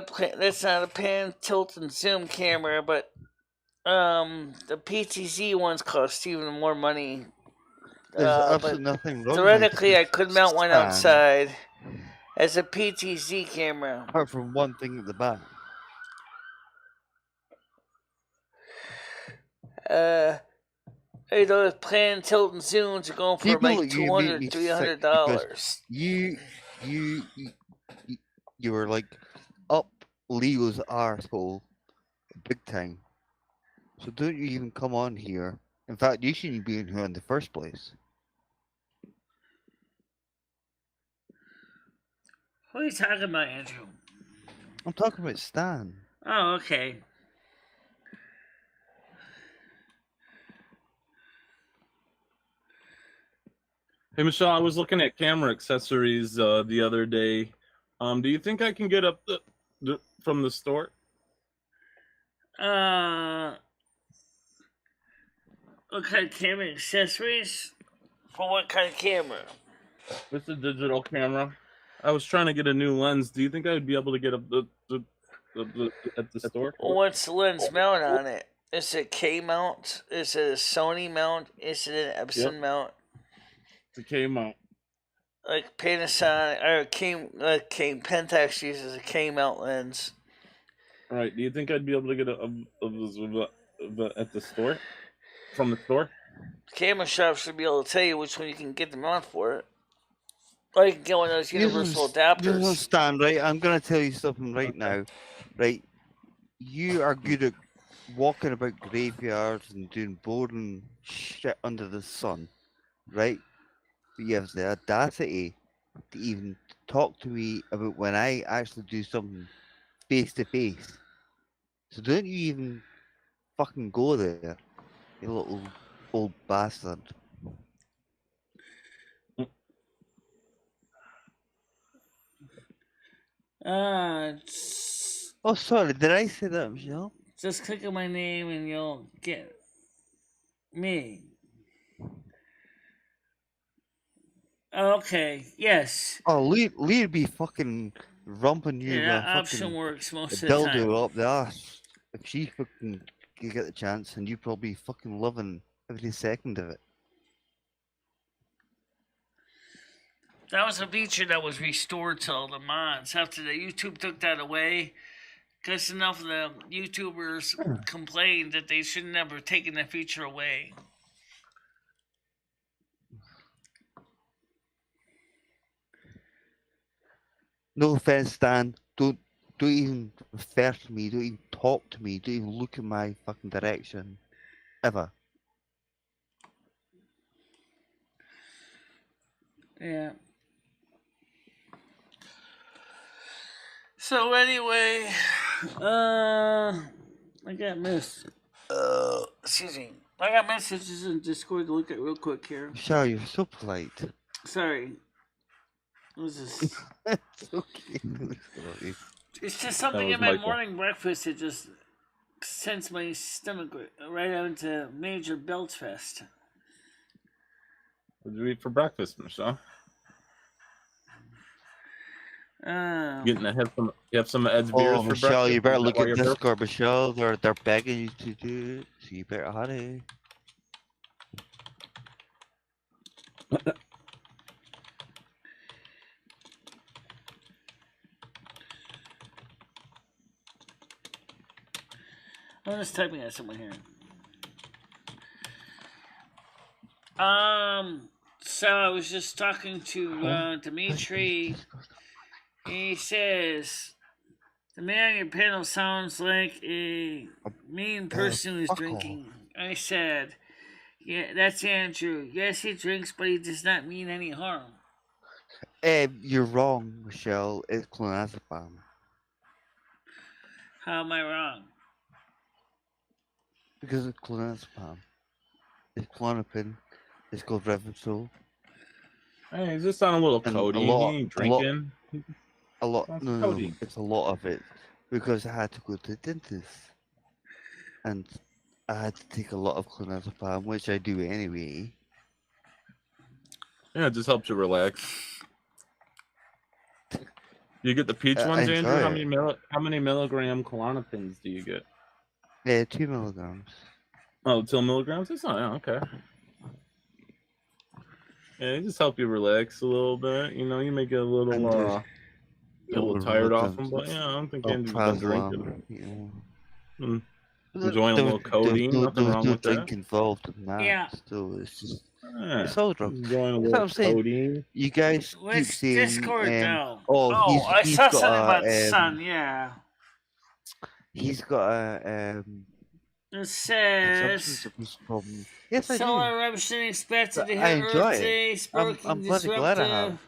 [SPEAKER 1] a pan, tilt, and zoom camera, but the PTZ ones cost even more money.
[SPEAKER 2] There's absolutely nothing wrong
[SPEAKER 1] theoretically,
[SPEAKER 2] with
[SPEAKER 1] I could mount one outside as a PTZ camera.
[SPEAKER 2] Apart from one thing at the back.
[SPEAKER 1] Those pan, tilt, and zooms are going for like $200, $300.
[SPEAKER 2] You were like up Leo's arsehole big time. So don't you even come on here. In fact, you shouldn't be in here in the first place.
[SPEAKER 1] What are you talking about, Andrew?
[SPEAKER 2] I'm talking about Stan.
[SPEAKER 1] Oh, okay.
[SPEAKER 6] Hey, Michelle, I was looking at camera accessories the other day. Do you think I can get up from the store?
[SPEAKER 1] What kind of camera accessories? For what kind of camera?
[SPEAKER 6] It's a digital camera. I was trying to get a new lens. Do you think I would be able to get up at the store?
[SPEAKER 1] Well, what's the lens mount on it? Is it K mount? Is it a Sony mount? Is it an Epson mount?
[SPEAKER 6] It's a K mount.
[SPEAKER 1] Like Panasonic or Pentax uses a K mount lens.
[SPEAKER 6] All right. Do you think I'd be able to get at the store? From the store?
[SPEAKER 1] Camera shops should be able to tell you which one you can get the mount for it. Or you can get one of those universal adapters.
[SPEAKER 2] You understand, right? I'm going to tell you something right now. Right? You are good at walking about graveyards and doing boring shit under the sun, right? But you have the audacity to even talk to me about when I actually do something face to face. So don't you even fucking go there, you little old bastard. Oh, sorry, did I say that, Michelle?
[SPEAKER 1] Just click on my name and you'll get me. Okay, yes.
[SPEAKER 2] Oh, Lee'd be fucking rumping you
[SPEAKER 1] Yeah,
[SPEAKER 2] with
[SPEAKER 1] that
[SPEAKER 2] a
[SPEAKER 1] option
[SPEAKER 2] fucking
[SPEAKER 1] works most of the time.
[SPEAKER 2] dildo up the arse. If she fucking could get the chance, and you probably fucking loving every second of it.
[SPEAKER 1] That was a feature that was restored to all the mods after the YouTube took that away. Because enough of the YouTubers complained that they should never have taken that feature away.
[SPEAKER 2] No offense, Stan. Don't even refer to me. Don't even talk to me. Don't even look in my fucking direction, ever.
[SPEAKER 1] Yeah. So anyway, I got excuse me. I got messages in Discord to look at real quick here.
[SPEAKER 2] Michelle, you're so polite.
[SPEAKER 1] Sorry. What is this?
[SPEAKER 2] It's okay.
[SPEAKER 1] It's just something in my morning breakfast that just sends my stomach right out into major belch fest.
[SPEAKER 6] What did you eat for breakfast, Michelle? You have some of Ed's beers for
[SPEAKER 2] Michelle,
[SPEAKER 6] breakfast?
[SPEAKER 2] you better look at Discord, Michelle. They're begging you to do it, so you better hurry.
[SPEAKER 1] I'm just typing at someone here. So I was just talking to Dimitri. He says the man on your panel sounds like a mean person who's drinking. I said, yeah, that's Andrew. Yes, he drinks, but he does not mean any harm.
[SPEAKER 2] You're wrong, Michelle. It's clonazepam.
[SPEAKER 1] How am I wrong?
[SPEAKER 2] Because it's clonazepam. It's Klonopin. It's called Revitol.
[SPEAKER 6] Hey, he's just on a little codeine. He ain't drinking.
[SPEAKER 2] No, it's a lot of it. Because I had to go to the dentist. And I had to take a lot of clonazepam, which I do anyway.
[SPEAKER 6] Yeah, it just helps you relax. You get the peach ones, Andrew? How many milligram Klonopins do you get?
[SPEAKER 2] Yeah, 2 milligrams.
[SPEAKER 6] Oh, 2 milligrams? That's not okay. Yeah, it just help you relax a little bit. You know, you may get a little tired off them, but yeah, I don't think Andrew's been drinking.
[SPEAKER 2] Yeah.
[SPEAKER 6] Enjoying a little codeine, nothing wrong with that.
[SPEAKER 2] Drink involved in that.
[SPEAKER 1] Yeah.
[SPEAKER 2] Still, it's just it's all drugs.
[SPEAKER 6] Enjoying a little codeine.
[SPEAKER 2] You guys keep saying,
[SPEAKER 1] Discord now.
[SPEAKER 2] I
[SPEAKER 1] saw something about the sun. Yeah.
[SPEAKER 2] He's got a
[SPEAKER 1] It says
[SPEAKER 2] yes, I
[SPEAKER 1] solar
[SPEAKER 2] do.
[SPEAKER 1] eruption expected to
[SPEAKER 2] I
[SPEAKER 1] hit
[SPEAKER 2] enjoy
[SPEAKER 1] Earth
[SPEAKER 2] it.
[SPEAKER 1] today, sparking
[SPEAKER 2] I'm bloody glad I have.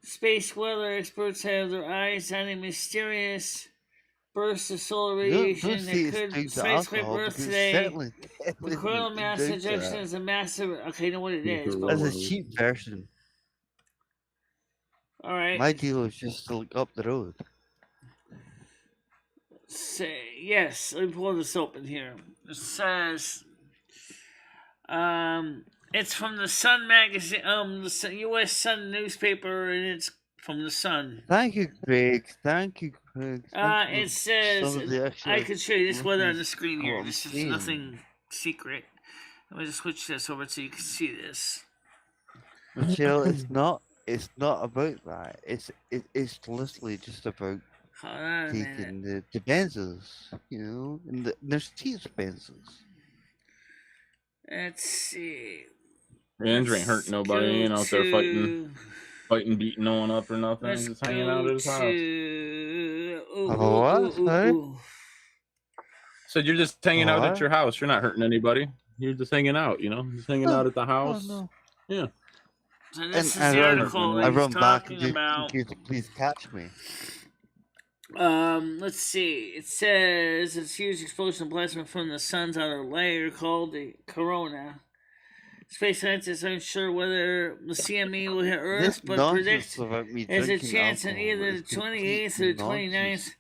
[SPEAKER 1] Space weather experts have their eyes on a mysterious burst of solar radiation that could sideswipe Earth today. The coronal mass ejection is a massive. Okay, I know what it is.
[SPEAKER 2] As a cheap version.
[SPEAKER 1] All right.
[SPEAKER 2] My deal is just to look up the road.
[SPEAKER 1] Yes, let me pull this open here. It says, it's from the Sun magazine, the U.S. Sun newspaper, and it's from the Sun.
[SPEAKER 2] Thank you, Craig.
[SPEAKER 1] It says, I can show you this weather on the screen here. This is nothing secret. Let me just switch this over so you can see this.
[SPEAKER 2] Michelle, it's not about that. It's literally just about taking the benzos, you know, and there's teeth benzos.
[SPEAKER 1] Let's see.
[SPEAKER 6] Andrew ain't hurting nobody. He ain't out there fighting, beating no one up or nothing. He's just hanging out at his house. So you're just hanging out at
[SPEAKER 2] What?
[SPEAKER 6] your house. You're not hurting anybody. You're just hanging out, you know? Just hanging out at the house.
[SPEAKER 2] no.
[SPEAKER 6] Yeah.
[SPEAKER 1] So this is
[SPEAKER 2] And
[SPEAKER 1] the article that
[SPEAKER 2] I
[SPEAKER 1] he's
[SPEAKER 2] run back
[SPEAKER 1] talking
[SPEAKER 2] and
[SPEAKER 1] about.
[SPEAKER 2] please catch me.
[SPEAKER 1] Let's see. It says it's huge explosion of plasma from the sun's outer layer called the corona. Space scientists aren't sure whether the CME will hit Earth, but predict there's a chance in either the 28th or 29th.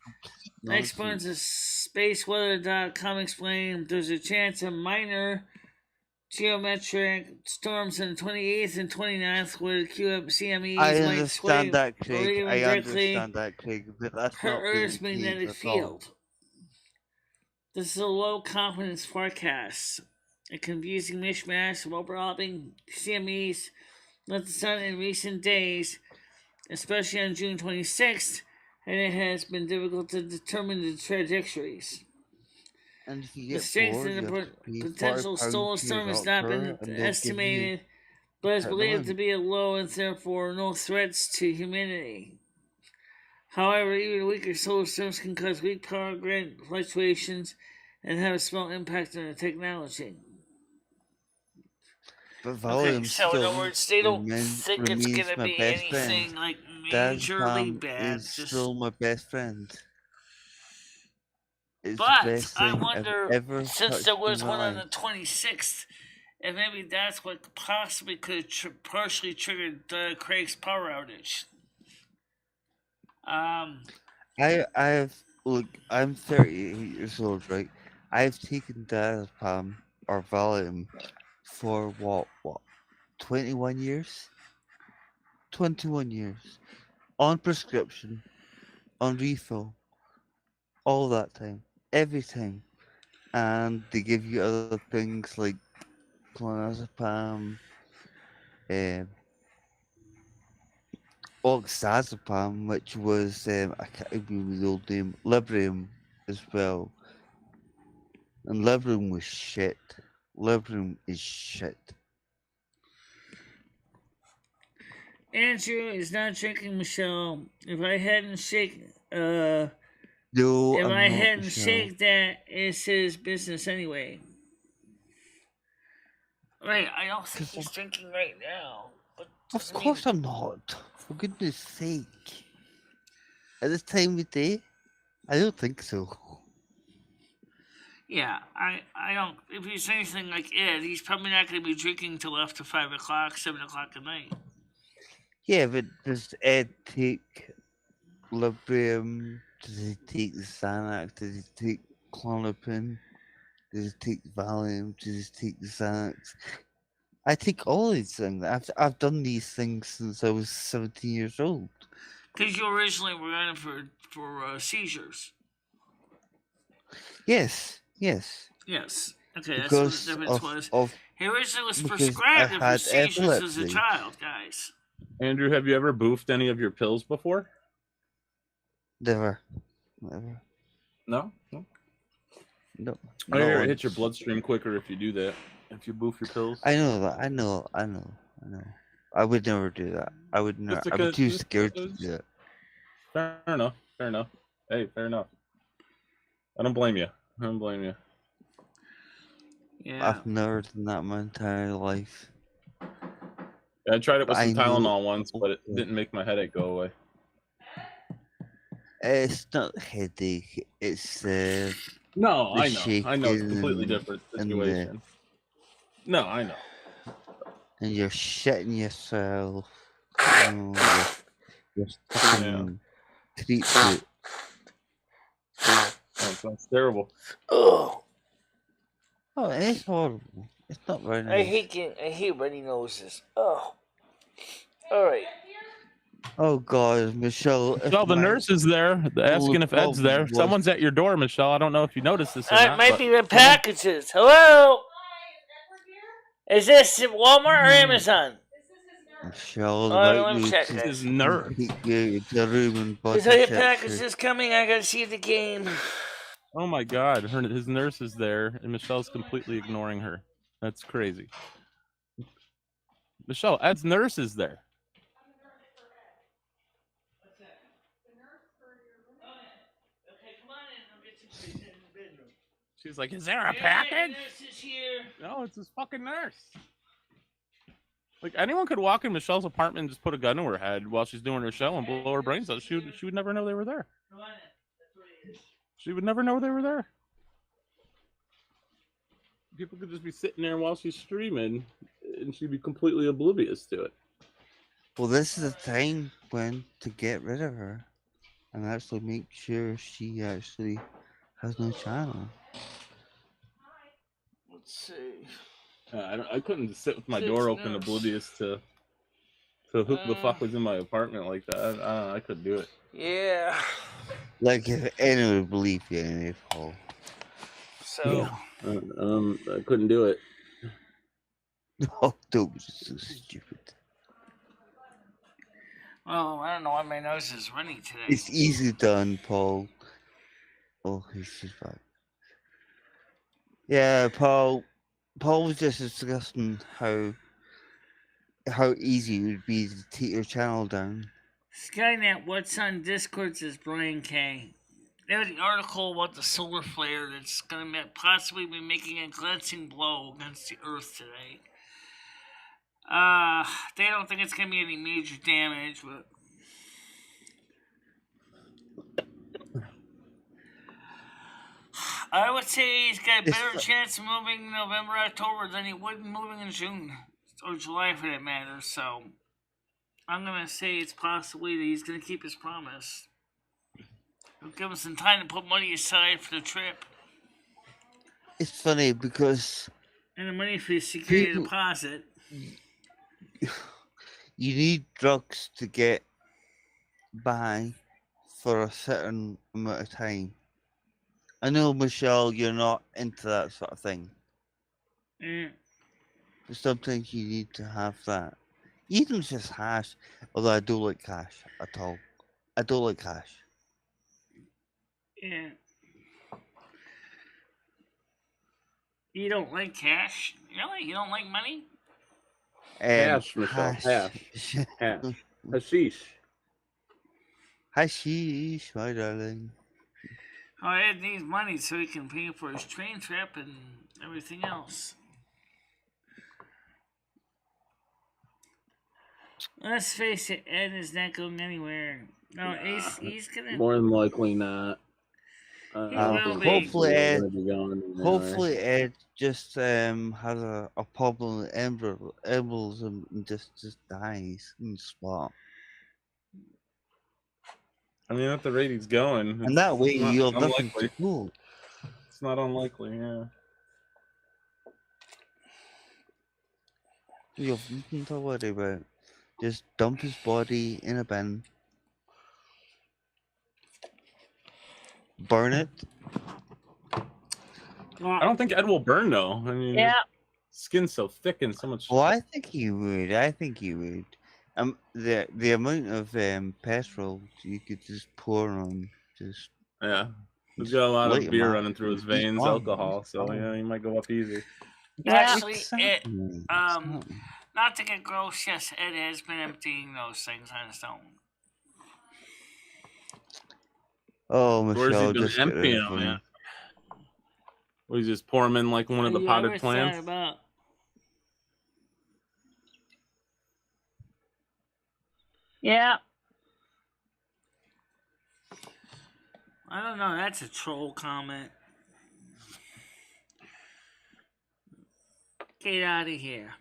[SPEAKER 1] Experts at spaceweather.com explain there's a chance of minor geometric storms on the 28th and 29th where the CMEs might sway
[SPEAKER 2] Craig, but that's
[SPEAKER 1] per
[SPEAKER 2] not
[SPEAKER 1] Earth's magnetic field. This is a low confidence forecast. A confusing mishmash of overlapping CMEs left the sun in recent days, especially on June 26th, and it has been difficult to determine the trajectories. The strength of the potential solar storm has not been estimated, but is believed to be a low and therefore no threats to humanity. However, even weaker solar storms can cause weak power grid fluctuations and have a small impact on the technology. Okay, so in other words, they don't think it's going to be anything like majorly bad.
[SPEAKER 2] Is still my best friend. It's
[SPEAKER 1] But I wonder, since there was one on the 26th, if maybe that's what possibly could partially triggered Craig's power outage.
[SPEAKER 2] I'm 38 years old, right? I've taken diazepam or Valium for what, 21 years? 21 years. On prescription, on refill, all that time, every time. And they give you other things like clonazepam, oxazepam, which was, I can't remember the old name, Librium as well. And Librium was shit. Librium is shit.
[SPEAKER 1] Andrew is not drinking, Michelle. If I hadn't shake,
[SPEAKER 2] no,
[SPEAKER 1] if I
[SPEAKER 2] not,
[SPEAKER 1] hadn't
[SPEAKER 2] Michelle.
[SPEAKER 1] shake that, it's his business anyway. Right, I don't think he's drinking right now. But
[SPEAKER 2] of course I'm not. For goodness sake. At this time of day, I don't think so.
[SPEAKER 1] Yeah, I don't. If he's anything like Ed, he's probably not going to be drinking till after 5 o'clock, 7 o'clock at night.
[SPEAKER 2] Yeah, but does Ed take Librium? Does he take the Xanax? Does he take Klonopin? Does he take Valium? Does he take the Xanax? I take all these things. I've done these things since I was 17 years old.
[SPEAKER 1] Because you originally were running for seizures.
[SPEAKER 2] Yes.
[SPEAKER 1] Okay, that's what the difference was. He originally was prescribed for seizures as a child, guys.
[SPEAKER 6] Andrew, have you ever boofed any of your pills before?
[SPEAKER 2] Never.
[SPEAKER 6] No?
[SPEAKER 2] No.
[SPEAKER 6] I hear it hits your bloodstream quicker if you do that. If you boof your pills.
[SPEAKER 2] I know that. I know. I would never do that. I would never. I'm too scared to do it.
[SPEAKER 6] Fair enough. Hey, fair enough. I don't blame you.
[SPEAKER 1] Yeah.
[SPEAKER 2] I've never done that my entire life.
[SPEAKER 6] Yeah, I tried it with some Tylenol once, but it didn't make my headache go away.
[SPEAKER 2] It's not headache. It's
[SPEAKER 6] no, I know. I know it's a completely different situation. No, I know.
[SPEAKER 2] And you're shitting yourself. You're fucking treat food.
[SPEAKER 6] That's terrible.
[SPEAKER 1] Oh,
[SPEAKER 2] it's horrible. It's not very nice.
[SPEAKER 1] I hate runny noses. Oh. Alright.
[SPEAKER 2] Oh God, Michelle.
[SPEAKER 6] Michelle, the nurse is there asking if Ed's there. Someone's at your door, Michelle. I don't know if you noticed this or not.
[SPEAKER 1] It might be the packages. Hello? Is this Walmart or Amazon?
[SPEAKER 2] Michelle,
[SPEAKER 1] let me check
[SPEAKER 6] this nurse.
[SPEAKER 2] Is
[SPEAKER 1] your packages coming? I gotta see the game.
[SPEAKER 6] Oh my God, his nurse is there, and Michelle's completely ignoring her. That's crazy. Michelle, Ed's nurse is there. She's like, "Is there a package?" No, it's this fucking nurse. Like anyone could walk in Michelle's apartment and just put a gun to her head while she's doing her show and blow her brains out. She would never know they were there. She would never know they were there. People could just be sitting there while she's streaming, and she'd be completely oblivious to it.
[SPEAKER 2] Well, this is the time when to get rid of her and actually make sure she actually has no channel.
[SPEAKER 1] Let's see.
[SPEAKER 6] I couldn't just sit with my door open, oblivious to who the fuck was in my apartment like that. I couldn't do it.
[SPEAKER 1] Yeah.
[SPEAKER 2] Like if anyone would believe you in it, Paul.
[SPEAKER 1] So.
[SPEAKER 6] I couldn't do it.
[SPEAKER 2] Oh, don't be so stupid.
[SPEAKER 1] Well, I don't know why my nose is running today.
[SPEAKER 2] It's easy done, Paul. Oh, he's just back. Yeah, Paul was just discussing how easy it would be to take your channel down.
[SPEAKER 1] Skynet, what's on Discord, says Brian K. There's an article about the solar flare that's going to possibly be making a glancing blow against the Earth today. They don't think it's going to be any major damage, but I would say he's got a better chance of moving in November, October than he would moving in June or July for that matter. So I'm going to say it's possibly that he's going to keep his promise. It'll give him some time to put money aside for the trip.
[SPEAKER 2] It's funny because...
[SPEAKER 1] And the money for the security deposit.
[SPEAKER 2] You need drugs to get by for a certain amount of time. I know, Michelle, you're not into that sort of thing.
[SPEAKER 1] Yeah.
[SPEAKER 2] But sometimes you need to have that. Even just hash, although I don't like cash at all. I don't like cash.
[SPEAKER 1] Yeah. You don't like cash? Really? You don't like money?
[SPEAKER 6] Hash, Michelle. Hash. Hashish.
[SPEAKER 2] Hashish, my darling.
[SPEAKER 1] Oh, Ed needs money so he can pay for his train trip and everything else. Let's face it, Ed is not going anywhere. No, he's gonna...
[SPEAKER 6] More than likely not.
[SPEAKER 2] Hopefully Ed just has a problem with embolism and just dies in the spot.
[SPEAKER 6] I mean, at the rate he's going,
[SPEAKER 2] and that way you'll have nothing to do.
[SPEAKER 6] It's not unlikely, yeah.
[SPEAKER 2] You have nothing to worry about. Just dump his body in a bin. Burn it.
[SPEAKER 6] I don't think Ed will burn though. I mean,
[SPEAKER 3] yeah.
[SPEAKER 6] Skin's so thick and so much.
[SPEAKER 2] Well, I think he would. The amount of petrol you could just pour on, just
[SPEAKER 6] he's got a lot of beer running through his veins, alcohol, so yeah, he might go up easy.
[SPEAKER 1] Actually, not to get gross, yes, Ed has been emptying those things on his own.
[SPEAKER 2] Oh, Michelle,
[SPEAKER 6] where's he been emptying them, man? We just pour them in like one of the potted plants.
[SPEAKER 3] Yeah.
[SPEAKER 1] I don't know. That's a troll comment. Get out of here.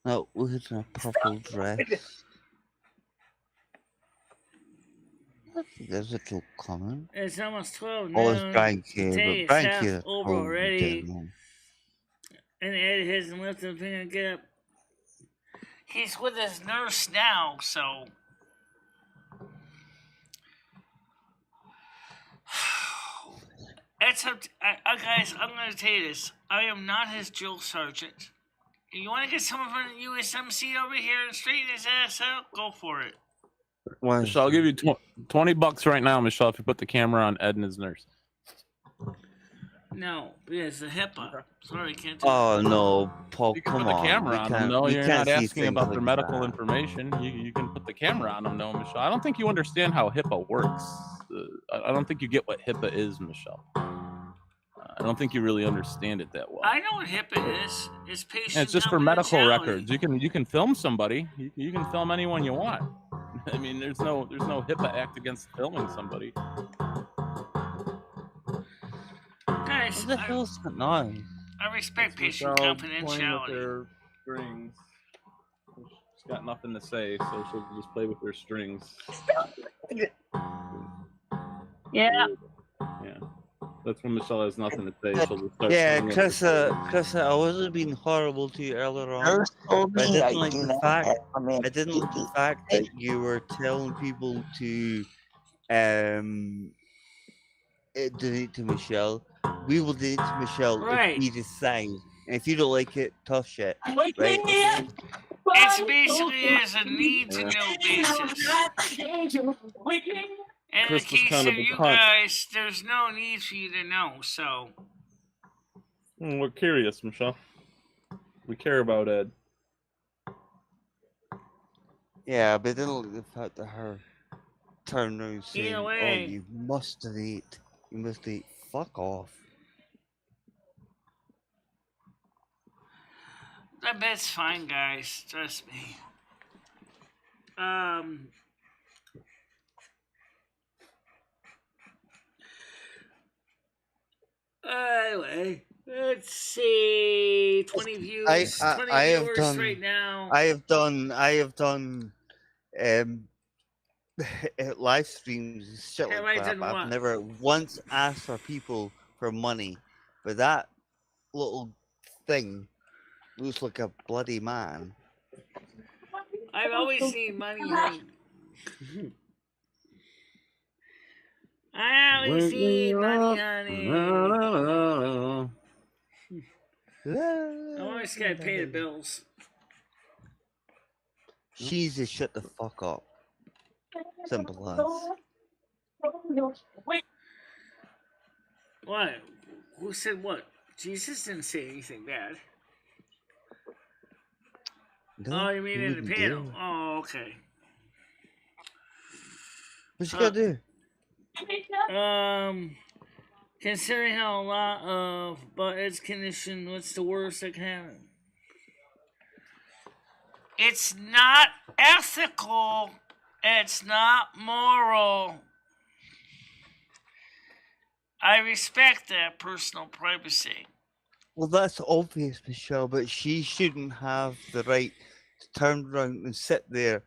[SPEAKER 2] No, we're in a purple dress. I think there's a joke comment.
[SPEAKER 1] It's almost 12 now.
[SPEAKER 2] Oh, it's Brian K.
[SPEAKER 1] But Brian K. over already. And Ed hasn't left him to get up. He's with his nurse now, so. That's up to, guys, I'm going to tell you this. I am not his drill sergeant. If you want to get someone from the USMC over here and straighten his ass out, go for it.
[SPEAKER 6] Michelle, I'll give you $20 right now, Michelle, if you put the camera on Ed and his nurse.
[SPEAKER 1] No, because the HIPAA. Sorry, I can't do
[SPEAKER 2] Oh no, Paul!
[SPEAKER 8] You can
[SPEAKER 2] Come
[SPEAKER 8] put the
[SPEAKER 2] on,
[SPEAKER 8] camera on them. No, you're not
[SPEAKER 2] see
[SPEAKER 8] asking
[SPEAKER 2] things
[SPEAKER 8] about their
[SPEAKER 2] like
[SPEAKER 8] medical
[SPEAKER 2] that.
[SPEAKER 8] information. You can put the camera on them, no, Michelle. I don't think you understand how HIPAA works. I don't think you get what HIPAA is, Michelle. I don't think you really understand it that well.
[SPEAKER 1] I know what HIPAA is. It's patient
[SPEAKER 8] It's just for medical
[SPEAKER 1] confidentiality.
[SPEAKER 8] records. You can film somebody. You can film anyone you want. I mean, there's no HIPAA act against filming somebody.
[SPEAKER 1] Guys,
[SPEAKER 2] What the hell's that noise?
[SPEAKER 1] I respect patient confidentiality.
[SPEAKER 6] Strings. She's got nothing to say, so she'll just play with her strings.
[SPEAKER 3] Yeah.
[SPEAKER 6] Yeah. That's when Michelle has nothing to say. She'll just start.
[SPEAKER 2] Yeah, Chris, I wasn't being horrible to you earlier on. But I didn't like the fact. I didn't like the fact that you were telling people to donate to Michelle. We will donate to Michelle if we decide. And if you don't like it, tough shit. Right? Okay?
[SPEAKER 1] It's basically as a need-to-know basis. And in the case of you guys, there's no need for you to know, so...
[SPEAKER 6] We're curious, Michelle. We care about Ed.
[SPEAKER 2] Yeah, but I didn't like the fact that her turned around saying, "Oh, you must donate. You must donate." Fuck off.
[SPEAKER 1] I bet it's fine, guys. Trust me. Anyway, let's see. 20 views. 20 viewers right now.
[SPEAKER 2] I have done live streams and shit like that. I've never once asked for people for money, but that little thing looks like a bloody man.
[SPEAKER 1] I've always seen money. I always see money, honey. I always gotta pay the bills.
[SPEAKER 2] She's just shut the fuck up. Simple as.
[SPEAKER 1] What? Who said what? Jesus didn't say anything bad.
[SPEAKER 2] No,
[SPEAKER 1] oh, you mean in the panel? Oh, okay.
[SPEAKER 2] What you gotta do?
[SPEAKER 1] Considering how a lot of Ed's condition, what's the worst that can happen? It's not ethical. It's not moral. I respect that personal privacy.
[SPEAKER 2] Well, that's obvious, Michelle, but she shouldn't have the right to turn around and sit there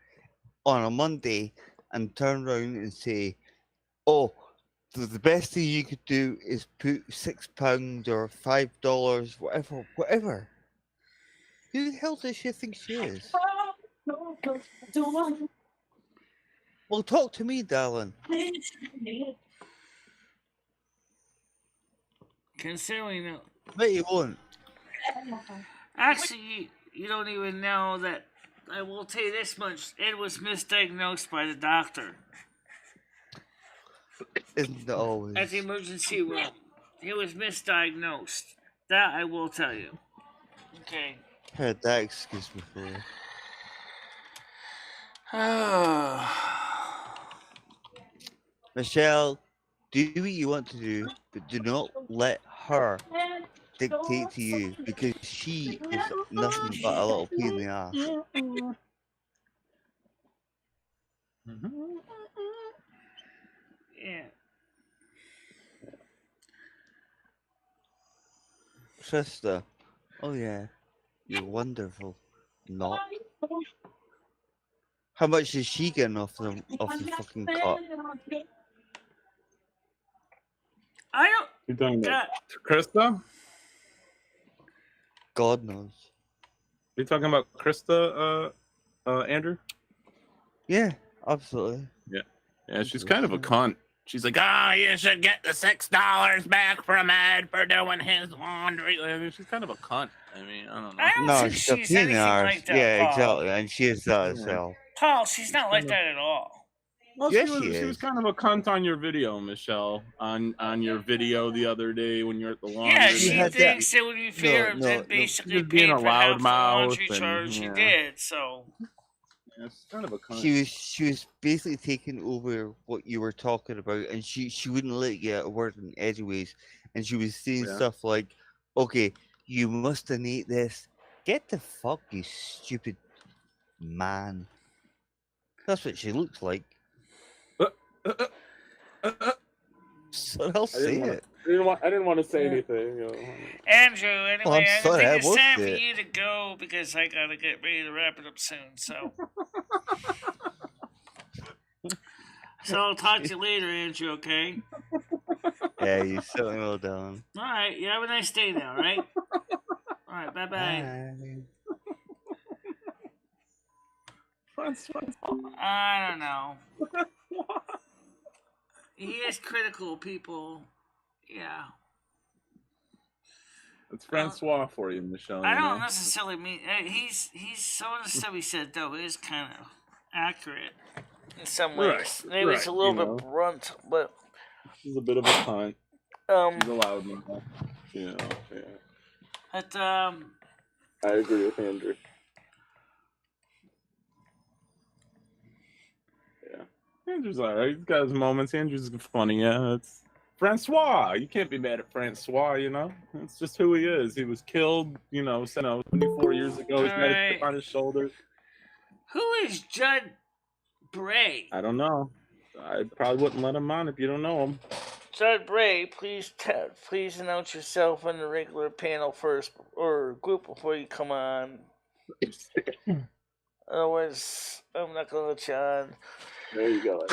[SPEAKER 2] on a Monday and turn around and say, "Oh, the best thing you could do is put £6 or $5, whatever." Who the hell does she think she is? Well, talk to me, darling.
[SPEAKER 1] Considering that.
[SPEAKER 2] But you won't.
[SPEAKER 1] Actually, you don't even know that. I will tell you this much: Ed was misdiagnosed by the doctor.
[SPEAKER 2] Isn't it always?
[SPEAKER 1] At the emergency room, he was misdiagnosed. That I will tell you. Okay.
[SPEAKER 2] Heard that excuse before. Michelle, do what you want to do, but do not let her dictate to you, because she is nothing but a little pain in the ass.
[SPEAKER 1] Yeah.
[SPEAKER 2] Sister, oh yeah, you're wonderful. Not. How much is she getting off the fucking cut?
[SPEAKER 1] I don't.
[SPEAKER 6] You're talking about Krista?
[SPEAKER 2] God knows.
[SPEAKER 6] You're talking about Krista, Andrew?
[SPEAKER 2] Yeah, absolutely.
[SPEAKER 6] Yeah, she's kind of a cunt. She's like, you should get the $6 back from Ed for doing his laundry. I mean, she's kind of a cunt. I mean, I don't know.
[SPEAKER 1] I don't think she's anything like that.
[SPEAKER 2] Yeah,
[SPEAKER 1] Paul.
[SPEAKER 2] exactly, and she is that herself.
[SPEAKER 1] Paul, she's not like that at all.
[SPEAKER 6] Well,
[SPEAKER 2] Yes,
[SPEAKER 6] she was kind of a cunt on your video, Michelle. On your video the other day when you're at the laundry.
[SPEAKER 1] Yeah,
[SPEAKER 2] She
[SPEAKER 1] she
[SPEAKER 2] had
[SPEAKER 1] thinks
[SPEAKER 2] that-
[SPEAKER 1] it would be fair
[SPEAKER 2] no,
[SPEAKER 1] and basically
[SPEAKER 6] Just being
[SPEAKER 1] paid
[SPEAKER 6] a
[SPEAKER 1] for half the
[SPEAKER 6] loudmouth
[SPEAKER 1] laundry
[SPEAKER 6] and,
[SPEAKER 1] charge she
[SPEAKER 6] yeah.
[SPEAKER 1] did. So
[SPEAKER 6] Yeah, it's kind of a cunt.
[SPEAKER 2] She was basically taking over what you were talking about, and she wouldn't let you get a word in edgeways, and she was saying
[SPEAKER 6] Yeah.
[SPEAKER 2] stuff like, "Okay, you must donate this. Get the fuck, you stupid man." That's what she looks like. So I'll say it.
[SPEAKER 6] I didn't want to say anything.
[SPEAKER 1] Andrew, anyway,
[SPEAKER 2] Well, I'm
[SPEAKER 1] I
[SPEAKER 2] sorry,
[SPEAKER 1] think
[SPEAKER 2] I
[SPEAKER 1] it's
[SPEAKER 2] will
[SPEAKER 1] time for
[SPEAKER 2] say it.
[SPEAKER 1] you to go because I gotta get ready to wrap it up soon. So, I'll talk to you later, Andrew. Okay.
[SPEAKER 2] Yeah, you certainly will, Dylan.
[SPEAKER 1] All right. You have a nice day now. All right. All right. Bye bye. I don't know. He is critical, people. Yeah.
[SPEAKER 6] It's Francois for you, Michelle.
[SPEAKER 1] I don't necessarily mean he's some of the stuff he said though is kind of accurate in some ways.
[SPEAKER 6] Right,
[SPEAKER 1] Maybe it's a little bit blunt, but
[SPEAKER 6] he's a bit of a cunt. He's a loud man. Yeah.
[SPEAKER 1] But
[SPEAKER 6] I agree with Andrew. Yeah, Andrew's alright. He's got his moments. Andrew's funny. Yeah, it's Francois. You can't be mad at Francois. You know, it's just who he is. He was killed. 24 years ago. He's got a chip on his shoulder.
[SPEAKER 1] Who is Judd Bray?
[SPEAKER 6] I don't know. I probably wouldn't let him on if you don't know him.
[SPEAKER 1] Judd Bray, please announce yourself on the regular panel first or group before you come on. Otherwise, I'm not gonna let you on.
[SPEAKER 6] There you go.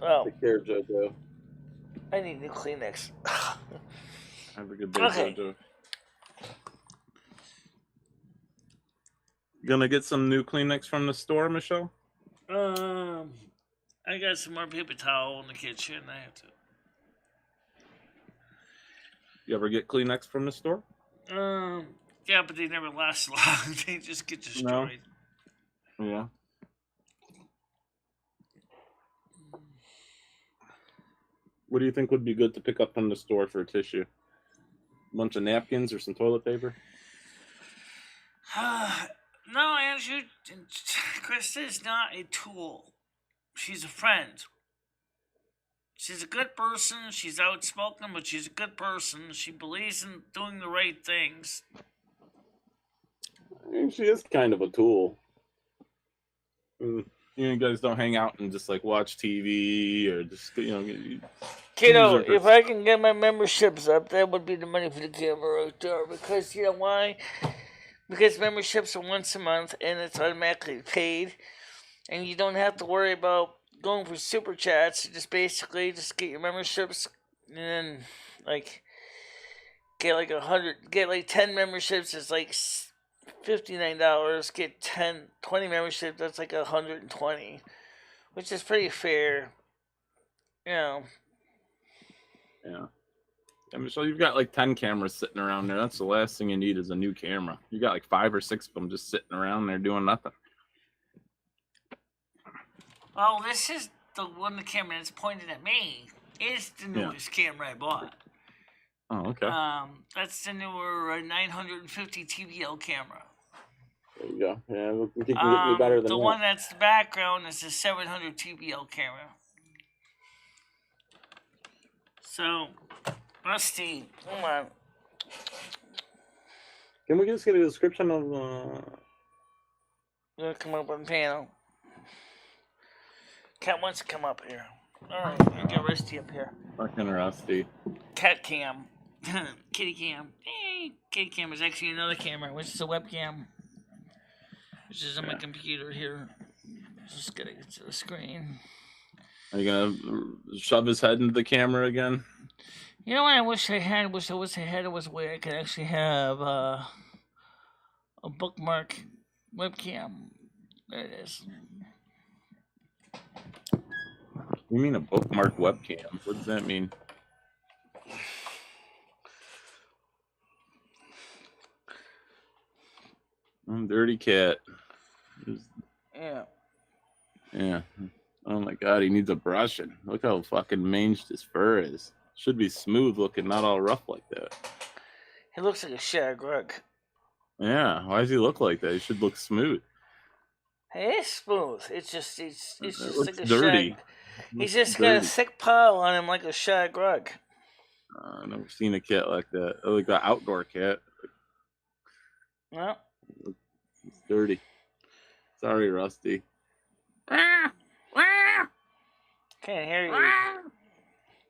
[SPEAKER 1] Oh.
[SPEAKER 6] Take care, JoJo.
[SPEAKER 1] I need new Kleenex.
[SPEAKER 6] Have a good day,
[SPEAKER 1] Okay.
[SPEAKER 6] JoJo. Gonna get some new Kleenex from the store, Michelle?
[SPEAKER 1] I got some more paper towel in the kitchen. I have to.
[SPEAKER 6] You ever get Kleenex from the store?
[SPEAKER 1] Yeah, but they never last long. They just get destroyed.
[SPEAKER 6] No. Yeah. What do you think would be good to pick up from the store for tissue? A bunch of napkins or some toilet paper?
[SPEAKER 1] No, Andrew. Krista is not a tool. She's a friend. She's a good person. She's outspoken, but she's a good person. She believes in doing the right things.
[SPEAKER 6] I mean, she is kind of a tool. You guys don't hang out and just like watch TV or just
[SPEAKER 1] Kiddo, if I can get my memberships up, that would be the money for the camera right there. Because you know why? Because memberships are once a month and it's automatically paid, and you don't have to worry about going for super chats. You just basically get your memberships and then get like 10 memberships. It's like $59. Get 20 memberships. That's like $120, which is pretty fair.
[SPEAKER 6] Yeah. And Michelle, you've got like 10 cameras sitting around there. That's the last thing you need is a new camera. You got like 5 or 6 of them just sitting around there doing nothing.
[SPEAKER 1] Well, this is the camera that's pointed at me. It's the newest camera I bought.
[SPEAKER 6] Oh, okay.
[SPEAKER 1] That's the newer 950 TBL camera.
[SPEAKER 6] There you go. Yeah, you can get me better than
[SPEAKER 1] the
[SPEAKER 6] that.
[SPEAKER 1] one that's the background is the 700 TBL camera. So, Rusty, come on.
[SPEAKER 6] Can we just get a description of?
[SPEAKER 1] Gonna come up on the panel. Cat wants to come up here. All right, get Rusty up here.
[SPEAKER 6] Fucking Rusty.
[SPEAKER 1] Cat cam, kitty cam. Hey, kitty cam is actually another camera, which is a webcam, which is on my computer here. Just gotta get to the screen.
[SPEAKER 6] Are you gonna shove his head into the camera again?
[SPEAKER 1] You know what I wish I had? I had it was where I could actually have a bookmark webcam. There it is.
[SPEAKER 6] You mean a bookmark webcam? What does that mean? Dirty cat.
[SPEAKER 1] Yeah.
[SPEAKER 6] Yeah. Oh my god, he needs a brushing. Look how fucking manged his fur is. Should be smooth looking, not all rough like that.
[SPEAKER 1] He looks like a shag rug.
[SPEAKER 6] Yeah, why does he look like that? He should look smooth.
[SPEAKER 1] It is smooth. It's just like a
[SPEAKER 6] dirty.
[SPEAKER 1] shag. He's just got a thick pile on him like a shag rug.
[SPEAKER 6] I've never seen a cat like that. Like an outdoor cat.
[SPEAKER 1] Well,
[SPEAKER 6] it's dirty. Sorry, Rusty.
[SPEAKER 1] Can't hear you.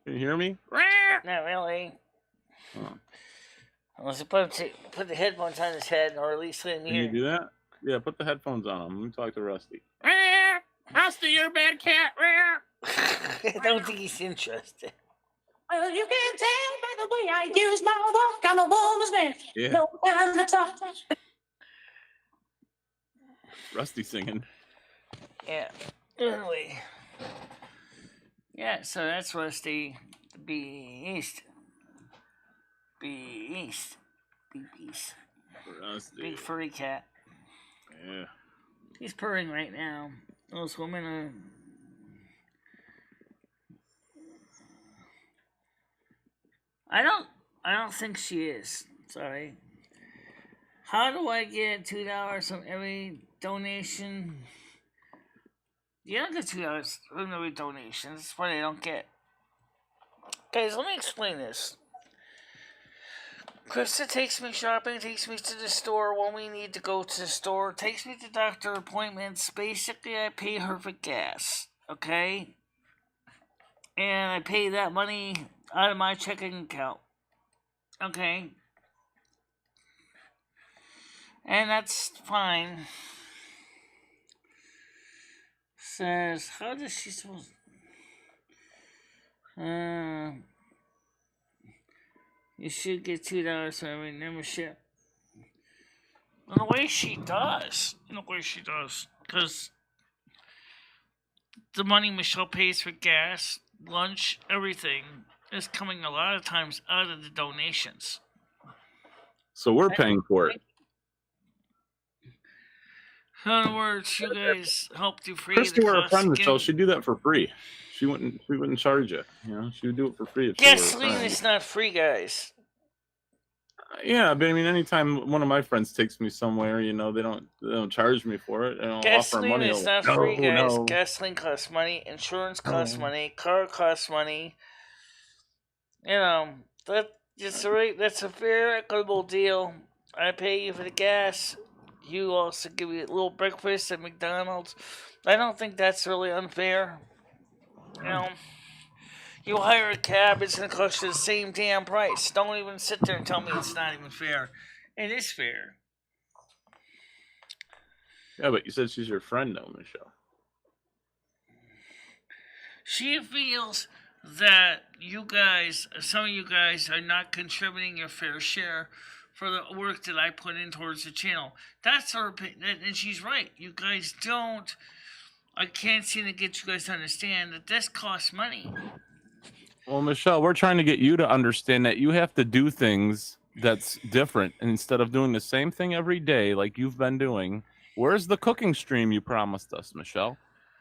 [SPEAKER 6] Can you hear me?
[SPEAKER 1] Not really.
[SPEAKER 6] Oh.
[SPEAKER 1] Unless you put the headphones on his head, or at least let me
[SPEAKER 6] Can
[SPEAKER 1] hear.
[SPEAKER 6] you do that? Yeah, put the headphones on him. Let me talk to Rusty.
[SPEAKER 8] Rusty, you're a bad cat.
[SPEAKER 1] I don't think he's interested.
[SPEAKER 9] Well, you can tell by the way I use my walk. I'm a woman's man.
[SPEAKER 6] Yeah.
[SPEAKER 9] No time to talk.
[SPEAKER 6] Rusty singing.
[SPEAKER 1] Yeah. Anyway. Yeah, so that's Rusty the Beast. Beast. Big beast.
[SPEAKER 6] Rusty.
[SPEAKER 1] Big furry cat.
[SPEAKER 6] Yeah.
[SPEAKER 1] He's purring right now. Those women are... I don't think she is. Sorry. How do I get $2 from every donation? You don't get $2 from every donation. That's what I don't get. Guys, let me explain this. Krista takes me shopping, takes me to the store when we need to go to the store, takes me to doctor appointments. Basically, I pay her for gas, okay? And I pay that money out of my checking account, okay? And that's fine. Says, how does she supposed... You should get $2 for every membership. In a way she does. Because the money Michelle pays for gas, lunch, everything is coming a lot of times out of the donations.
[SPEAKER 6] So we're paying for it.
[SPEAKER 1] In other words, you guys help do free.
[SPEAKER 6] Christy were a friend, Michelle. She'd do that for free. She wouldn't charge you. You know, she would do it for free. If
[SPEAKER 1] gasoline is not free, guys.
[SPEAKER 6] Yeah, but I mean, anytime one of my friends takes me somewhere, you know, they don't charge me for it. They don't offer money.
[SPEAKER 1] Gasoline is not free, guys. No. Gasoline costs money. Insurance costs money. Car costs money. You know, that's a fair, equitable deal. I pay you for the gas. You also give me a little breakfast at McDonald's. I don't think that's really unfair. You know, you hire a cab, it's going to cost you the same damn price. Don't even sit there and tell me it's not even fair. It is fair.
[SPEAKER 6] Yeah, but you said she's your friend, though, Michelle.
[SPEAKER 1] She feels that you guys, some of you guys, are not contributing your fair share for the work that I put in towards the channel. That's her opinion, and she's right. You guys don't... I can't seem to get you guys to understand that this costs money.
[SPEAKER 8] Well, Michelle, we're trying to get you to understand that you have to do things that's different. And instead of doing the same thing every day like you've been doing, where's the cooking stream you promised us, Michelle?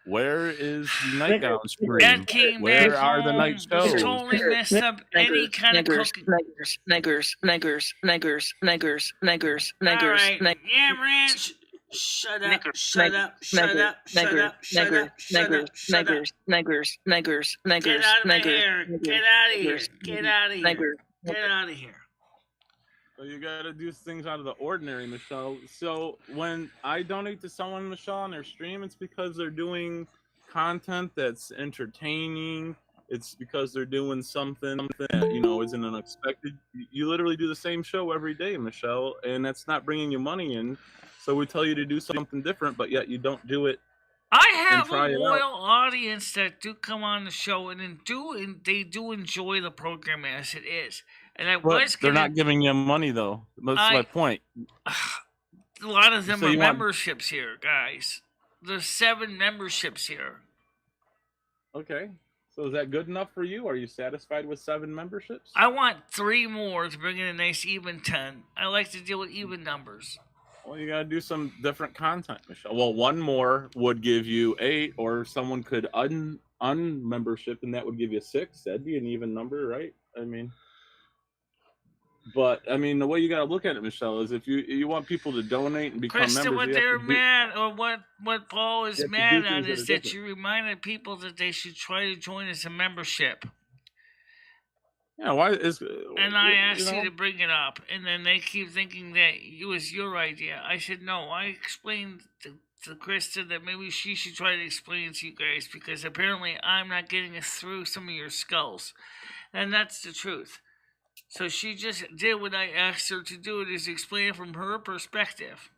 [SPEAKER 8] Where is the nightgown stream?
[SPEAKER 1] That came
[SPEAKER 8] Where
[SPEAKER 1] back
[SPEAKER 8] are
[SPEAKER 1] home.
[SPEAKER 8] the night shows?
[SPEAKER 1] You totally messed up any kind of cooking.
[SPEAKER 9] Niggers.
[SPEAKER 1] All right. Yeah, Ranch. Shut up. Get out of here.
[SPEAKER 6] So you gotta do things out of the ordinary, Michelle. So when I donate to someone, Michelle, on their stream, it's because they're doing content that's entertaining. It's because they're doing something that, you know, isn't unexpected. You literally do the same show every day, Michelle, and that's not bringing you money in. So we tell you to do something different, but yet you don't do it.
[SPEAKER 1] I have a loyal audience that do come on the show and they do enjoy the program as it is. And
[SPEAKER 8] they're not giving you money though. That's my point.
[SPEAKER 1] A lot of them are memberships here, guys. There's 7 memberships here.
[SPEAKER 6] Okay. So is that good enough for you? Are you satisfied with 7 memberships?
[SPEAKER 1] I want 3 more to bring in a nice even 10. I like to deal with even numbers.
[SPEAKER 6] Well, you gotta do some different content, Michelle. Well, one more would give you 8, or someone could unmembership, and that would give you 6. That'd be an even number, right? I mean, but I mean, the way you gotta look at it, Michelle, is if you want people to donate and become
[SPEAKER 1] Krista,
[SPEAKER 6] members,
[SPEAKER 1] what they're mad, or what Paul is mad at, is that you reminded people that they should try to join as a membership.
[SPEAKER 6] Yeah, why is?
[SPEAKER 1] And I asked you to bring it up, and then they keep thinking that it was your idea. I said no. I explained to Krista that maybe she should try to explain it to you guys, because apparently I'm not getting it through some of your skulls, and that's the truth. So she just did what I asked her to do, is explain it from her perspective.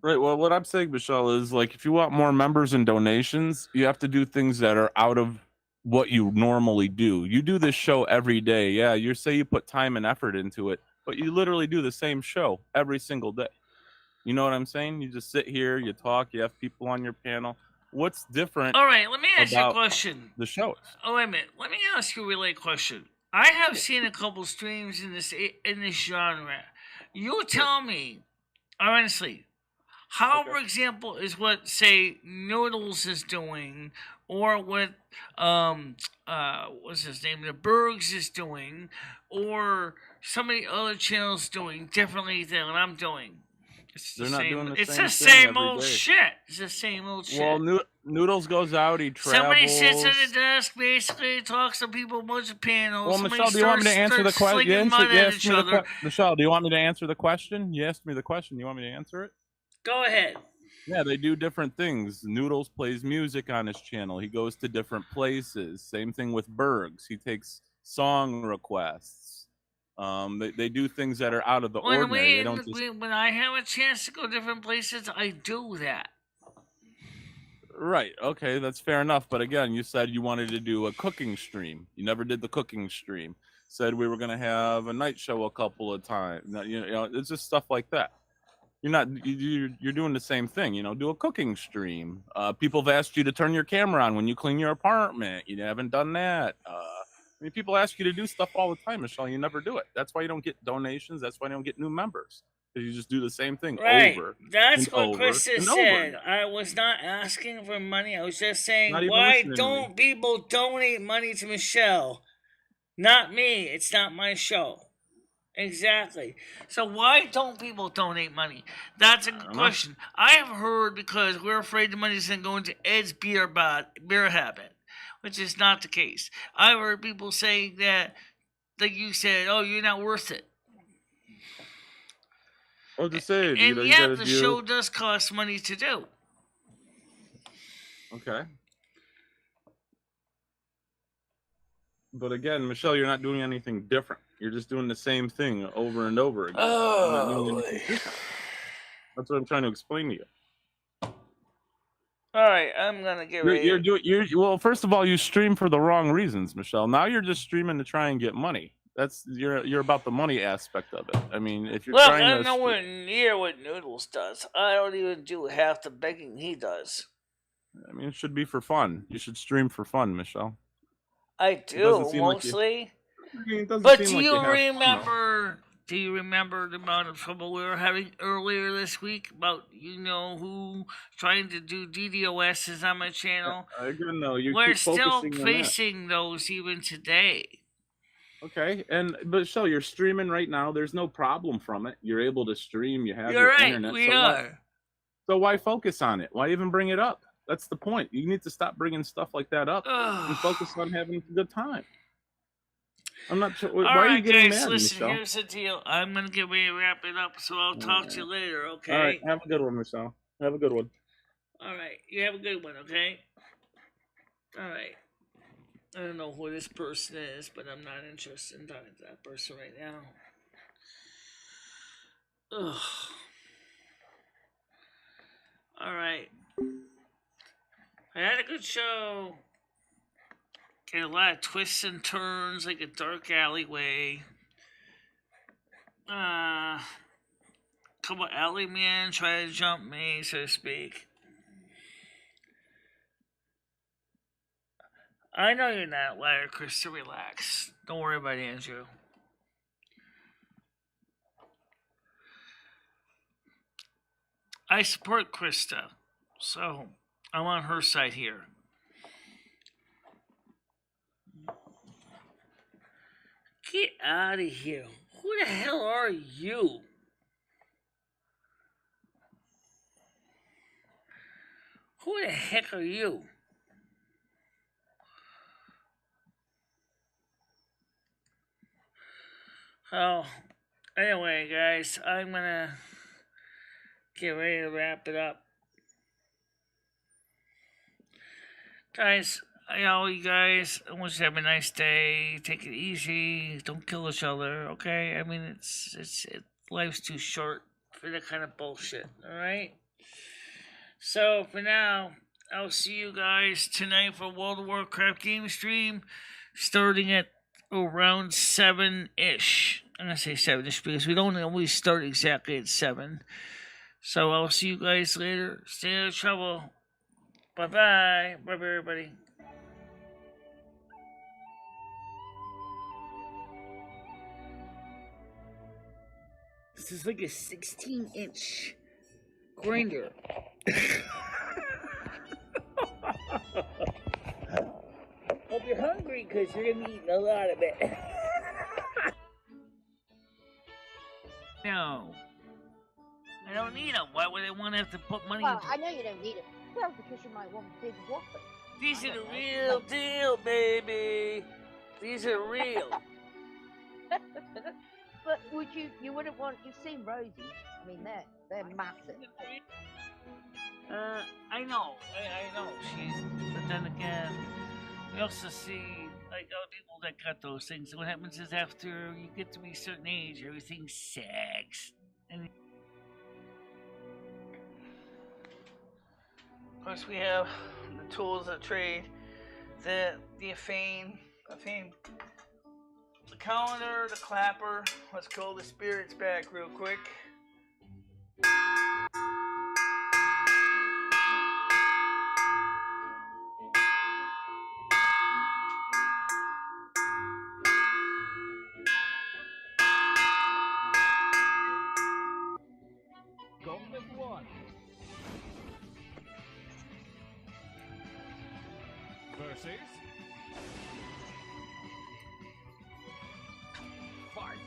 [SPEAKER 6] Right. Well, what I'm saying, Michelle, is like if you want more members and donations, you have to do things that are out of what you normally do. You do this show every day. Yeah, you say you put time and effort into it, but you literally do the same show every single day. You know what I'm saying? You just sit here, you talk, you have people on your panel. What's different?
[SPEAKER 1] All right, let me ask you a question.
[SPEAKER 6] The shows.
[SPEAKER 1] Oh, wait a minute. Let me ask you a related question. I have seen a couple streams in this genre. You tell me, honestly, how, for example, is what, say, Noodles is doing, or what what's his name, the Bergs is doing, or some of the other channels doing differently than what I'm doing. It's the same. It's the same old shit. It's the same old shit.
[SPEAKER 6] Well, Noodles goes out. He travels.
[SPEAKER 1] Somebody sits at the desk, basically talks to people, a bunch of panels.
[SPEAKER 6] Well, Michelle, do you want me to answer the question? Michelle, do you want me to answer the question? You asked me the question. You want me to answer it?
[SPEAKER 1] Go ahead.
[SPEAKER 6] Yeah, they do different things. Noodles plays music on his channel. He goes to different places. Same thing with Bergs. He takes song requests. They do things that are out of the ordinary. They don't just...
[SPEAKER 1] When I have a chance to go different places, I do that.
[SPEAKER 6] Right. Okay, that's fair enough. But again, you said you wanted to do a cooking stream. You never did the cooking stream. Said we were going to have a night show a couple of times. You know, it's just stuff like that. You're doing the same thing. You know, do a cooking stream. People have asked you to turn your camera on when you clean your apartment. You haven't done that. I mean, people ask you to do stuff all the time, Michelle. You never do it. That's why you don't get donations. That's why you don't get new members. Because you just do the same thing over.
[SPEAKER 1] That's what Krista said. I was not asking for money. I was just saying, why don't people donate money to Michelle? Not me. It's not my show. Exactly. So why don't people donate money? That's a good question. I have heard because we're afraid the money's going to go into Ed's beer habit, which is not the case. I've heard people saying that, like you said, oh, you're not worth it.
[SPEAKER 6] Well, to say,
[SPEAKER 1] and yet the show does cost money to do.
[SPEAKER 6] Okay. But again, Michelle, you're not doing anything different. You're just doing the same thing over and over again.
[SPEAKER 1] Oh,
[SPEAKER 6] that's what I'm trying to explain to you.
[SPEAKER 1] All right, I'm gonna get ready.
[SPEAKER 6] Well, first of all, you stream for the wrong reasons, Michelle. Now you're just streaming to try and get money. You're about the money aspect of it. I mean, if you're trying to...
[SPEAKER 1] I'm nowhere near what Noodles does. I don't even do half the begging he does.
[SPEAKER 6] I mean, it should be for fun. You should stream for fun, Michelle.
[SPEAKER 1] I do, mostly. But do you remember... Do you remember the amount of trouble we were having earlier this week about who trying to do DDoSs on my channel?
[SPEAKER 6] No,
[SPEAKER 1] we're still facing those even today.
[SPEAKER 6] Okay, but Michelle, you're streaming right now. There's no problem from it. You're able to stream. You have your internet.
[SPEAKER 1] We are.
[SPEAKER 6] So why focus on it? Why even bring it up? That's the point. You need to stop bringing stuff like that up and focus on having a good time. I'm not sure. Why are you getting mad,
[SPEAKER 1] listen,
[SPEAKER 6] Michelle?
[SPEAKER 1] Here's the deal. I'm going to get ready to wrap it up, so I'll talk to you later, okay?
[SPEAKER 6] All right. Have a good one, Michelle. Have a good one.
[SPEAKER 1] All right. You have a good one, okay? All right. I don't know who this person is, but I'm not interested in talking to that person right now. Ugh. All right. I had a good show. Get a lot of twists and turns, like a dark alleyway. Couple alley men try to jump me, so to speak. I know you're not a liar, Chris, so relax. Don't worry about Andrew. I support Krista, so I'm on her side here. Get out of here. Who the hell are you? Who the heck are you? Oh, anyway, guys, I'm gonna get ready to wrap it up. Guys, you guys, I want you to have a nice day. Take it easy. Don't kill each other, okay? I mean, life's too short for that kind of bullshit, alright? So, for now, I'll see you guys tonight for World of Warcraft game stream, starting at around 7-ish. I'm going to say 7-ish because we don't always start exactly at 7. So, I'll see you guys later. Stay out of trouble. Bye-bye. Bye-bye, everybody. This is like a 16-inch grinder. Hope you're hungry because you're going to be eating a lot of it. No. I don't need them. Why would I want to have to put money into
[SPEAKER 10] I know you don't need it. Well, because you might want big whoppers.
[SPEAKER 1] These are the real deal, baby. These are real.
[SPEAKER 10] But you wouldn't want, you've seen Rosie. I mean, they're massive.
[SPEAKER 1] I know. I know. But then again, we also see, like, other people that got those things. What happens is after you get to be a certain age, everything sags. And of course, we have the tools of trade, the fame, the calendar, the clapper. Let's call the spirits back real quick.
[SPEAKER 5] Gauntlet 1. Versus. Fight.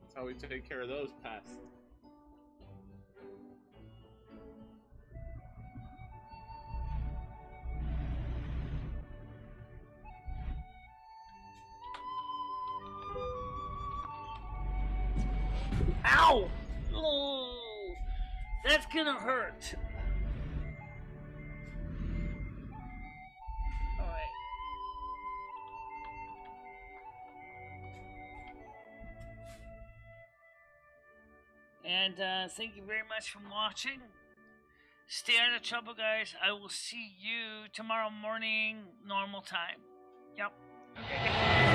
[SPEAKER 6] That's how we take care of those pests.
[SPEAKER 1] Ow! Oh, that's gonna hurt. Alright. And thank you very much for watching. Stay out of trouble, guys. I will see you tomorrow morning, normal time. Yep. Okay.